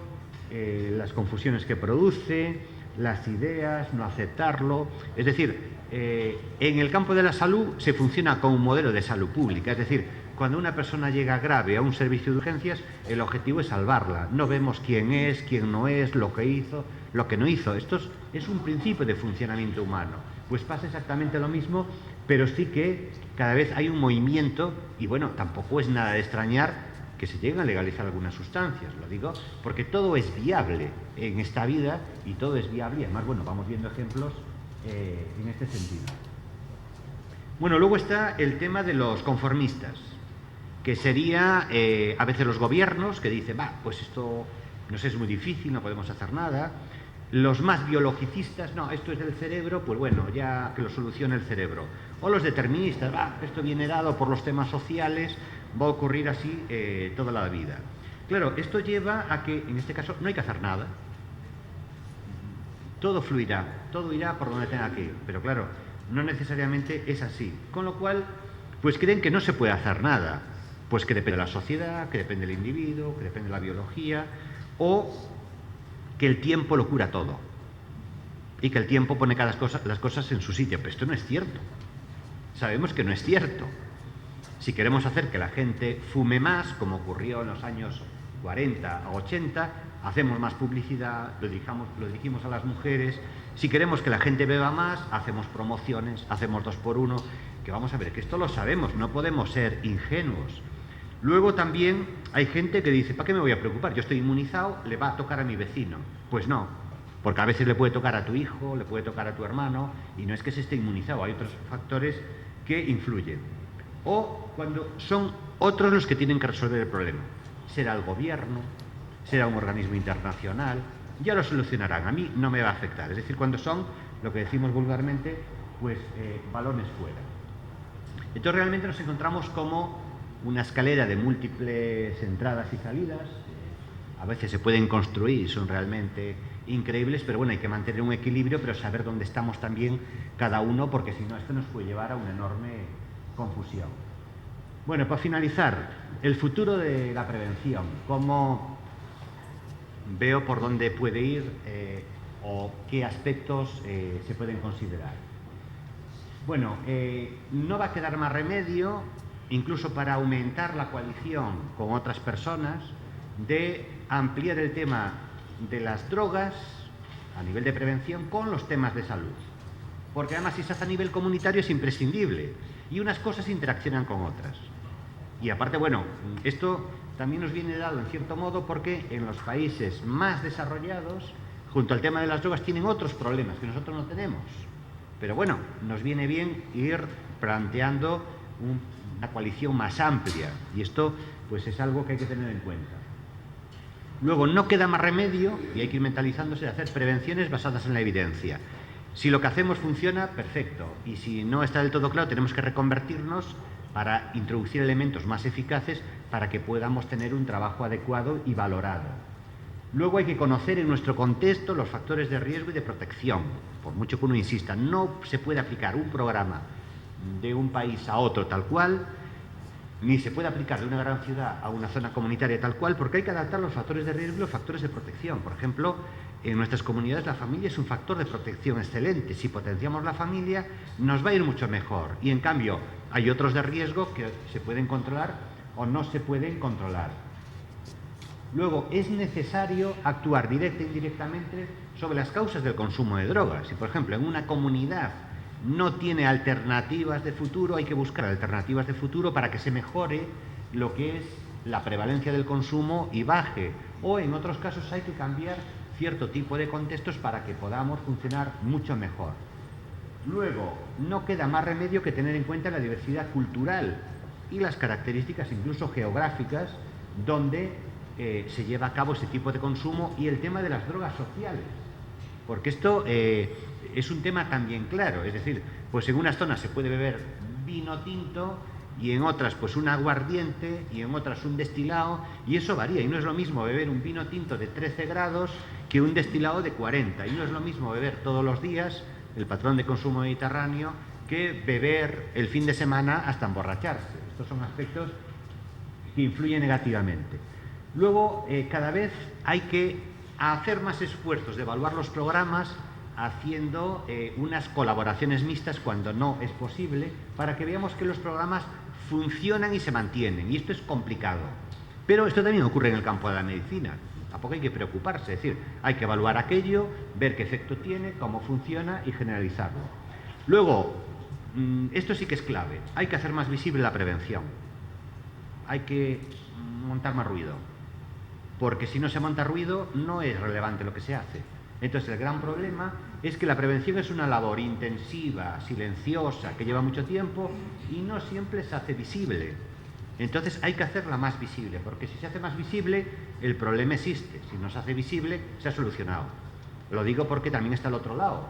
las confusiones que produce, las ideas, no aceptarlo. Es decir, en el campo de la salud se funciona con un modelo de salud pública. Es decir, cuando una persona llega grave a un servicio de urgencias, el objetivo es salvarla. No vemos quién es, quién no es, lo que hizo, lo que no hizo. Esto es un principio de funcionamiento humano. Pues pasa exactamente lo mismo, pero sí que cada vez hay un movimiento, y bueno, tampoco es nada de extrañar que se lleguen a legalizar algunas sustancias, lo digo, porque todo es viable en esta vida y todo es viable, y además, bueno, vamos viendo ejemplos en este sentido. Bueno, luego está el tema de los conformistas, que sería a veces los gobiernos que dicen, pues esto nos es muy difícil, no podemos hacer nada. Los más biologicistas, no, esto es del cerebro, pues bueno, ya que lo solucione el cerebro. O los deterministas, esto viene dado por los temas sociales, va a ocurrir así toda la vida. Claro, esto lleva a que, en este caso, no hay que hacer nada. Todo fluirá, todo irá por donde tenga que ir. Pero claro, no necesariamente es así. Con lo cual, pues creen que no se puede hacer nada. Pues que depende de la sociedad, que depende del individuo, que depende de la biología, o que el tiempo lo cura todo. Y que el tiempo pone las cosas en su sitio. Pero esto no es cierto. Sabemos que no es cierto. Si queremos hacer que la gente fume más, como ocurrió en los años 40 o 80, hacemos más publicidad, lo dirigimos a las mujeres. Si queremos que la gente beba más, hacemos promociones, hacemos 2x1. que vamos a ver, que esto lo sabemos, no podemos ser ingenuos. Luego también hay gente que dice, ¿para qué me voy a preocupar? Yo estoy inmunizado, le va a tocar a mi vecino. Pues no, porque a veces le puede tocar a tu hijo, le puede tocar a tu hermano, y no es que se esté inmunizado, hay otros factores que influyen. O cuando son otros los que tienen que resolver el problema. Será el gobierno, será un organismo internacional, ya lo solucionarán, a mí no me va a afectar. Es decir, cuando son, lo que decimos vulgarmente, pues balones fuera. Entonces realmente nos encontramos como una escalera de múltiples entradas y salidas. A veces se pueden construir, son realmente increíbles, pero bueno, hay que mantener un equilibrio, pero saber dónde estamos también cada uno, porque si no, esto nos puede llevar a una enorme confusión. Bueno, para finalizar, el futuro de la prevención, cómo veo por dónde puede ir o qué aspectos se pueden considerar. Bueno, no va a quedar más remedio, incluso para aumentar la coalición con otras personas, de ampliar el tema de las drogas a nivel de prevención con los temas de salud. Porque además si se hace a nivel comunitario es imprescindible y unas cosas interaccionan con otras. Y aparte, bueno, esto también nos viene dado en cierto modo porque en los países más desarrollados, junto al tema de las drogas, tienen otros problemas que nosotros no tenemos. Pero bueno, nos viene bien ir planteando una coalición más amplia y esto pues es algo que hay que tener en cuenta. Luego, no queda más remedio, y hay que ir mentalizándose, de hacer prevenciones basadas en la evidencia. Si lo que hacemos funciona, perfecto, y si no está del todo claro, tenemos que reconvertirnos para introducir elementos más eficaces para que podamos tener un trabajo adecuado y valorado. Luego hay que conocer en nuestro contexto los factores de riesgo y de protección. Por mucho que uno insista, no se puede aplicar un programa de un país a otro tal cual, ni se puede aplicar de una gran ciudad a una zona comunitaria tal cual, porque hay que adaptar los factores de riesgo y los factores de protección. Por ejemplo, en nuestras comunidades la familia es un factor de protección excelente. Si potenciamos la familia, nos va a ir mucho mejor. Y en cambio, hay otros de riesgo que se pueden controlar o no se pueden controlar. Luego, es necesario actuar directa e indirectamente sobre las causas del consumo de drogas. Si, por ejemplo, en una comunidad no tiene alternativas de futuro, hay que buscar alternativas de futuro para que se mejore lo que es la prevalencia del consumo y baje. O en otros casos hay que cambiar cierto tipo de contextos para que podamos funcionar mucho mejor. Luego, no queda más remedio que tener en cuenta la diversidad cultural y las características incluso geográficas donde se lleva a cabo ese tipo de consumo y el tema de las drogas sociales. Porque esto es un tema también claro, es decir, pues en unas zonas se puede beber vino tinto y en otras pues un aguardiente y en otras un destilado y eso varía y no es lo mismo beber un vino tinto de 13 grados que un destilado de 40 y no es lo mismo beber todos los días el patrón de consumo mediterráneo que beber el fin de semana hasta emborracharse. Estos son aspectos que influyen negativamente. Luego, cada vez hay que hacer más esfuerzos de evaluar los programas haciendo unas colaboraciones mixtas cuando no es posible para que veamos que los programas funcionan y se mantienen. Y esto es complicado. Pero esto también ocurre en el campo de la medicina. Tampoco hay que preocuparse. Es decir, hay que evaluar aquello, ver qué efecto tiene, cómo funciona y generalizarlo. Luego, esto sí que es clave. Hay que hacer más visible la prevención. Hay que montar más ruido. Porque si no se monta ruido, no es relevante lo que se hace. Entonces, el gran problema es que la prevención es una labor intensiva, silenciosa, que lleva mucho tiempo y no siempre se hace visible. Entonces, hay que hacerla más visible, porque si se hace más visible, el problema existe. Si no se hace visible, se ha solucionado. Lo digo porque también está el otro lado.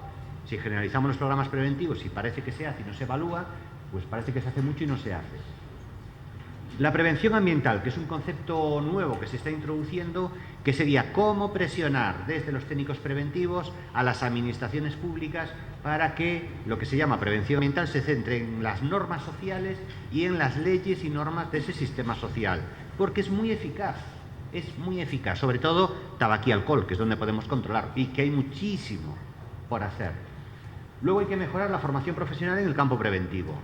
Si generalizamos los programas preventivos y parece que se hace y no se evalúa, pues parece que se hace mucho y no se hace. La prevención ambiental, que es un concepto nuevo que se está introduciendo, que sería cómo presionar desde los técnicos preventivos a las administraciones públicas para que lo que se llama prevención ambiental se centre en las normas sociales y en las leyes y normas de ese sistema social, porque es muy eficaz, sobre todo tabaco y alcohol, que es donde podemos controlar y que hay muchísimo por hacer. Luego hay que mejorar la formación profesional en el campo preventivo,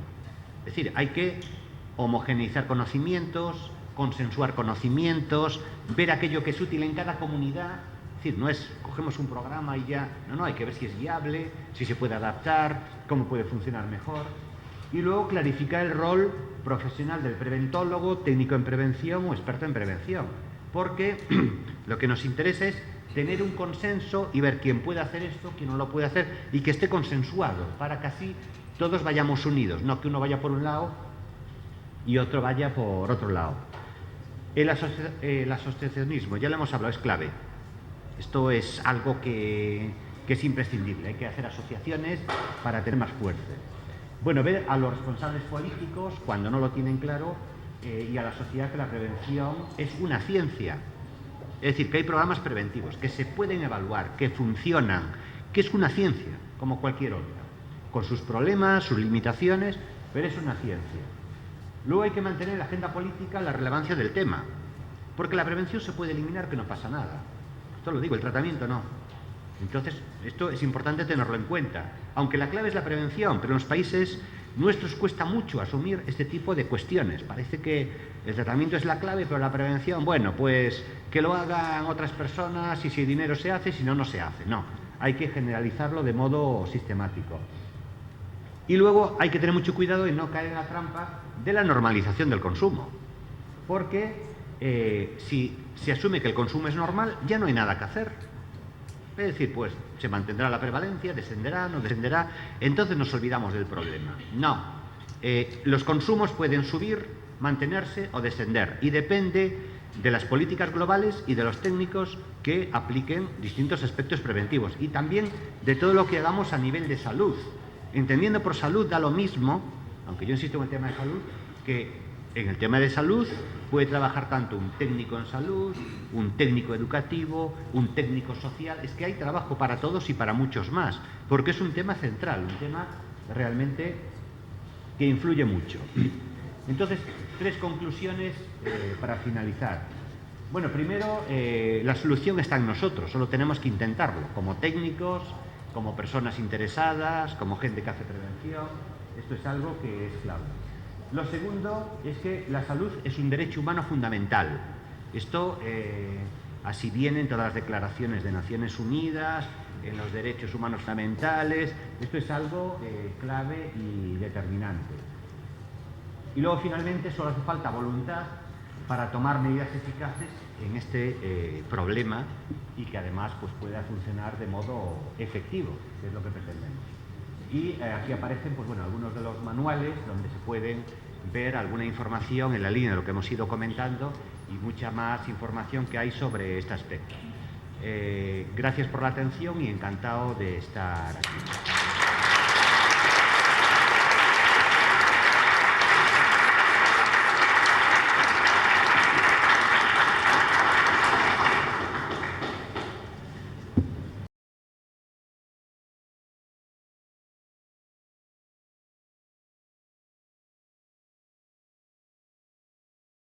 es decir, hay que homogeneizar conocimientos, consensuar conocimientos, ver aquello que es útil en cada comunidad. Es decir, no es cogemos un programa y ya, no, hay que ver si es viable, si se puede adaptar, cómo puede funcionar mejor. Y luego clarificar el rol profesional del preventólogo, técnico en prevención o experto en prevención. Porque lo que nos interesa es tener un consenso y ver quién puede hacer esto, quién no lo puede hacer y que esté consensuado para que así todos vayamos unidos, no que uno vaya por un lado y otro vaya por otro lado. El asociacionismo, ya lo hemos hablado, es clave. Esto es algo que es imprescindible. Hay que hacer asociaciones para tener más fuerza. Bueno, ver a los responsables políticos cuando no lo tienen claro y a la sociedad que la prevención es una ciencia. Es decir, que hay programas preventivos que se pueden evaluar, que funcionan, que es una ciencia, como cualquier otra, con sus problemas, sus limitaciones, pero es una ciencia. Luego hay que mantener en la agenda política la relevancia del tema, porque la prevención se puede eliminar que no pasa nada. Esto lo digo, el tratamiento no. Entonces, esto es importante tenerlo en cuenta. Aunque la clave es la prevención, pero en los países nuestros cuesta mucho asumir este tipo de cuestiones. Parece que el tratamiento es la clave, pero la prevención, bueno, pues que lo hagan otras personas y si dinero se hace, si no, no se hace. No, hay que generalizarlo de modo sistemático. Y luego hay que tener mucho cuidado en no caer en la trampa de la normalización del consumo. Porque si se asume que el consumo es normal, ya no hay nada que hacer. Es decir, pues se mantendrá la prevalencia, descenderá, no descenderá, entonces nos olvidamos del problema. No, los consumos pueden subir, mantenerse o descender y depende de las políticas globales y de los técnicos que apliquen distintos aspectos preventivos y también de todo lo que hagamos a nivel de salud. Entendiendo por salud da lo mismo, aunque yo insisto en el tema de salud, que en el tema de salud puede trabajar tanto un técnico en salud, un técnico educativo, un técnico social. Es que hay trabajo para todos y para muchos más, porque es un tema central, un tema realmente que influye mucho. Entonces, 3 conclusiones para finalizar. Bueno, primero, la solución está en nosotros, solo tenemos que intentarlo, como técnicos, como personas interesadas, como gente que hace prevención. Esto es algo que es clave. Lo segundo es que la salud es un derecho humano fundamental. Esto así viene en todas las declaraciones de Naciones Unidas, en los derechos humanos fundamentales. Esto es algo clave y determinante. Y luego, finalmente, solo hace falta voluntad para tomar medidas eficaces en este problema y que además pues, pueda funcionar de modo efectivo, que es lo que pretendemos. Y aquí aparecen pues, bueno, algunos de los manuales donde se pueden ver alguna información en la línea de lo que hemos ido comentando y mucha más información que hay sobre este aspecto. Gracias por la atención y encantado de estar aquí.